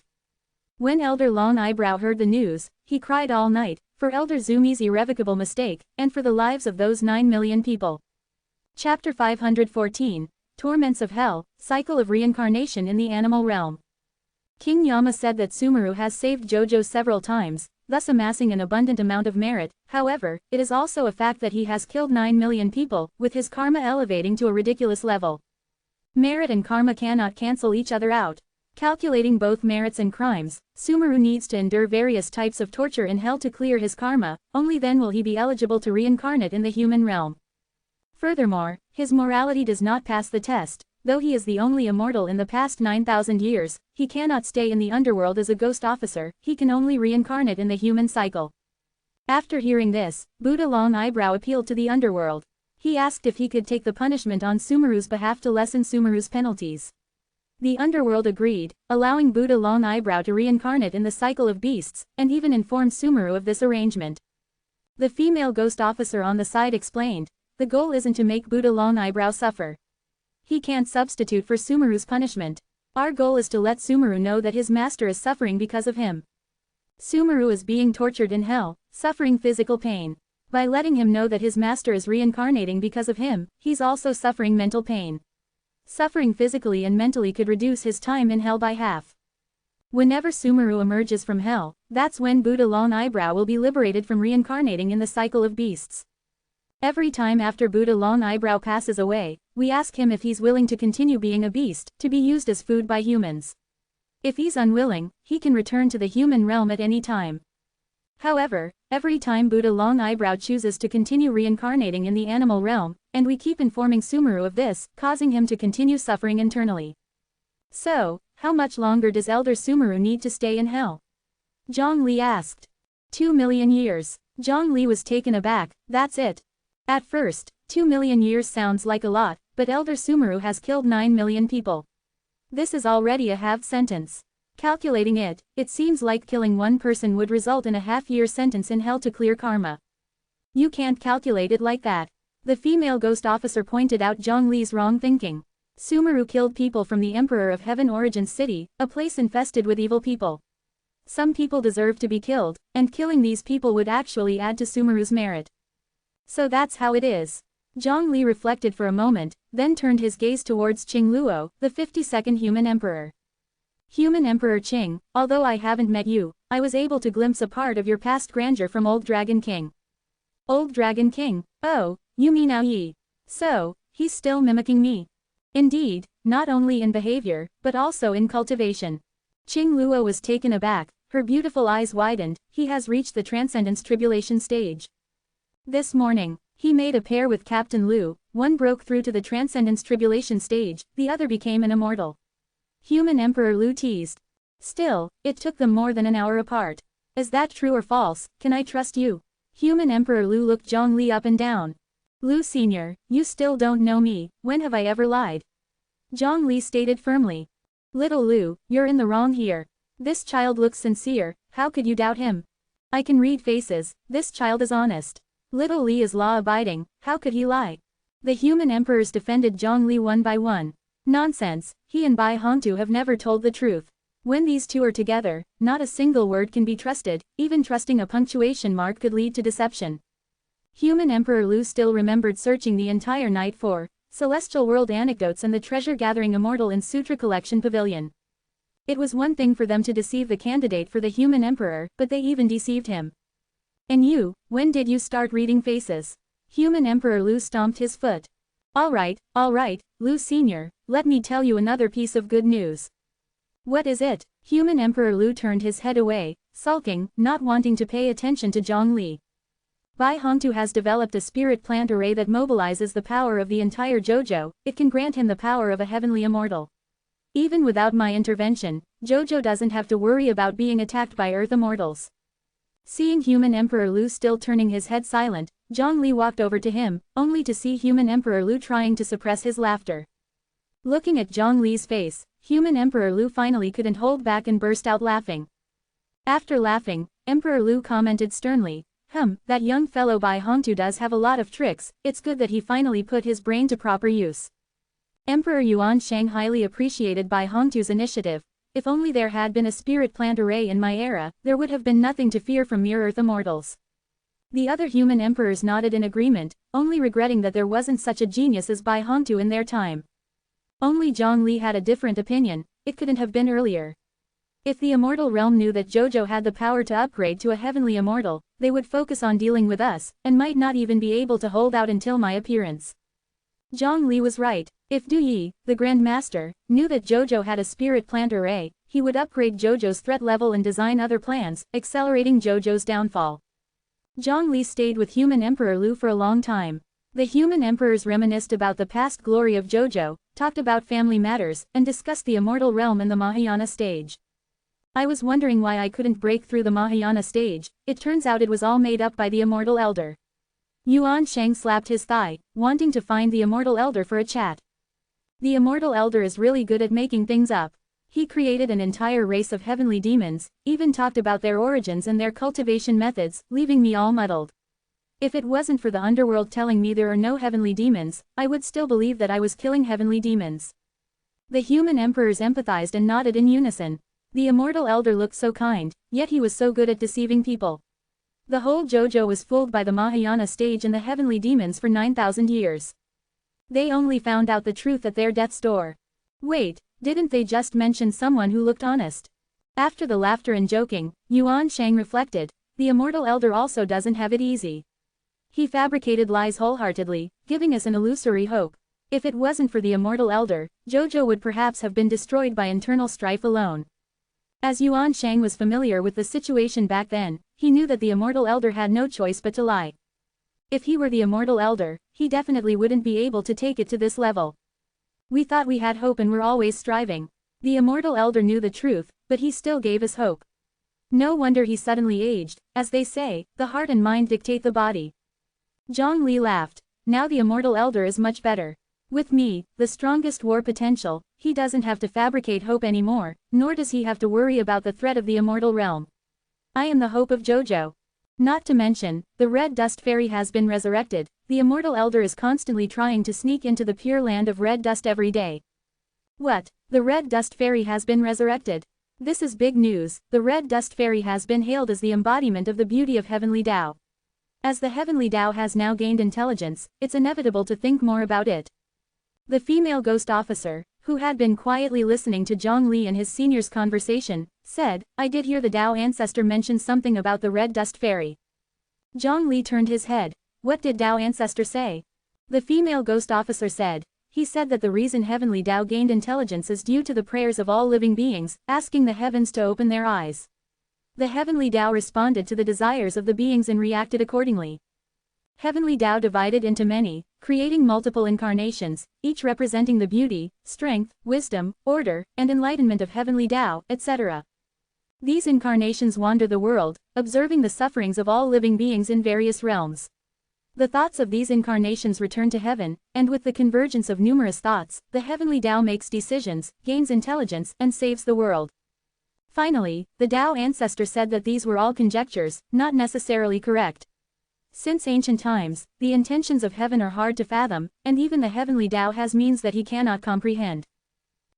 When Elder Long Eyebrow heard the news, he cried all night, for Elder Zumi's irrevocable mistake, and for the lives of those 9 million people. Chapter 514, Torments of Hell, Cycle of Reincarnation in the Animal Realm. King Yama said that Sumeru has saved Jojo several times, thus amassing an abundant amount of merit. However, it is also a fact that he has killed 9 million people, with his karma elevating to a ridiculous level. Merit and karma cannot cancel each other out. Calculating both merits and crimes, Sumeru needs to endure various types of torture in hell to clear his karma, only then will he be eligible to reincarnate in the human realm. Furthermore, his morality does not pass the test. Though he is the only immortal in the past 9,000 years, he cannot stay in the underworld as a ghost officer, he can only reincarnate in the human cycle. After hearing this, Buddha Long Eyebrow appealed to the underworld. He asked if he could take the punishment on Sumeru's behalf to lessen Sumeru's penalties. The underworld agreed, allowing Buddha Long Eyebrow to reincarnate in the cycle of beasts, and even informed Sumeru of this arrangement. The female ghost officer on the side explained, the goal isn't to make Buddha Long Eyebrow suffer. He can't substitute for Sumeru's punishment. Our goal is to let Sumeru know that his master is suffering because of him. Sumeru is being tortured in hell, suffering physical pain. By letting him know that his master is reincarnating because of him, he's also suffering mental pain. Suffering physically and mentally could reduce his time in hell by half. Whenever Sumeru emerges from hell, that's when Buddha Long Eyebrow will be liberated from reincarnating in the cycle of beasts. Every time after Buddha Long Eyebrow passes away, we ask him if he's willing to continue being a beast, to be used as food by humans. If he's unwilling, he can return to the human realm at any time. However, every time Buddha Long Eyebrow chooses to continue reincarnating in the animal realm, and we keep informing Sumeru of this, causing him to continue suffering internally. So, how much longer does Elder Sumeru need to stay in hell? Zhongli asked. 2 million years. Zhongli was taken aback, that's it. At first, 2 million years sounds like a lot, but Elder Sumeru has killed 9 million people. This is already a half sentence. Calculating it, it seems like killing one person would result in a half-year sentence in hell to clear karma. You can't calculate it like that. The female ghost officer pointed out Zhongli's wrong thinking. Sumeru killed people from the Emperor of Heaven Origin City, a place infested with evil people. Some people deserve to be killed, and killing these people would actually add to Sumeru's merit. So that's how it is. Zhongli reflected for a moment, then turned his gaze towards Qing Luo, the 52nd human emperor. Human Emperor Qing, although I haven't met you, I was able to glimpse a part of your past grandeur from Old Dragon King. Old Dragon King, oh, you mean Ao Yi. So, he's still mimicking me. Indeed, not only in behavior, but also in cultivation. Qing Luo was taken aback, Her beautiful eyes widened. He has reached the Transcendence Tribulation stage. This morning, he made a pair with Captain Liu, one broke through to the Transcendence Tribulation stage, the other became an immortal. Human Emperor Liu teased. Still, it took them more than an hour apart. Is that true or false? Can I trust you? Human Emperor Liu looked Zhongli up and down. Liu Senior, you still don't know me, when have I ever lied? Zhongli stated firmly. Little Liu, you're in the wrong here. This child looks sincere, how could you doubt him? I can read faces, this child is honest. Little Li is law-abiding, how could he lie? The human emperors defended Zhongli one by one. Nonsense, he and Bai Hongtu have never told the truth. When these two are together, not a single word can be trusted, even trusting a punctuation mark could lead to deception. Human Emperor Liu still remembered searching the entire night for celestial world anecdotes and the treasure-gathering immortal in Sutra Collection Pavilion. It was one thing for them to deceive the candidate for the human emperor, but they even deceived him. And you, when did you start reading faces? Human Emperor Liu stomped his foot. All right, Liu Senior, let me tell you another piece of good news. What is it? Human Emperor Liu turned his head away, sulking, not wanting to pay attention to Zhongli. Bai Hongtu has developed a spirit plant array that mobilizes the power of the entire Jojo, it can grant him the power of a heavenly immortal. Even without my intervention, Jojo doesn't have to worry about being attacked by Earth immortals. Seeing Human Emperor Liu still turning his head silent, Zhongli walked over to him, only to see Human Emperor Liu trying to suppress his laughter. Looking at Zhongli's face, Human Emperor Liu finally couldn't hold back and burst out laughing. After laughing, Emperor Liu commented sternly, that young fellow Bai Hongtu does have a lot of tricks, it's good that he finally put his brain to proper use. Emperor Yuan Shang highly appreciated Bai Hongtu's initiative. If only there had been a spirit plant array in my era, there would have been nothing to fear from mere Earth immortals. The other human emperors nodded in agreement, only regretting that there wasn't such a genius as Bai Hongtu in their time. Only Zhongli had a different opinion, it couldn't have been earlier. If the immortal realm knew that Jojo had the power to upgrade to a heavenly immortal, they would focus on dealing with us, and might not even be able to hold out until my appearance. Zhongli was right. If Du Yi, the Grand Master, knew that Jojo had a spirit plant array, he would upgrade Jojo's threat level and design other plans, accelerating Jojo's downfall. Zhongli stayed with Human Emperor Liu for a long time. The human emperors reminisced about the past glory of Jojo, talked about family matters, and discussed the immortal realm and the Mahayana stage. I was wondering why I couldn't break through the Mahayana stage, it turns out it was all made up by the immortal elder. Yuan Shang slapped his thigh, wanting to find the immortal elder for a chat. The immortal elder is really good at making things up. He created an entire race of heavenly demons, even talked about their origins and their cultivation methods, leaving me all muddled. If it wasn't for the underworld telling me there are no heavenly demons, I would still believe that I was killing heavenly demons. The human emperors empathized and nodded in unison. The immortal elder looked so kind, yet he was so good at deceiving people. The whole Jojo was fooled by the Mahayana stage and the heavenly demons for 9,000 years. They only found out the truth at their death's door. Wait, didn't they just mention someone who looked honest? After the laughter and joking, Yuan Shang reflected, the immortal elder also doesn't have it easy. He fabricated lies wholeheartedly, giving us an illusory hope. If it wasn't for the immortal elder, Jojo would perhaps have been destroyed by internal strife alone. As Yuan Shang was familiar with the situation back then, he knew that the immortal elder had no choice but to lie. If he were the immortal elder, he definitely wouldn't be able to take it to this level. We thought we had hope and were always striving. The immortal elder knew the truth, but he still gave us hope. No wonder he suddenly aged, as they say, the heart and mind dictate the body. Zhongli laughed. Now the immortal elder is much better. With me, the strongest war potential, he doesn't have to fabricate hope anymore, nor does he have to worry about the threat of the immortal realm. I am the hope of Jojo. Not to mention, the Red Dust Fairy has been resurrected, the immortal elder is constantly trying to sneak into the pure land of red dust every day. What? The Red Dust Fairy has been resurrected? This is big news, the Red Dust Fairy has been hailed as the embodiment of the beauty of Heavenly Tao. As the Heavenly Tao has now gained intelligence, it's inevitable to think more about it. The female ghost officer, who had been quietly listening to Zhongli and his senior's conversation, said, I did hear the Tao ancestor mention something about the Red Dust Fairy. Zhongli turned his head. What did Tao ancestor say? The female ghost officer said, he said that the reason Heavenly Tao gained intelligence is due to the prayers of all living beings, asking the heavens to open their eyes. The heavenly Tao responded to the desires of the beings and reacted accordingly. Heavenly Tao divided into many, creating multiple incarnations, each representing the beauty, strength, wisdom, order, and enlightenment of heavenly Tao, etc. These incarnations wander the world, observing the sufferings of all living beings in various realms. The thoughts of these incarnations return to heaven, and with the convergence of numerous thoughts, the heavenly Tao makes decisions, gains intelligence, and saves the world. Finally, the Tao ancestor said that these were all conjectures, not necessarily correct. Since ancient times, the intentions of heaven are hard to fathom, and even the heavenly Tao has means that he cannot comprehend.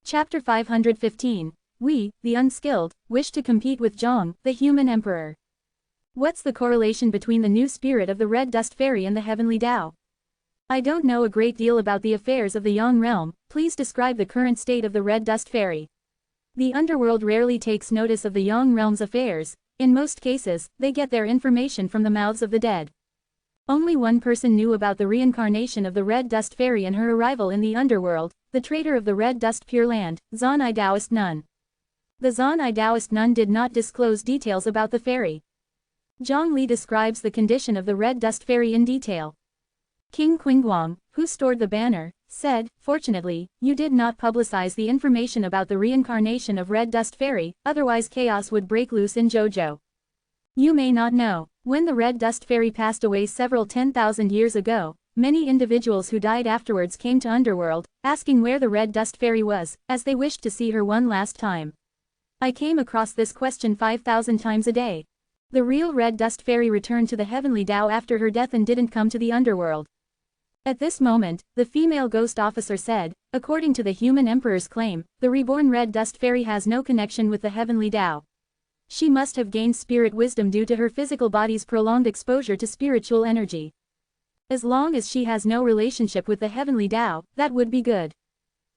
Chapter 515. We, the unskilled, wish to compete with Zhong, the human emperor. What's the correlation between the new spirit of the red dust fairy and the heavenly Tao? I don't know a great deal about the affairs of the Yang realm. Please describe the current state of the red dust fairy. The underworld rarely takes notice of the Yang realm's affairs. In most cases, they get their information from the mouths of the dead. Only one person knew about the reincarnation of the red dust fairy and her arrival in the underworld, the trader of the red dust pure land, Zan-I Taoist nun. The Zan-I Taoist nun did not disclose details about the fairy. Zhang Li describes the condition of the red dust fairy in detail. King Qingguang, who stored the banner, said, "Fortunately, you did not publicize the information about the reincarnation of red dust fairy, otherwise chaos would break loose in Zhou. You may not know, when the red dust fairy passed away several 10,000 years ago, many individuals who died afterwards came to Underworld, asking where the red dust fairy was, as they wished to see her one last time. I came across this question 5,000 times a day. The real red dust fairy returned to the heavenly Tao after her death and didn't come to the underworld." At this moment, the female ghost officer said, "According to the human emperor's claim, the reborn red dust fairy has no connection with the heavenly Tao. She must have gained spirit wisdom due to her physical body's prolonged exposure to spiritual energy. As long as she has no relationship with the heavenly Tao, that would be good."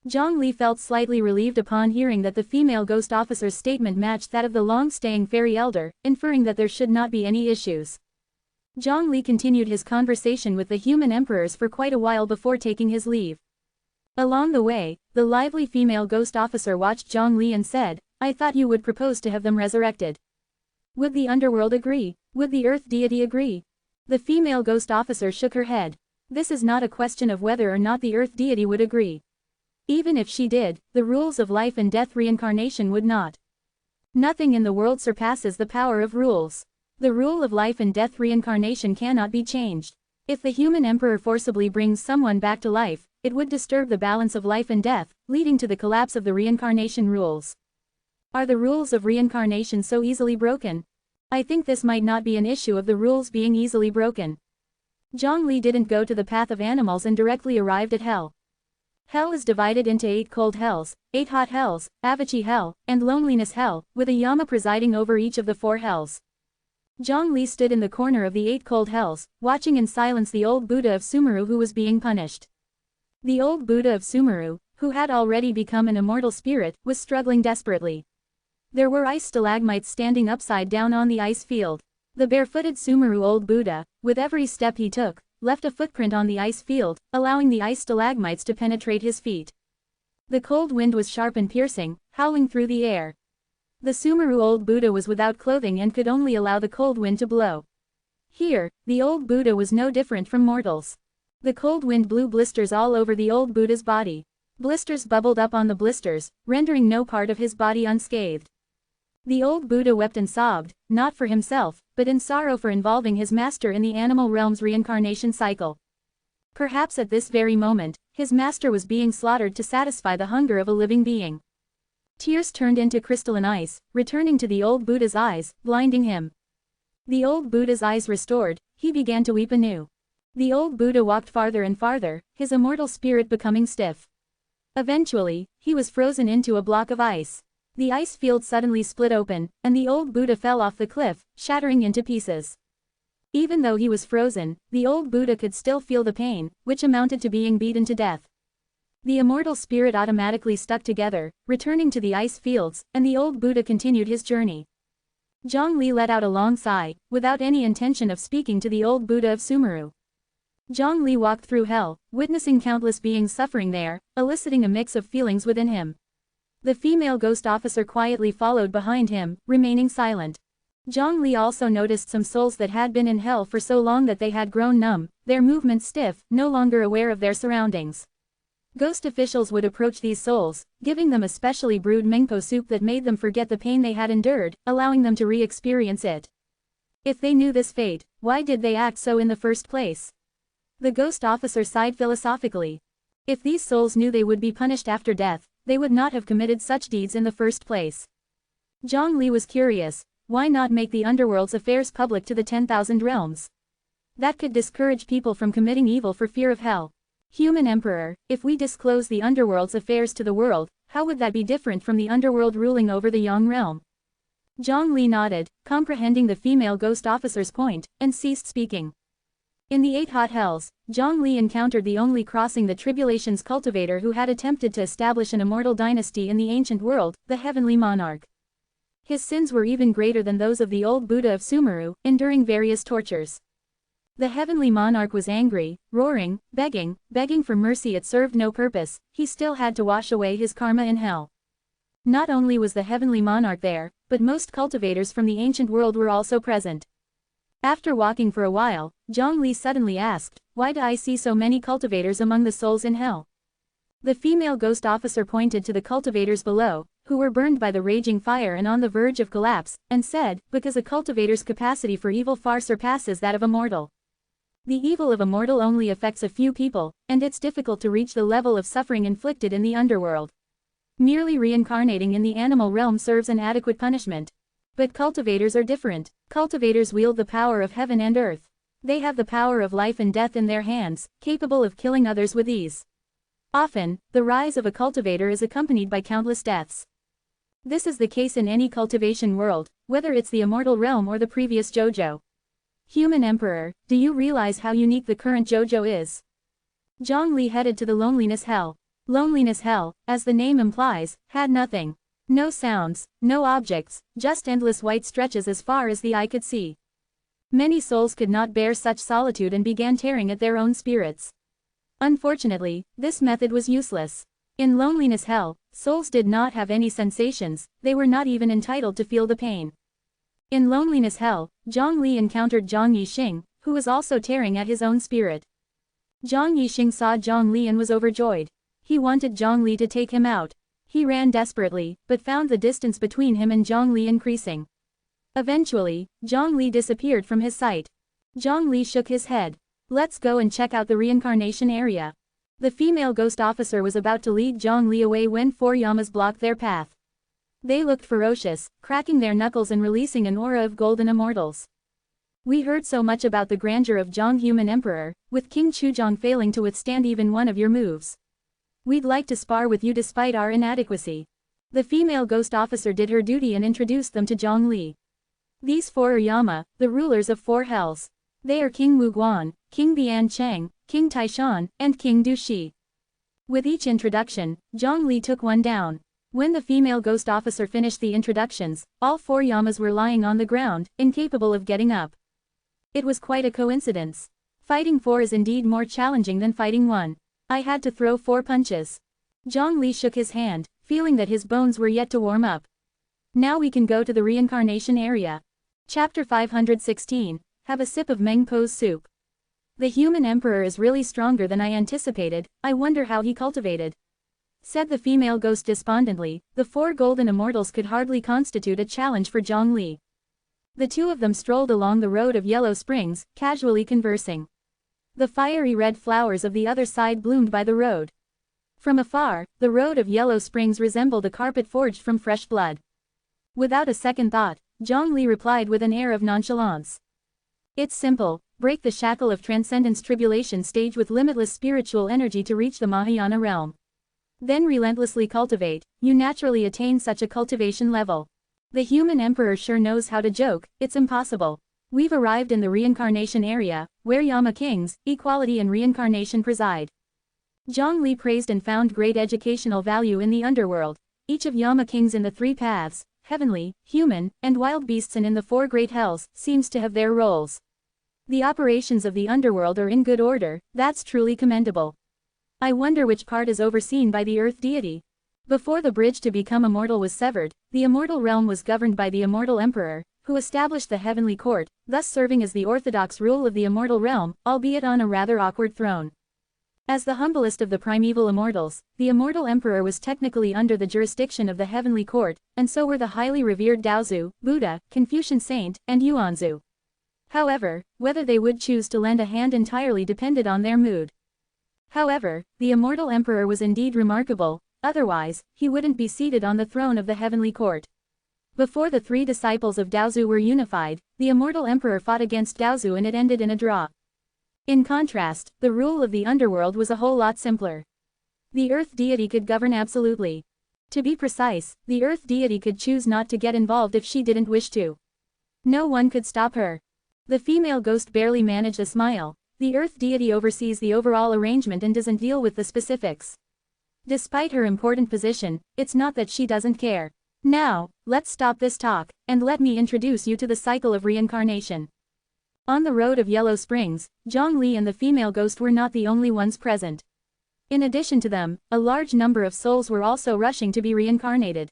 Zhang Li felt slightly relieved upon hearing that the female ghost officer's statement matched that of the long-staying fairy elder, inferring that there should not be any issues. Zhang Li continued his conversation with the human emperors for quite a while before taking his leave. Along the way, the lively female ghost officer watched Zhang Li and said, "I thought you would propose to have them resurrected. Would the underworld agree? Would the earth deity agree?" The female ghost officer shook her head. "This is not a question of whether or not the earth deity would agree. Even if she did, the rules of life and death reincarnation would not. Nothing in the world surpasses the power of rules. The rule of life and death reincarnation cannot be changed. If the human emperor forcibly brings someone back to life, it would disturb the balance of life and death, leading to the collapse of the reincarnation rules. Are the rules of reincarnation so easily broken? I think this might not be an issue of the rules being easily broken." Zhang Li didn't go to the path of animals and directly arrived at hell. Hell is divided into 8 cold hells, 8 hot hells, Avachi hell, and loneliness hell, with a Yama presiding over each of the 4 hells. Zhang Li stood in the corner of the 8 cold hells, watching in silence the old Buddha of Sumeru who was being punished. The old Buddha of Sumeru, who had already become an immortal spirit, was struggling desperately. There were ice stalagmites standing upside down on the ice field. The barefooted Sumeru old Buddha, with every step he took, left a footprint on the ice field, allowing the ice stalagmites to penetrate his feet. The cold wind was sharp and piercing, howling through the air. The Sumeru old Buddha was without clothing and could only allow the cold wind to blow. Here, the old Buddha was no different from mortals. The cold wind blew blisters all over the old Buddha's body. Blisters bubbled up on the blisters, rendering no part of his body unscathed. The old Buddha wept and sobbed, not for himself, but in sorrow for involving his master in the animal realm's reincarnation cycle. Perhaps at this very moment, his master was being slaughtered to satisfy the hunger of a living being. Tears turned into crystalline ice, returning to the old Buddha's eyes, blinding him. The old Buddha's eyes restored, he began to weep anew. The old Buddha walked farther and farther, his immortal spirit becoming stiff. Eventually, he was frozen into a block of ice. The ice field suddenly split open, and the old Buddha fell off the cliff, shattering into pieces. Even though he was frozen, the old Buddha could still feel the pain, which amounted to being beaten to death. The immortal spirit automatically stuck together, returning to the ice fields, and the old Buddha continued his journey. Zhang Li let out a long sigh, without any intention of speaking to the old Buddha of Sumeru. Zhang Li walked through hell, witnessing countless beings suffering there, eliciting a mix of feelings within him. The female ghost officer quietly followed behind him, remaining silent. Zhongli also noticed some souls that had been in hell for so long that they had grown numb, their movements stiff, no longer aware of their surroundings. Ghost officials would approach these souls, giving them a specially brewed mengpo soup that made them forget the pain they had endured, allowing them to re-experience it. If they knew this fate, why did they act so in the first place? The ghost officer sighed philosophically. If these souls knew they would be punished after death, they would not have committed such deeds in the first place. Zhongli was curious. Why not make the underworld's affairs public to the 10,000 realms? That could discourage people from committing evil for fear of hell. Human Emperor, if we disclose the underworld's affairs to the world, how would that be different from the underworld ruling over the Yang realm? Zhongli nodded, comprehending the female ghost officer's point, and ceased speaking. In the 8 hot hells, Zhongli encountered the only crossing the tribulations cultivator who had attempted to establish an immortal dynasty in the ancient world, the heavenly monarch. His sins were even greater than those of the old Buddha of Sumeru, enduring various tortures. The heavenly monarch was angry, roaring, begging for mercy. It served no purpose, he still had to wash away his karma in hell. Not only was the heavenly monarch there, but most cultivators from the ancient world were also present. After walking for a while, Zhongli suddenly asked, "Why do I see so many cultivators among the souls in hell?" The female ghost officer pointed to the cultivators below, who were burned by the raging fire and on the verge of collapse, and said, "Because a cultivator's capacity for evil far surpasses that of a mortal. The evil of a mortal only affects a few people, and it's difficult to reach the level of suffering inflicted in the underworld. Merely reincarnating in the animal realm serves an adequate punishment. But cultivators are different. Cultivators wield the power of heaven and earth. They have the power of life and death in their hands, capable of killing others with ease. Often, the rise of a cultivator is accompanied by countless deaths. This is the case in any cultivation world, whether it's the immortal realm or the previous JoJo. Human Emperor, do you realize how unique the current JoJo is?" Zhongli headed to the Loneliness Hell. Loneliness Hell, as the name implies, had nothing. No sounds, no objects, just endless white stretches as far as the eye could see. Many souls could not bear such solitude and began tearing at their own spirits. Unfortunately, this method was useless. In Loneliness Hell, souls did not have any sensations, they were not even entitled to feel the pain. In Loneliness Hell, Zhongli encountered Zhang Yixing, who was also tearing at his own spirit. Zhang Yixing saw Zhongli and was overjoyed. He wanted Zhongli to take him out. He ran desperately, but found the distance between him and Zhongli increasing. Eventually, Zhongli disappeared from his sight. Zhongli shook his head. "Let's go and check out the reincarnation area." The female ghost officer was about to lead Zhongli away when 4 Yamas blocked their path. They looked ferocious, cracking their knuckles and releasing an aura of golden immortals. "We heard so much about the grandeur of Zhong Human Emperor, with King Chuzhong failing to withstand even one of your moves. We'd like to spar with you despite our inadequacy." The female ghost officer did her duty and introduced them to Zhongli. These 4 are Yama, the rulers of 4 hells. They are King Wuguan, King Bian Cheng, King Taishan, and King Du Shi. With each introduction, Zhongli took one down. When the female ghost officer finished the introductions, all 4 Yamas were lying on the ground, incapable of getting up. It was quite a coincidence. Fighting 4 is indeed more challenging than fighting 1. I had to throw 4 punches. Zhongli shook his hand, feeling that his bones were yet to warm up. Now we can go to the reincarnation area. Chapter 516, Have a sip of Mengpo's soup. The human emperor is really stronger than I anticipated, I wonder how he cultivated. Said the female ghost despondently, the 4 golden immortals could hardly constitute a challenge for Zhongli. The 2 of them strolled along the road of yellow springs, casually conversing. The fiery red flowers of the other side bloomed by the road. From afar, the road of yellow springs resembled a carpet forged from fresh blood. Without a second thought, Zhongli replied with an air of nonchalance. "It's simple, break the shackle of transcendence tribulation stage with limitless spiritual energy to reach the Mahayana realm. Then relentlessly cultivate, you naturally attain such a cultivation level. The human emperor sure knows how to joke, it's impossible. We've arrived in the reincarnation area, where Yama kings, equality and reincarnation preside." Zhongli praised and found great educational value in the underworld. Each of Yama kings in the 3 paths, heavenly, human, and wild beasts and in the 4 great hells, seems to have their roles. The operations of the underworld are in good order, that's truly commendable. I wonder which part is overseen by the earth deity. Before the bridge to become immortal was severed, the immortal realm was governed by the immortal emperor, who established the heavenly court, thus serving as the orthodox rule of the immortal realm, albeit on a rather awkward throne. As the humblest of the primeval immortals, the immortal emperor was technically under the jurisdiction of the heavenly court, and so were the highly revered Daozu, Buddha, Confucian saint, and Yuanzu. However, whether they would choose to lend a hand entirely depended on their mood. However, the immortal emperor was indeed remarkable, otherwise, he wouldn't be seated on the throne of the heavenly court. Before the three disciples of Daozu were unified, the immortal emperor fought against Daozu and it ended in a draw. In contrast, the rule of the underworld was a whole lot simpler. The earth deity could govern absolutely. To be precise, the earth deity could choose not to get involved if she didn't wish to. No one could stop her. The female ghost barely managed a smile. The earth deity oversees the overall arrangement and doesn't deal with the specifics. Despite her important position, it's not that she doesn't care. Now, let's stop this talk, and let me introduce you to the cycle of reincarnation. On the road of Yellow Springs, Zhongli and the female ghost were not the only ones present. In addition to them, a large number of souls were also rushing to be reincarnated.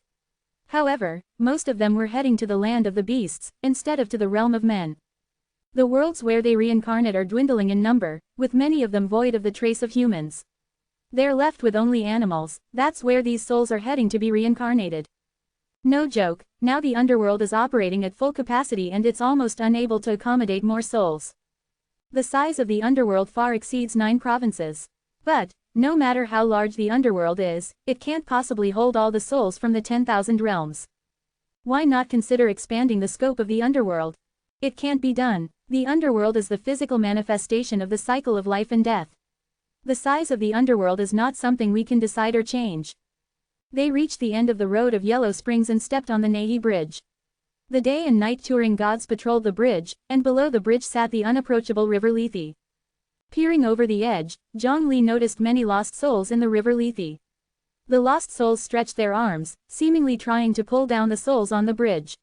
However, most of them were heading to the land of the beasts, instead of to the realm of men. The worlds where they reincarnate are dwindling in number, with many of them void of the trace of humans. They're left with only animals, that's where these souls are heading to be reincarnated. No joke, now the underworld is operating at full capacity and it's almost unable to accommodate more souls. The size of the underworld far exceeds 9 provinces. But, no matter how large the underworld is, it can't possibly hold all the souls from the 10,000 realms. Why not consider expanding the scope of the underworld? It can't be done. The underworld is the physical manifestation of the cycle of life and death. The size of the underworld is not something we can decide or change. They reached the end of the road of Yellow Springs and stepped on the Nehi Bridge. The day and night touring gods patrolled the bridge, and below the bridge sat the unapproachable River Lethe. Peering over the edge, Zhongli noticed many lost souls in the River Lethe. The lost souls stretched their arms, seemingly trying to pull down the souls on the bridge.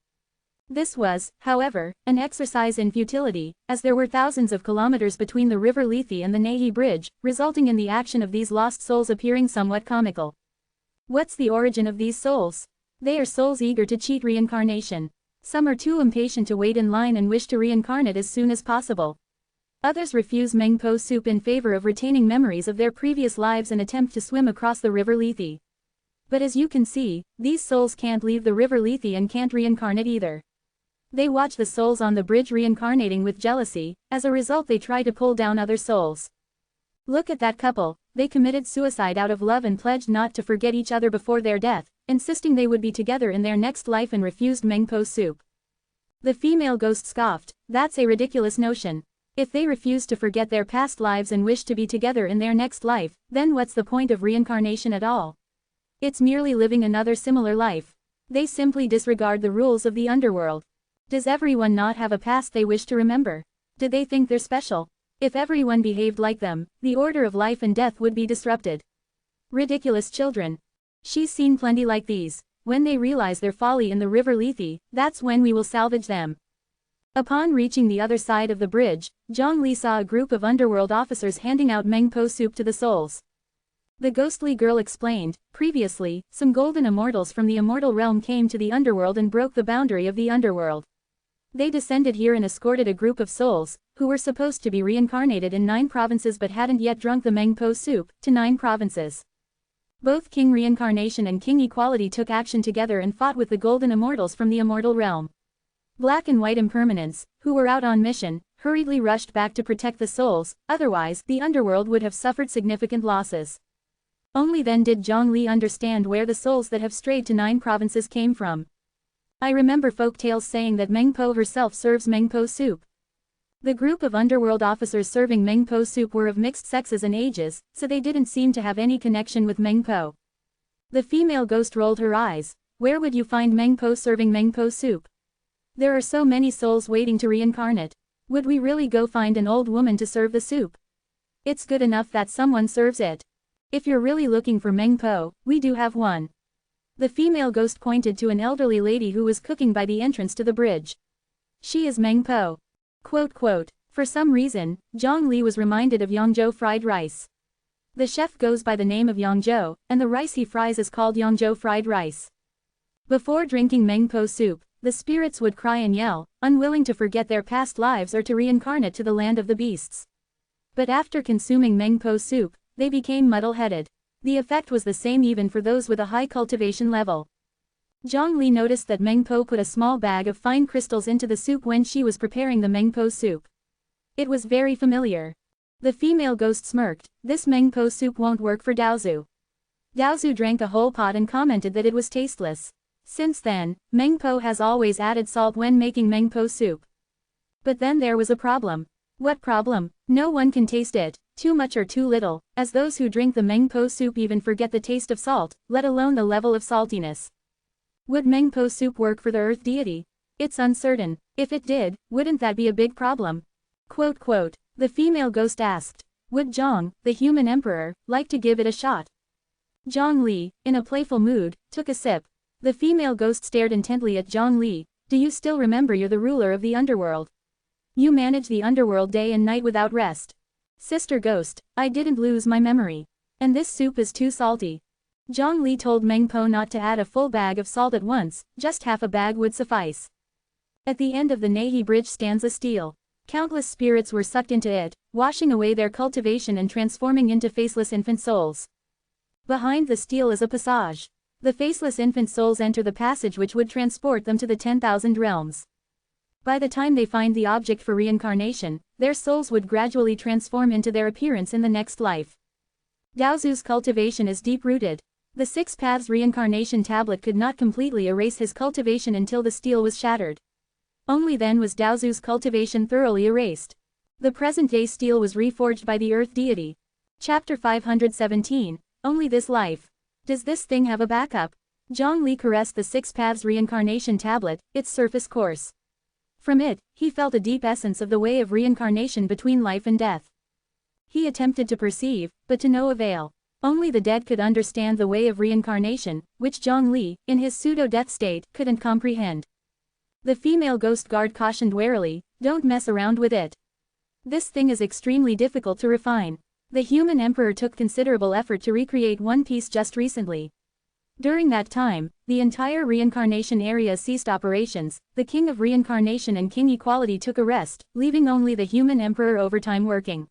This was, however, an exercise in futility, as there were thousands of kilometers between the River Lethe and the Nehi Bridge, resulting in the action of these lost souls appearing somewhat comical. What's the origin of these souls? They are souls eager to cheat reincarnation. Some are too impatient to wait in line and wish to reincarnate as soon as possible. Others refuse Mengpo soup in favor of retaining memories of their previous lives and attempt to swim across the River Lethe. But as you can see, these souls can't leave the River Lethe and can't reincarnate either. They watch the souls on the bridge reincarnating with jealousy, as a result they try to pull down other souls. Look at that couple, they committed suicide out of love and pledged not to forget each other before their death, insisting they would be together in their next life and refused Mengpo soup. The female ghost scoffed, that's a ridiculous notion. If they refuse to forget their past lives and wish to be together in their next life, then what's the point of reincarnation at all? It's merely living another similar life. They simply disregard the rules of the underworld. Does everyone not have a past they wish to remember? Do they think they're special? If everyone behaved like them, the order of life and death would be disrupted. Ridiculous children. She's seen plenty like these. When they realize their folly in the River Lethe, that's when we will salvage them. Upon reaching the other side of the bridge, Zhongli saw a group of underworld officers handing out Mengpo soup to the souls. The ghostly girl explained, previously, some golden immortals from the immortal realm came to the underworld and broke the boundary of the underworld. They descended here and escorted a group of souls, who were supposed to be reincarnated in 9 provinces but hadn't yet drunk the Mengpo soup, to 9 provinces. Both King Reincarnation and King Equality took action together and fought with the golden immortals from the immortal realm. Black and White Impermanence, who were out on mission, hurriedly rushed back to protect the souls, otherwise the underworld would have suffered significant losses. Only then did Zhongli understand where the souls that have strayed to 9 provinces came from. I remember folk tales saying that Mengpo herself serves Mengpo soup. The group of underworld officers serving Mengpo soup were of mixed sexes and ages, so they didn't seem to have any connection with Mengpo. The female ghost rolled her eyes. Where would you find Mengpo serving Mengpo soup? There are so many souls waiting to reincarnate. Would we really go find an old woman to serve the soup? It's good enough that someone serves it. If you're really looking for Mengpo, we do have one. The female ghost pointed to an elderly lady who was cooking by the entrance to the bridge. She is Mengpo. For some reason, Zhongli was reminded of Yangzhou fried rice. The chef goes by the name of Yangzhou, and the rice he fries is called Yangzhou fried rice. Before drinking Mengpo soup, the spirits would cry and yell, unwilling to forget their past lives or to reincarnate to the land of the beasts. But after consuming Mengpo soup, they became muddle-headed. The effect was the same even for those with a high cultivation level. Zhongli noticed that Mengpo put a small bag of fine crystals into the soup when she was preparing the Mengpo soup. It was very familiar. The female ghost smirked, "This Mengpo soup won't work for Daozu." Daozu drank a whole pot and commented that it was tasteless. Since then, Mengpo has always added salt when making Mengpo soup. But then there was a problem. What problem? No one can taste it, too much or too little, as those who drink the Mengpo soup even forget the taste of salt, let alone the level of saltiness. Would Mengpo soup work for the earth deity? It's uncertain. If it did, wouldn't that be a big problem? Quote, the female ghost asked. Would Zhang, the human emperor, like to give it a shot? Zhang Li, in a playful mood, took a sip. The female ghost stared intently at Zhang Li. Do you still remember you're the ruler of the underworld? You manage the underworld day and night without rest. Sister ghost, I didn't lose my memory. And this soup is too salty. Zhang Li told Mengpo not to add a full bag of salt at once, just half a bag would suffice. At the end of the Nehi bridge stands a stele. Countless spirits were sucked into it, washing away their cultivation and transforming into faceless infant souls. Behind the stele is a passage. The faceless infant souls enter the passage which would transport them to the 10,000 realms. By the time they find the object for reincarnation, their souls would gradually transform into their appearance in the next life. Daozu's cultivation is deep-rooted. The Six Paths reincarnation tablet could not completely erase his cultivation until the stele was shattered. Only then was Daozu's cultivation thoroughly erased. The present-day stele was reforged by the Earth Deity. Chapter 517, Only This Life. Does this thing have a backup? Zhang Li caressed the Six Paths reincarnation tablet, its surface coarse. From it, he felt a deep essence of the way of reincarnation between life and death. He attempted to perceive, but to no avail. Only the dead could understand the way of reincarnation, which Zhang Li, in his pseudo-death state, couldn't comprehend. The female ghost guard cautioned warily, don't mess around with it. This thing is extremely difficult to refine. The human emperor took considerable effort to recreate One Piece just recently. During that time, the entire reincarnation area ceased operations, the king of reincarnation and king equality took a rest, leaving only the human emperor overtime working.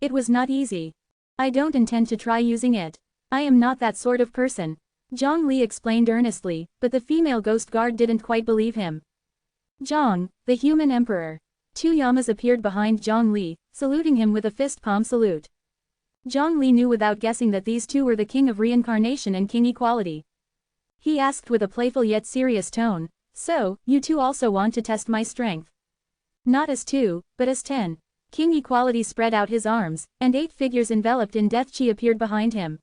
It was not easy. I don't intend to try using it. I am not that sort of person. Zhang Li explained earnestly, but the female ghost guard didn't quite believe him. Zhang, the human emperor. Two Yamas appeared behind Zhang Li, saluting him with a fist palm salute. Zhang Li knew without guessing that these two were the king of reincarnation and king equality. He asked with a playful yet serious tone, so, you two also want to test my strength? Not as two, but as 10. King equality spread out his arms, and 8 figures enveloped in death chi appeared behind him.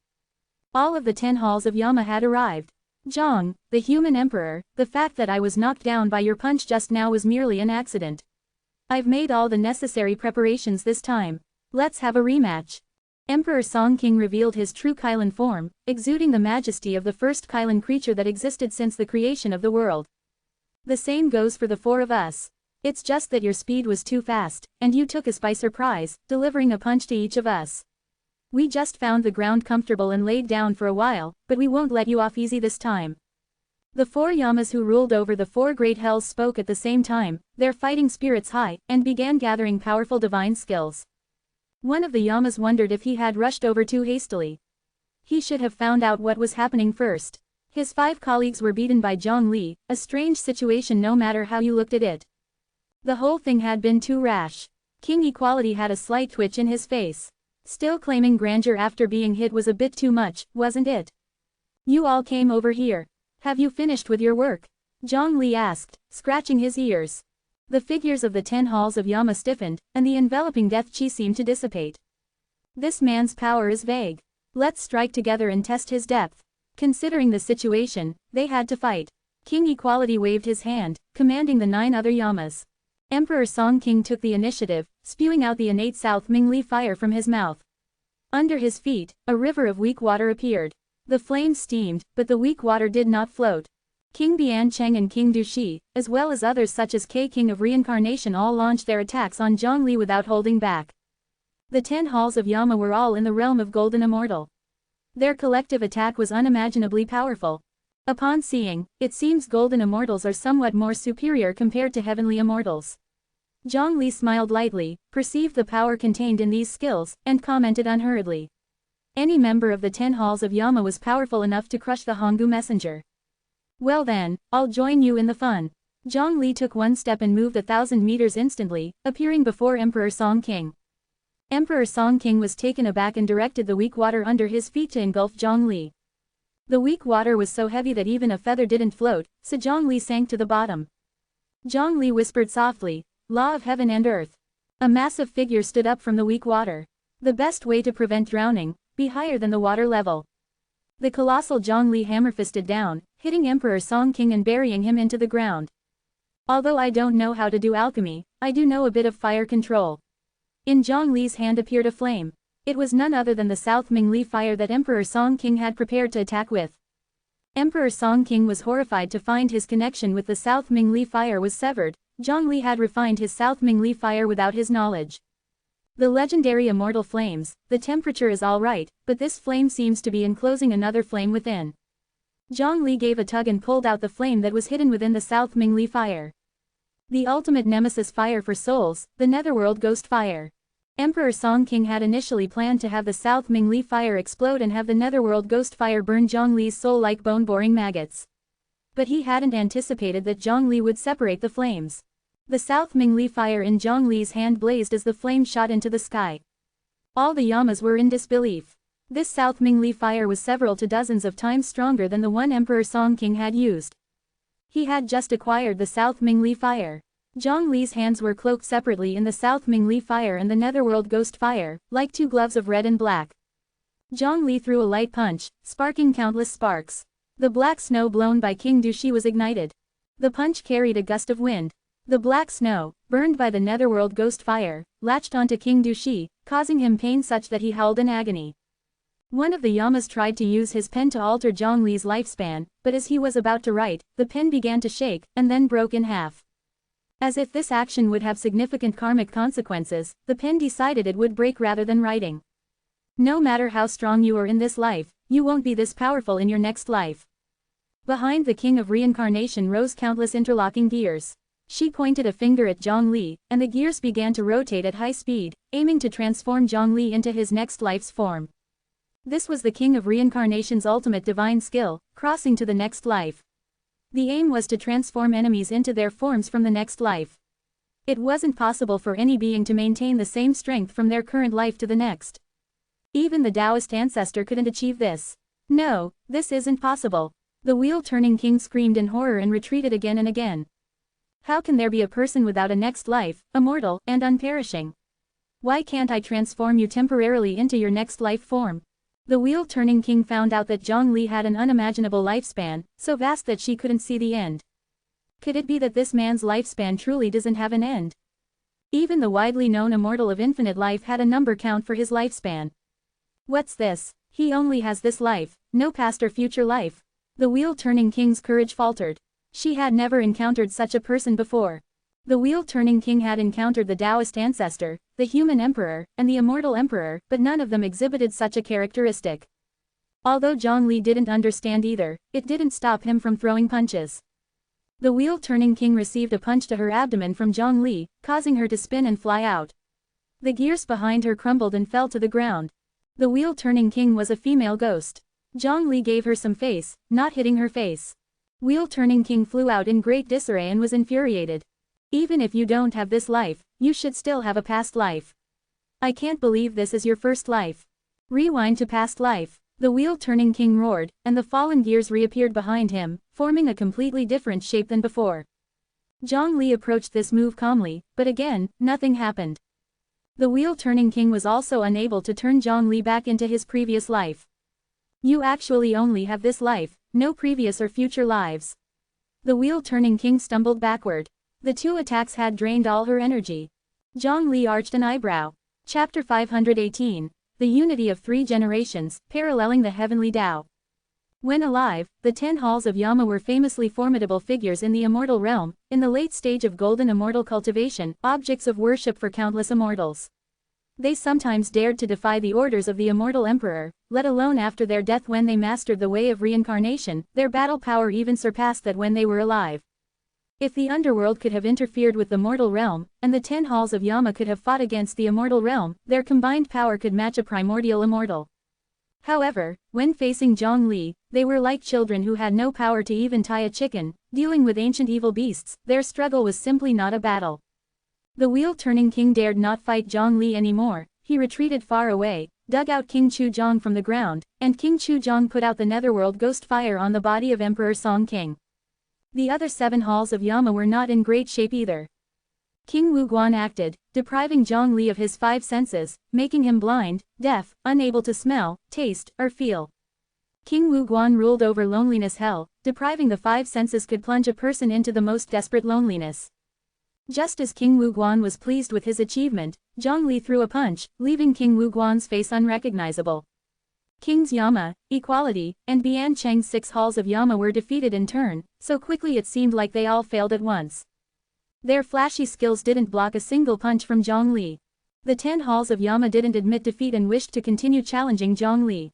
All of the 10 halls of Yama had arrived. Zhang, the human emperor, the fact that I was knocked down by your punch just now was merely an accident. I've made all the necessary preparations this time. Let's have a rematch. Emperor Song King revealed his true Kylan form, exuding the majesty of the first Kylan creature that existed since the creation of the world. The same goes for the 4 of us. It's just that your speed was too fast, and you took us by surprise, delivering a punch to each of us. We just found the ground comfortable and laid down for a while, but we won't let you off easy this time. The 4 Yamas who ruled over the 4 great hells spoke at the same time, their fighting spirits high, and began gathering powerful divine skills. One of the Yamas wondered if he had rushed over too hastily. He should have found out what was happening first. His 5 colleagues were beaten by Zhang Li, a strange situation no matter how you looked at it. The whole thing had been too rash. King Equality had a slight twitch in his face. Still claiming grandeur after being hit was a bit too much, wasn't it? You all came over here. Have you finished with your work? Zhang Li asked, scratching his ears. The figures of the 10 halls of Yama stiffened, and the enveloping death chi seemed to dissipate. This man's power is vague. Let's strike together and test his depth. Considering the situation, they had to fight. King Equality waved his hand, commanding the 9 other Yamas. Emperor Song King took the initiative, spewing out the innate South Mingli fire from his mouth. Under his feet, a river of weak water appeared. The flames steamed, but the weak water did not float. King Bian Cheng and King Dushi, as well as others such as K King of Reincarnation all launched their attacks on Zhang Li without holding back. The 10 halls of Yama were all in the realm of Golden Immortal. Their collective attack was unimaginably powerful. Upon seeing, it seems golden immortals are somewhat more superior compared to heavenly immortals. Zhongli smiled lightly, perceived the power contained in these skills, and commented unhurriedly. Any member of the 10 halls of Yama was powerful enough to crush the Honggu messenger. Well then, I'll join you in the fun. Zhongli took one step and moved 1,000 meters instantly, appearing before Emperor Song King. Emperor Song King was taken aback and directed the weak water under his feet to engulf Zhongli. The weak water was so heavy that even a feather didn't float, so Zhongli sank to the bottom. Zhongli whispered softly, "Law of heaven and earth." A massive figure stood up from the weak water. The best way to prevent drowning, be higher than the water level. The colossal Zhongli hammer-fisted down, hitting Emperor Song King and burying him into the ground. Although I don't know how to do alchemy, I do know a bit of fire control. In Zhongli's hand appeared a flame. It was none other than the South Mingli fire that Emperor Song King had prepared to attack with. Emperor Song King was horrified to find his connection with the South Mingli fire was severed. Zhongli had refined his South Mingli fire without his knowledge. The legendary immortal flames, the temperature is all right, but this flame seems to be enclosing another flame within. Zhongli gave a tug and pulled out the flame that was hidden within the South Mingli fire. The ultimate nemesis fire for souls, the Netherworld Ghost Fire. Emperor Song King had initially planned to have the South Mingli fire explode and have the Netherworld Ghost Fire burn Zhongli's soul like bone-boring maggots. But he hadn't anticipated that Zhongli would separate the flames. The South Mingli fire in Zhongli's hand blazed as the flame shot into the sky. All the Yamas were in disbelief. This South Mingli fire was several to dozens of times stronger than the one Emperor Song King had used. He had just acquired the South Mingli fire. Zhongli's hands were cloaked separately in the South Mingli fire and the Netherworld Ghost Fire, like two gloves of red and black. Zhongli threw a light punch, sparking countless sparks. The black snow blown by King Dushi was ignited. The punch carried a gust of wind. The black snow, burned by the Netherworld Ghost Fire, latched onto King Dushi, causing him pain such that he howled in agony. One of the Yamas tried to use his pen to alter Zhongli's lifespan, but as he was about to write, the pen began to shake, and then broke in half. As if this action would have significant karmic consequences, the pen decided it would break rather than writing. No matter how strong you are in this life, you won't be this powerful in your next life. Behind the King of Reincarnation rose countless interlocking gears. She pointed a finger at Zhongli, and the gears began to rotate at high speed, aiming to transform Zhongli into his next life's form. This was the King of Reincarnation's ultimate divine skill, crossing to the next life. The aim was to transform enemies into their forms from the next life. It wasn't possible for any being to maintain the same strength from their current life to the next. Even the Taoist ancestor couldn't achieve this. No, this isn't possible. The wheel-turning king screamed in horror and retreated again and again. How can there be a person without a next life, immortal, and unperishing? Why can't I transform you temporarily into your next life form? The wheel-turning king found out that Zhongli had an unimaginable lifespan, so vast that she couldn't see the end. Could it be that this man's lifespan truly doesn't have an end? Even the widely known immortal of infinite life had a number count for his lifespan. What's this? He only has this life, no past or future life. The wheel-turning king's courage faltered. She had never encountered such a person before. The wheel-turning king had encountered the Taoist ancestor, the human emperor, and the immortal emperor, but none of them exhibited such a characteristic. Although Zhongli didn't understand either, it didn't stop him from throwing punches. The wheel-turning king received a punch to her abdomen from Zhongli, causing her to spin and fly out. The gears behind her crumbled and fell to the ground. The wheel-turning king was a female ghost. Zhongli gave her some face, not hitting her face. Wheel-turning king flew out in great disarray and was infuriated. Even if you don't have this life, you should still have a past life. I can't believe this is your first life. Rewind to past life. The wheel-turning king roared, and the fallen gears reappeared behind him, forming a completely different shape than before. Zhongli approached this move calmly, but again, nothing happened. The wheel-turning king was also unable to turn Zhongli back into his previous life. You actually only have this life, no previous or future lives. The wheel-turning king stumbled backward. The two attacks had drained all her energy. Zhongli arched an eyebrow. Chapter 518. The Unity of Three Generations, Paralleling the Heavenly Tao. When alive, the 10 halls of Yama were famously formidable figures in the immortal realm, in the late stage of golden immortal cultivation, objects of worship for countless immortals. They sometimes dared to defy the orders of the immortal emperor, let alone after their death when they mastered the way of reincarnation. Their battle power even surpassed that when they were alive. If the underworld could have interfered with the mortal realm, and the 10 halls of Yama could have fought against the immortal realm, their combined power could match a primordial immortal. However, when facing Zhongli, they were like children who had no power to even tie a chicken. Dealing with ancient evil beasts, their struggle was simply not a battle. The wheel-turning king dared not fight Zhongli anymore. He retreated far away, dug out King Chuzong from the ground, and King Chuzong put out the netherworld ghost fire on the body of Emperor Song King. The other 7 halls of Yama were not in great shape either. King Wuguan acted, depriving Zhongli of his 5 senses, making him blind, deaf, unable to smell, taste, or feel. King Wuguan ruled over loneliness hell. Depriving the 5 senses could plunge a person into the most desperate loneliness. Just as King Wuguan was pleased with his achievement, Zhongli threw a punch, leaving King Wuguan's face unrecognizable. Kings Yama, Equality, and Bian Cheng's 6 halls of Yama were defeated in turn, so quickly it seemed like they all failed at once. Their flashy skills didn't block a single punch from Zhongli. The 10 halls of Yama didn't admit defeat and wished to continue challenging Zhongli.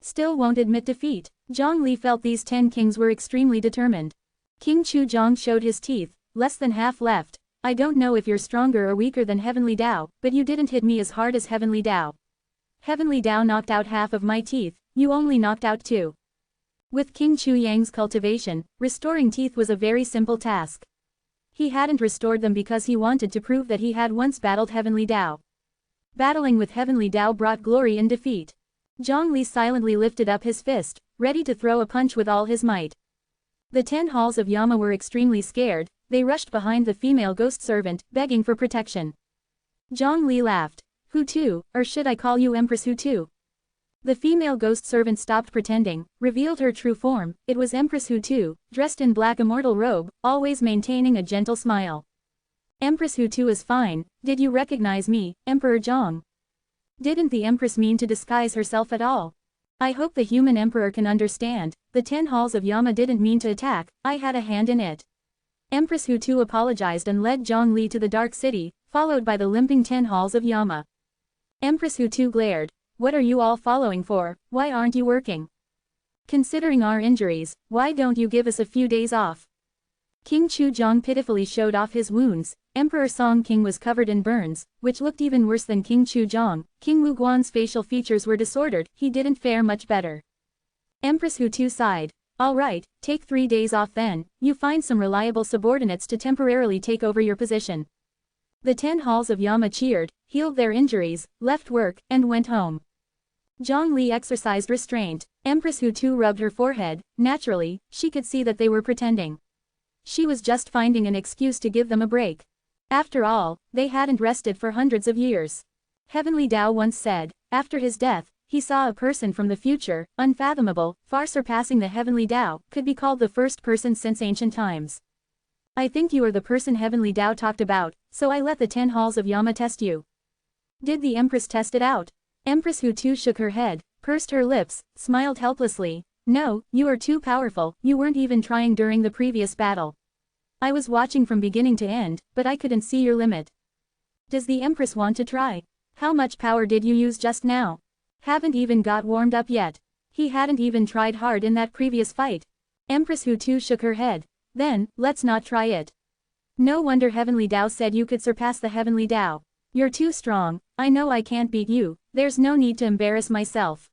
Still won't admit defeat. Zhongli felt these 10 kings were extremely determined. King Chuzong showed his teeth, less than half left. I don't know if you're stronger or weaker than Heavenly Dao, but you didn't hit me as hard as Heavenly Dao. Heavenly Dao knocked out half of my teeth, you only knocked out 2. With King Chu Yang's cultivation, restoring teeth was a very simple task. He hadn't restored them because he wanted to prove that he had once battled Heavenly Dao. Battling with Heavenly Dao brought glory in defeat. Zhongli silently lifted up his fist, ready to throw a punch with all his might. The 10 halls of Yama were extremely scared. They rushed behind the female ghost servant, begging for protection. Zhongli laughed. Who to, or should I call you Empress Hu Tu? The female ghost servant stopped pretending, revealed her true form. It was Empress Hu Tu, dressed in black immortal robe, always maintaining a gentle smile. Empress Hu Tu is fine. Did you recognize me, Emperor Zhong? Didn't the Empress mean to disguise herself at all? I hope the human emperor can understand. The 10 halls of Yama didn't mean to attack, I had a hand in it. Empress Hu Tu apologized and led Zhongli to the Dark City, followed by the limping 10 halls of Yama. Empress Hu Tu glared. What are you all following for? Why aren't you working? Considering our injuries, why don't you give us a few days off? King Chuzong pitifully showed off his wounds. Emperor Song King was covered in burns, which looked even worse than King Chuzong. King Wuguan's facial features were disordered. He didn't fare much better. Empress Hu Tu sighed. All right, take 3 days off then. You find some reliable subordinates to temporarily take over your position. The 10 halls of Yama cheered, healed their injuries, left work, and went home. Zhongli exercised restraint. Empress Hu Tu rubbed her forehead. Naturally, she could see that they were pretending. She was just finding an excuse to give them a break. After all, they hadn't rested for hundreds of years. Heavenly Dao once said, after his death, he saw a person from the future, unfathomable, far surpassing the Heavenly Dao, could be called the first person since ancient times. I think you are the person Heavenly Dao talked about, so I let the 10 halls of Yama test you. Did the Empress test it out? Empress Hu Tu shook her head, pursed her lips, smiled helplessly. No, you are too powerful, you weren't even trying during the previous battle. I was watching from beginning to end, but I couldn't see your limit. Does the Empress want to try? How much power did you use just now? Haven't even got warmed up yet. He hadn't even tried hard in that previous fight. Empress Hu Tu shook her head. Then, let's not try it. No wonder Heavenly Dao said you could surpass the Heavenly Dao. You're too strong. I know I can't beat you. There's no need to embarrass myself.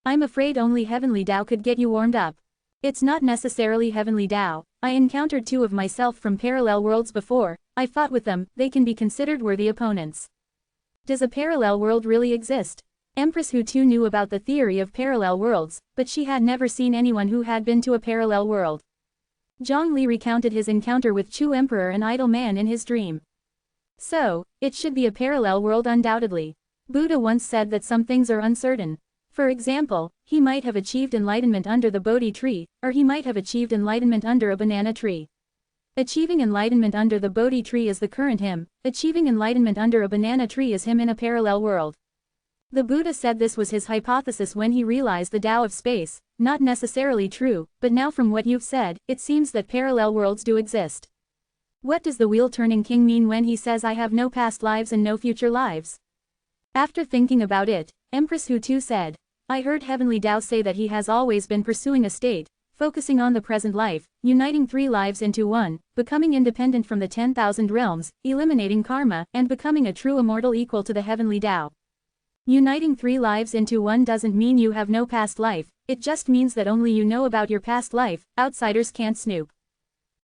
I'm afraid only Heavenly Dao could get you warmed up. It's not necessarily Heavenly Dao. I encountered 2 of myself from parallel worlds before. I fought with them. They can be considered worthy opponents. Does a parallel world really exist? Empress Hu Tu knew about the theory of parallel worlds, but she had never seen anyone who had been to a parallel world. Zhongli recounted his encounter with Chu Emperor and idle man in his dream. So, it should be a parallel world undoubtedly. Buddha once said that some things are uncertain. For example, he might have achieved enlightenment under the Bodhi tree, or he might have achieved enlightenment under a banana tree. Achieving enlightenment under the Bodhi tree is the current him, achieving enlightenment under a banana tree is him in a parallel world. The Buddha said this was his hypothesis when he realized the Tao of space, not necessarily true, but now from what you've said, it seems that parallel worlds do exist. What does the wheel-turning king mean when he says I have no past lives and no future lives? After thinking about it, Empress Hu said, I heard Heavenly Tao say that he has always been pursuing a state, focusing on the present life, uniting 3 lives into one, becoming independent from the 10,000 realms, eliminating karma, and becoming a true immortal equal to the Heavenly Tao. Uniting 3 lives into one doesn't mean you have no past life, it just means that only you know about your past life, outsiders can't snoop.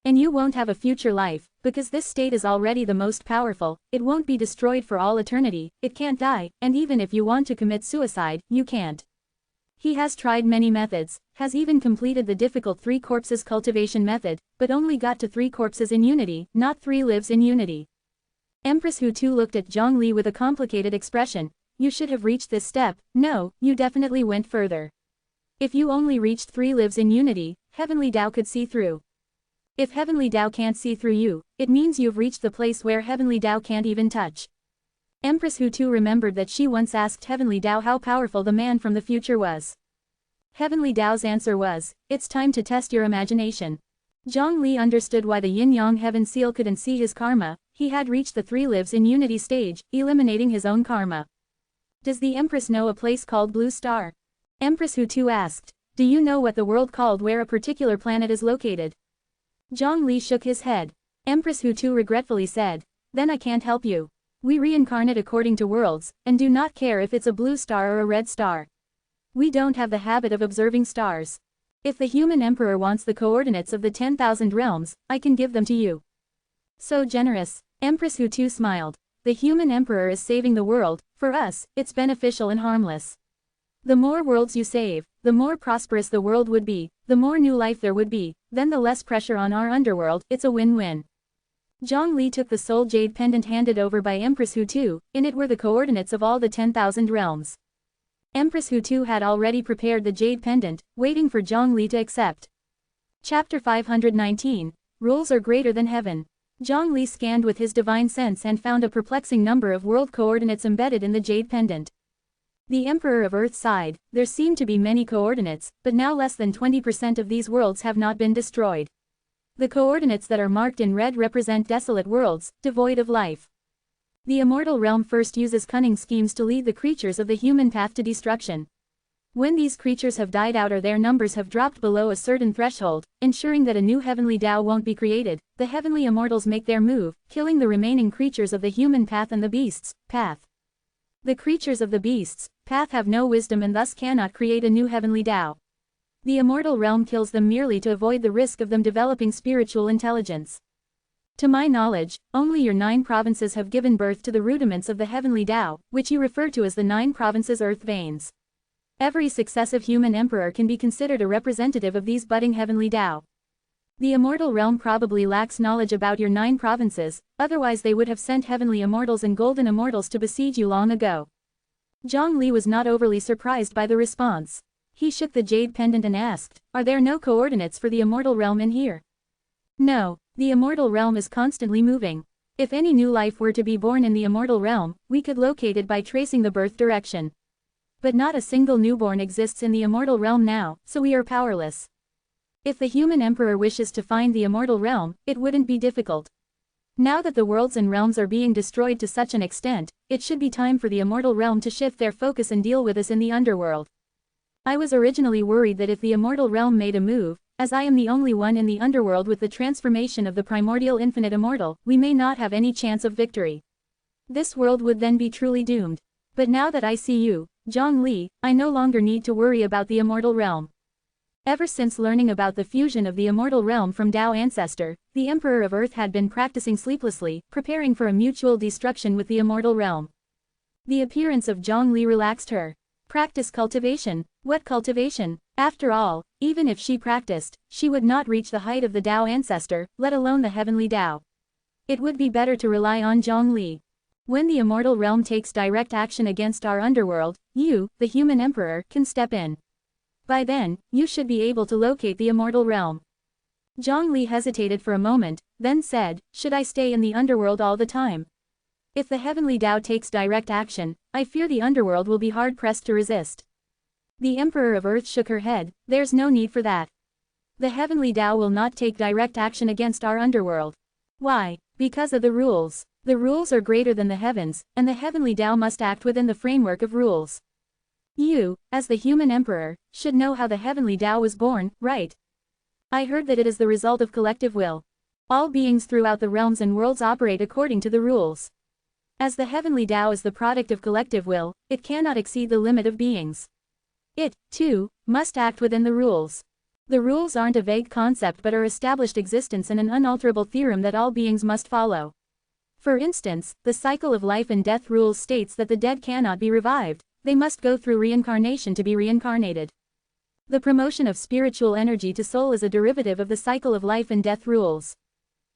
And you won't have a future life, because this state is already the most powerful, it won't be destroyed for all eternity, it can't die, and even if you want to commit suicide, you can't. He has tried many methods, has even completed the difficult 3 corpses cultivation method, but only got to 3 corpses in unity, not 3 lives in unity. Empress Hu looked at Zhongli with a complicated expression. You should have reached this step, no, you definitely went further. If you only reached 3 lives in unity, Heavenly Tao could see through. If Heavenly Tao can't see through you, it means you've reached the place where Heavenly Tao can't even touch. Empress Hu remembered that she once asked Heavenly Tao how powerful the man from the future was. Heavenly Tao's answer was, it's time to test your imagination. Zhongli understood why the yin-yang heaven seal couldn't see his karma, he had reached the 3 lives in unity stage, eliminating his own karma. Does the Empress know a place called Blue Star? Empress Hu asked, do you know what the world called where a particular planet is located? Zhongli shook his head. Empress Hu regretfully said, then I can't help you. We reincarnate according to worlds, and do not care if it's a blue star or a red star. We don't have the habit of observing stars. If the human emperor wants the coordinates of the 10,000 realms, I can give them to you. So generous. Empress Hu smiled. The human emperor is saving the world, for us, it's beneficial and harmless. The more worlds you save, the more prosperous the world would be, the more new life there would be, then the less pressure on our underworld, it's a win-win. Zhongli took the soul jade pendant handed over by Empress Hu, in it were the coordinates of all the 10,000 realms. Empress Hu had already prepared the jade pendant, waiting for Zhongli to accept. Chapter 519, Rules are greater than heaven. Zhongli scanned with his divine sense and found a perplexing number of world coordinates embedded in the jade pendant. The Emperor of Earth sighed, there seemed to be many coordinates, but now less than 20% of these worlds have not been destroyed. The coordinates that are marked in red represent desolate worlds, devoid of life. The immortal realm first uses cunning schemes to lead the creatures of the human path to destruction. When these creatures have died out or their numbers have dropped below a certain threshold, ensuring that a new heavenly Tao won't be created, the heavenly immortals make their move, killing the remaining creatures of the human path and the beasts' path. The creatures of the beasts' path have no wisdom and thus cannot create a new heavenly Tao. The immortal realm kills them merely to avoid the risk of them developing spiritual intelligence. To my knowledge, only your 9 provinces have given birth to the rudiments of the heavenly Tao, which you refer to as the 9 provinces earth veins. Every successive human emperor can be considered a representative of these budding heavenly Tao. The immortal realm probably lacks knowledge about your 9 provinces, otherwise they would have sent heavenly immortals and golden immortals to besiege you long ago. Zhongli was not overly surprised by the response. He shook the jade pendant and asked, are there no coordinates for the immortal realm in here? No, the immortal realm is constantly moving. If any new life were to be born in the immortal realm, we could locate it by tracing the birth direction. But not a single newborn exists in the immortal realm now, so we are powerless. If the human emperor wishes to find the immortal realm, it wouldn't be difficult. Now that the worlds and realms are being destroyed to such an extent, it should be time for the immortal realm to shift their focus and deal with us in the underworld. I was originally worried that if the immortal realm made a move, as I am the only one in the underworld with the transformation of the primordial infinite immortal, we may not have any chance of victory. This world would then be truly doomed. But now that I see you, Zhongli, I no longer need to worry about the immortal realm. Ever since learning about the fusion of the immortal realm from Tao ancestor, the Emperor of Earth had been practicing sleeplessly, preparing for a mutual destruction with the immortal realm. The appearance of Zhongli relaxed her. Practice cultivation. What cultivation? After all, even if she practiced, she would not reach the height of the Tao ancestor, let alone the heavenly Tao. It would be better to rely on Zhongli. When the immortal realm takes direct action against our underworld, you, the human emperor, can step in. By then, you should be able to locate the immortal realm. Zhongli hesitated for a moment, then said, should I stay in the underworld all the time? If the heavenly Tao takes direct action, I fear the underworld will be hard-pressed to resist. The Emperor of Earth shook her head, there's no need for that. The heavenly Tao will not take direct action against our underworld. Why? Because of the rules. The rules are greater than the heavens, and the heavenly Tao must act within the framework of rules. You, as the human emperor, should know how the heavenly Tao was born, right? I heard that it is the result of collective will. All beings throughout the realms and worlds operate according to the rules. As the heavenly Tao is the product of collective will, it cannot exceed the limit of beings. It, too, must act within the rules. The rules aren't a vague concept but are established existence and an unalterable theorem that all beings must follow. For instance, the cycle of life and death rules states that the dead cannot be revived, they must go through reincarnation to be reincarnated. The promotion of spiritual energy to soul is a derivative of the cycle of life and death rules.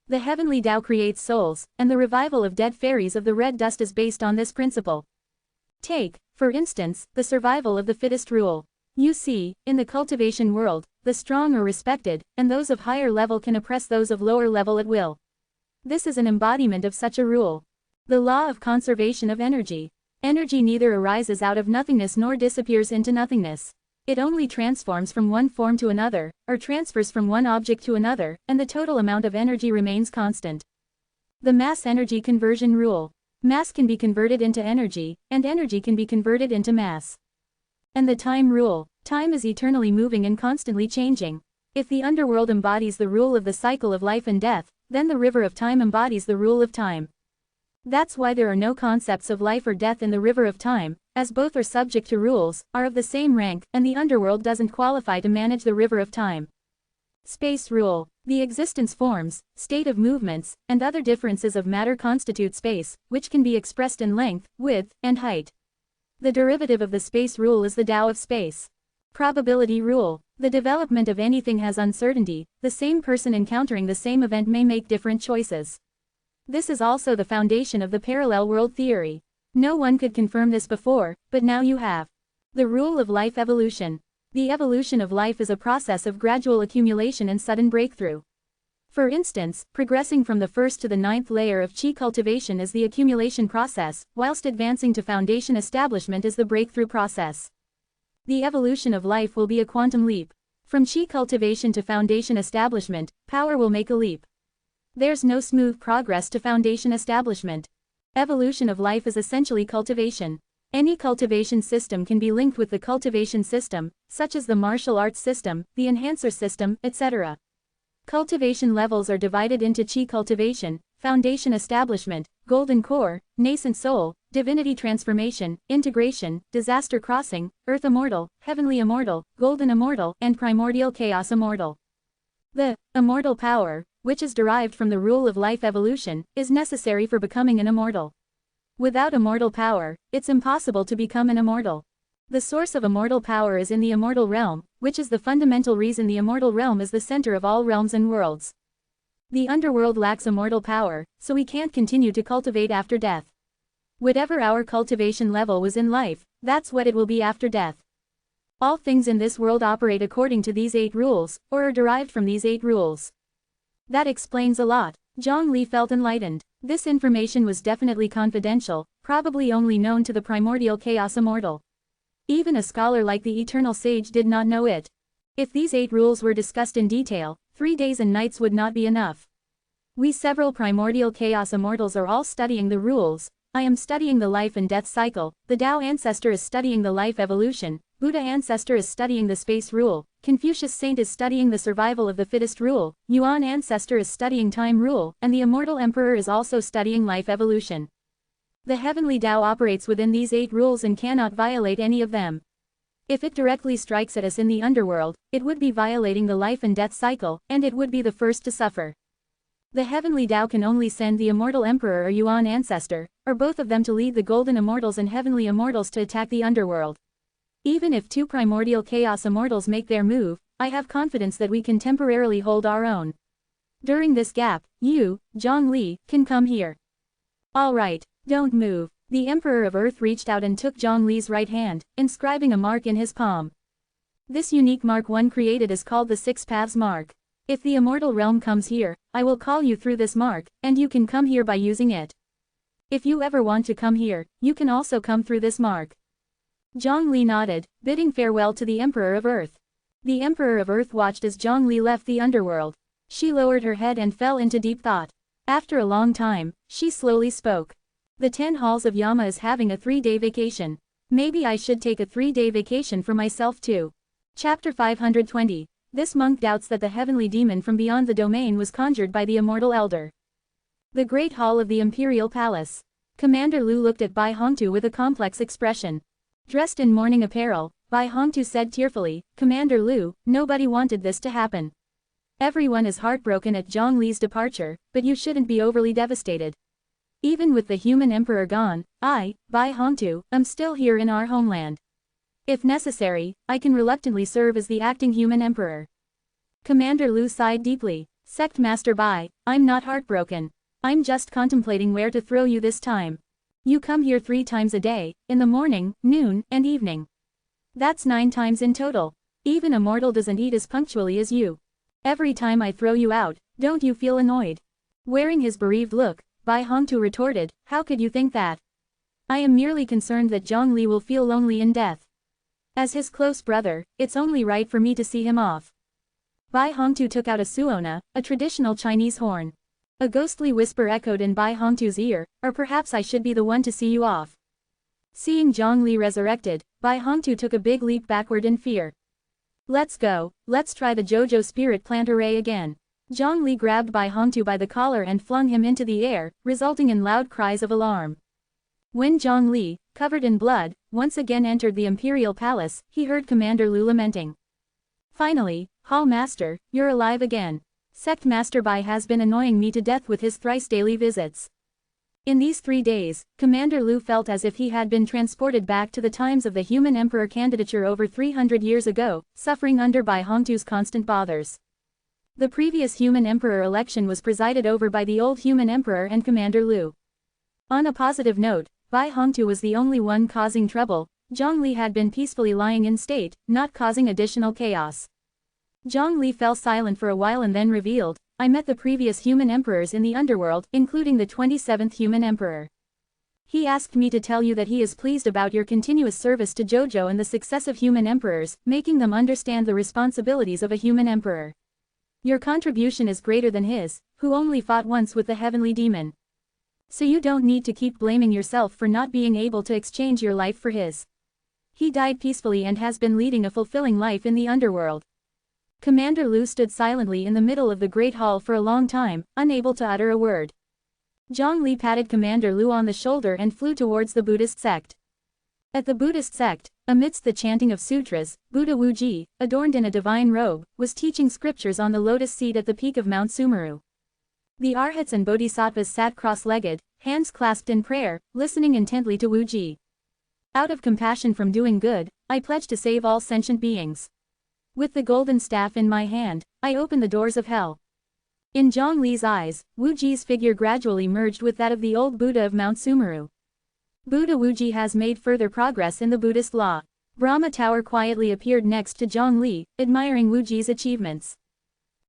The heavenly Tao creates souls, and the revival of dead fairies of the red dust is based on this principle. Take, for instance, the survival of the fittest rule. You see, in the cultivation world, the strong are respected, and those of higher level can oppress those of lower level at will. This is an embodiment of such a rule. The law of conservation of energy. Energy neither arises out of nothingness nor disappears into nothingness. It only transforms from one form to another, or transfers from one object to another, and the total amount of energy remains constant. The mass energy conversion rule. Mass can be converted into energy, and energy can be converted into mass. And the time rule. Time is eternally moving and constantly changing. If the underworld embodies the rule of the cycle of life and death, then the river of time embodies the rule of time. That's why there are no concepts of life or death in the river of time, as both are subject to rules, are of the same rank, and the underworld doesn't qualify to manage the river of time. Space rule. The existence forms, state of movements, and other differences of matter constitute space, which can be expressed in length, width, and height. The derivative of the space rule is the Tao of space. Probability rule. The development of anything has uncertainty, the same person encountering the same event may make different choices. This is also the foundation of the parallel world theory. No one could confirm this before, but now you have. The rule of life evolution. The evolution of life is a process of gradual accumulation and sudden breakthrough. For instance, progressing from the first to the 9th layer of Qi cultivation is the accumulation process, whilst advancing to foundation establishment is the breakthrough process. The evolution of life will be a quantum leap. From Qi cultivation to foundation establishment, power will make a leap. There's no smooth progress to foundation establishment. Evolution of life is essentially cultivation. Any cultivation system can be linked with the cultivation system, such as the martial arts system, the enhancer system, etc. Cultivation levels are divided into Qi cultivation, foundation establishment, golden core, nascent soul, divinity transformation, integration, disaster crossing, earth immortal, heavenly immortal, golden immortal, and primordial chaos immortal. The immortal power, which is derived from the rule of life evolution, is necessary for becoming an immortal. Without immortal power, it's impossible to become an immortal. The source of immortal power is in the immortal realm, which is the fundamental reason the immortal realm is the center of all realms and worlds. The underworld lacks immortal power, so we can't continue to cultivate after death. Whatever our cultivation level was in life, that's what it will be after death. All things in this world operate according to these 8 rules, or are derived from these 8 rules. That explains a lot. Zhang Li felt enlightened. This information was definitely confidential, probably only known to the primordial chaos immortal. Even a scholar like the eternal sage did not know it. If these 8 rules were discussed in detail, 3 days and nights would not be enough. We several primordial chaos immortals are all studying the rules. I am studying the life and death cycle, the Tao ancestor is studying the life evolution, Buddha ancestor is studying the space rule, Confucius saint is studying the survival of the fittest rule, Yuan ancestor is studying time rule, and the immortal emperor is also studying life evolution. The heavenly Tao operates within these 8 rules and cannot violate any of them. If it directly strikes at us in the underworld, it would be violating the life and death cycle, and it would be the first to suffer. The heavenly Tao can only send the immortal emperor or Yuan ancestor, or both of them to lead the golden immortals and heavenly immortals to attack the underworld. Even if 2 primordial chaos immortals make their move, I have confidence that we can temporarily hold our own. During this gap, you, Zhang Li, can come here. Alright, don't move. The Emperor of Earth reached out and took Zhang Li's right hand, inscribing a mark in his palm. This unique mark one created is called the 6 Paths mark. If the immortal realm comes here, I will call you through this mark, and you can come here by using it. If you ever want to come here, you can also come through this mark. Zhang Li nodded, bidding farewell to the Emperor of Earth. The Emperor of Earth watched as Zhang Li left the underworld. She lowered her head and fell into deep thought. After a long time, she slowly spoke. The 10 halls of Yama is having a 3-day vacation. Maybe I should take a 3-day vacation for myself too. Chapter 520. This monk doubts that the heavenly demon from beyond the domain was conjured by the immortal elder. The Great Hall of the Imperial Palace. Commander Lu looked at Bai Hongtu with a complex expression. Dressed in mourning apparel, Bai Hongtu said tearfully, Commander Lu, nobody wanted this to happen. Everyone is heartbroken at Zhang Li's departure, but you shouldn't be overly devastated. Even with the human emperor gone, I, Bai Hongtu, am still here in our homeland. If necessary, I can reluctantly serve as the acting human emperor. Commander Lu sighed deeply. Sect Master Bai, I'm not heartbroken. I'm just contemplating where to throw you this time. You come here 3 times a day, in the morning, noon, and evening. That's 9 times in total. Even a mortal doesn't eat as punctually as you. Every time I throw you out, don't you feel annoyed? Wearing his bereaved look, Bai Hongtu retorted, how could you think that? I am merely concerned that Zhang Li will feel lonely in death. As his close brother, it's only right for me to see him off. Bai Hongtu took out a suona, a traditional Chinese horn. A ghostly whisper echoed in Bai Hongtu's ear, or perhaps I should be the one to see you off. Seeing Zhang Li resurrected, Bai Hongtu took a big leap backward in fear. Let's go, let's try the JoJo spirit plant array again. Zhang Li grabbed Bai Hongtu by the collar and flung him into the air, resulting in loud cries of alarm. When Zhang Li, covered in blood, once again entered the Imperial Palace, he heard Commander Lu lamenting. Finally, Hall Master, you're alive again. Sect Master Bai has been annoying me to death with his thrice daily visits. In these 3 days, Commander Lu felt as if he had been transported back to the times of the human emperor candidature over 300 years ago, suffering under Bai Hongtu's constant bothers. The previous human emperor election was presided over by the old human emperor and Commander Lu. On a positive note, Bai Hongtu was the only one causing trouble. Zhang Li had been peacefully lying in state, not causing additional chaos. Zhang Li fell silent for a while and then revealed, I met the previous human emperors in the underworld, including the 27th human emperor. He asked me to tell you that he is pleased about your continuous service to JoJo and the successive human emperors, making them understand the responsibilities of a human emperor. Your contribution is greater than his, who only fought once with the heavenly demon. So you don't need to keep blaming yourself for not being able to exchange your life for his. He died peacefully and has been leading a fulfilling life in the underworld. Commander Lu stood silently in the middle of the Great Hall for a long time, unable to utter a word. Zhang Li patted Commander Lu on the shoulder and flew towards the Buddhist sect. At the Buddhist sect, amidst the chanting of sutras, Buddha Wuji, adorned in a divine robe, was teaching scriptures on the lotus seat at the peak of Mount Sumeru. The arhats and bodhisattvas sat cross-legged, hands clasped in prayer, listening intently to Wuji. Out of compassion from doing good, I pledge to save all sentient beings. With the golden staff in my hand, I open the doors of hell. In Zhang Li's eyes, Wuji's figure gradually merged with that of the old Buddha of Mount Sumeru. Buddha Wuji has made further progress in the Buddhist law. Brahma Tower quietly appeared next to Zhang Li, admiring Wuji's achievements.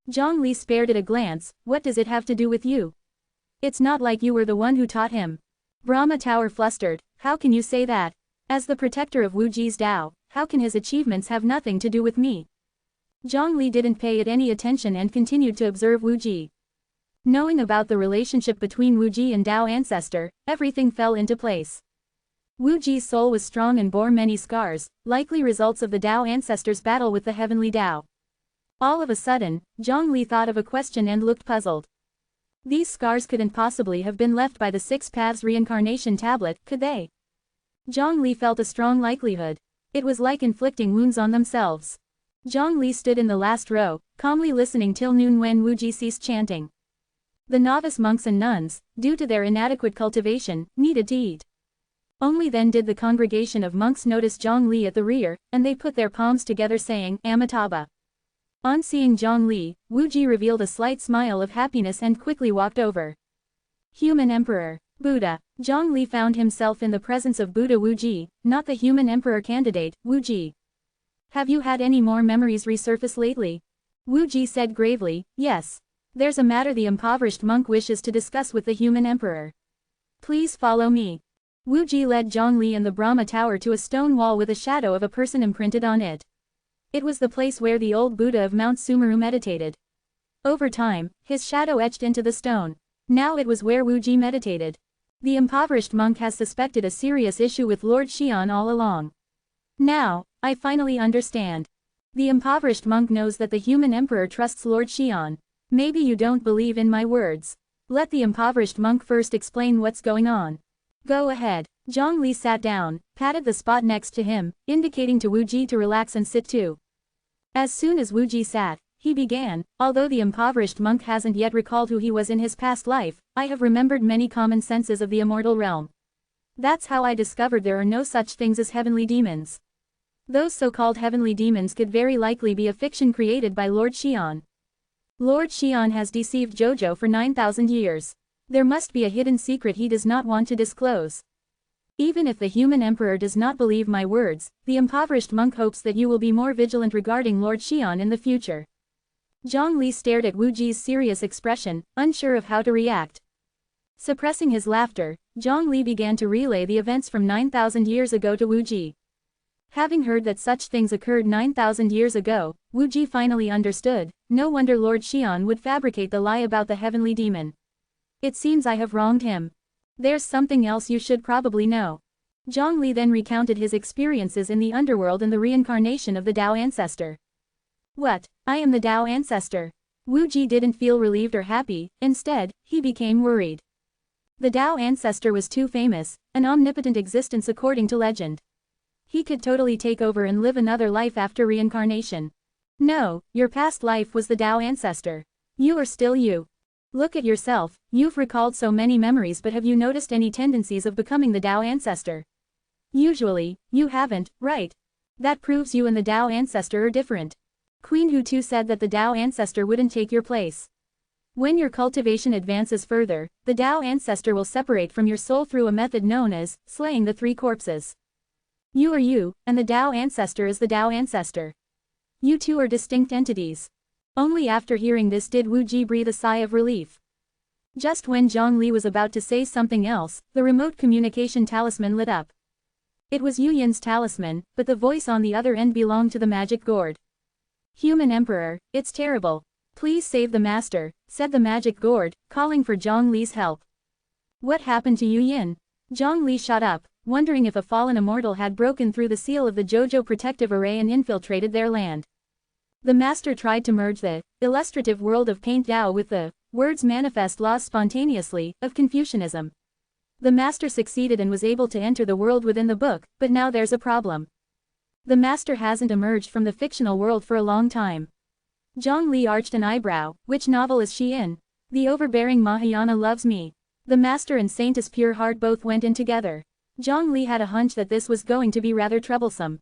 Zhang Li spared it a glance, what does it have to do with you? It's not like you were the one who taught him. Brahma Tower flustered, how can you say that? As the protector of Wuji's Tao, how can his achievements have nothing to do with me? Zhang Li didn't pay it any attention and continued to observe Wuji. Knowing about the relationship between Wuji and Tao ancestor, everything fell into place. Wuji's soul was strong and bore many scars, likely results of the Tao ancestor's battle with the heavenly Tao. All of a sudden, Zhang Li thought of a question and looked puzzled. These scars couldn't possibly have been left by the 6 Paths reincarnation tablet, could they? Zhang Li felt a strong likelihood. It was like inflicting wounds on themselves. Zhang Li stood in the last row, calmly listening till noon when Wuji ceased chanting. The novice monks and nuns, due to their inadequate cultivation, needed to eat. Only then did the congregation of monks notice Zhang Li at the rear, and they put their palms together saying, Amitabha. On seeing Zhang Li, Wuji revealed a slight smile of happiness and quickly walked over. Human Emperor. Buddha. Zhang Li found himself in the presence of Buddha Wuji, not the human emperor candidate, Wuji. Have you had any more memories resurface lately? Wuji said gravely, yes. There's a matter the impoverished monk wishes to discuss with the human emperor. Please follow me. Wuji led Zhang Li and the Brahma Tower to a stone wall with a shadow of a person imprinted on it. It was the place where the old Buddha of Mount Sumeru meditated. Over time, his shadow etched into the stone. Now it was where Wu Ji meditated. The impoverished monk has suspected a serious issue with Lord Xian all along. Now, I finally understand. The impoverished monk knows that the human emperor trusts Lord Xian. Maybe you don't believe in my words. Let the impoverished monk first explain what's going on. Go ahead. Zhang Li sat down, patted the spot next to him, indicating to Wu Ji to relax and sit too. As soon as Wu Ji sat, he began, although the impoverished monk hasn't yet recalled who he was in his past life, I have remembered many common senses of the immortal realm. That's how I discovered there are no such things as heavenly demons. Those so-called heavenly demons could very likely be a fiction created by Lord Xian. Lord Xian has deceived Jojo for 9,000 years. There must be a hidden secret he does not want to disclose. Even if the human emperor does not believe my words, the impoverished monk hopes that you will be more vigilant regarding Lord Xian in the future. Zhang Li stared at Wu Ji's serious expression, unsure of how to react. Suppressing his laughter, Zhang Li began to relay the events from 9,000 years ago to Wu Ji. Having heard that such things occurred 9,000 years ago, Wu Ji finally understood. No wonder Lord Xian would fabricate the lie about the heavenly demon. It seems I have wronged him. There's something else you should probably know. Zhang Li then recounted his experiences in the underworld and the reincarnation of the Tao ancestor. What? I am the Tao ancestor. Wu Ji didn't feel relieved or happy, instead, he became worried. The Tao ancestor was too famous, an omnipotent existence according to legend. He could totally take over and live another life after reincarnation. No, your past life was the Tao ancestor. You are still you. Look at yourself, you've recalled so many memories, but have you noticed any tendencies of becoming the Tao ancestor? Usually, you haven't, right? That proves you and the Tao ancestor are different. Queen Hu too said that the Tao ancestor wouldn't take your place. When your cultivation advances further, the Tao ancestor will separate from your soul through a method known as slaying the three corpses. You are you, and the Tao ancestor is the Tao ancestor. You two are distinct entities. Only after hearing this did Wu Ji breathe a sigh of relief. Just when Zhang Li was about to say something else, the remote communication talisman lit up. It was Yu Yin's talisman, but the voice on the other end belonged to the magic gourd. Human Emperor, it's terrible. Please save the master, said the magic gourd, calling for Zhang Li's help. What happened to Yu Yin? Zhang Li shot up, wondering if a fallen immortal had broken through the seal of the Jojo protective array and infiltrated their land. The master tried to merge the illustrative world of Paint Dao with the words manifest laws spontaneously of Confucianism. The master succeeded and was able to enter the world within the book, but now there's a problem. The master hasn't emerged from the fictional world for a long time. Zhang Li arched an eyebrow. Which novel is she in? The overbearing Mahayana loves me. The master and Saintess Pure Heart both went in together. Zhang Li had a hunch that this was going to be rather troublesome.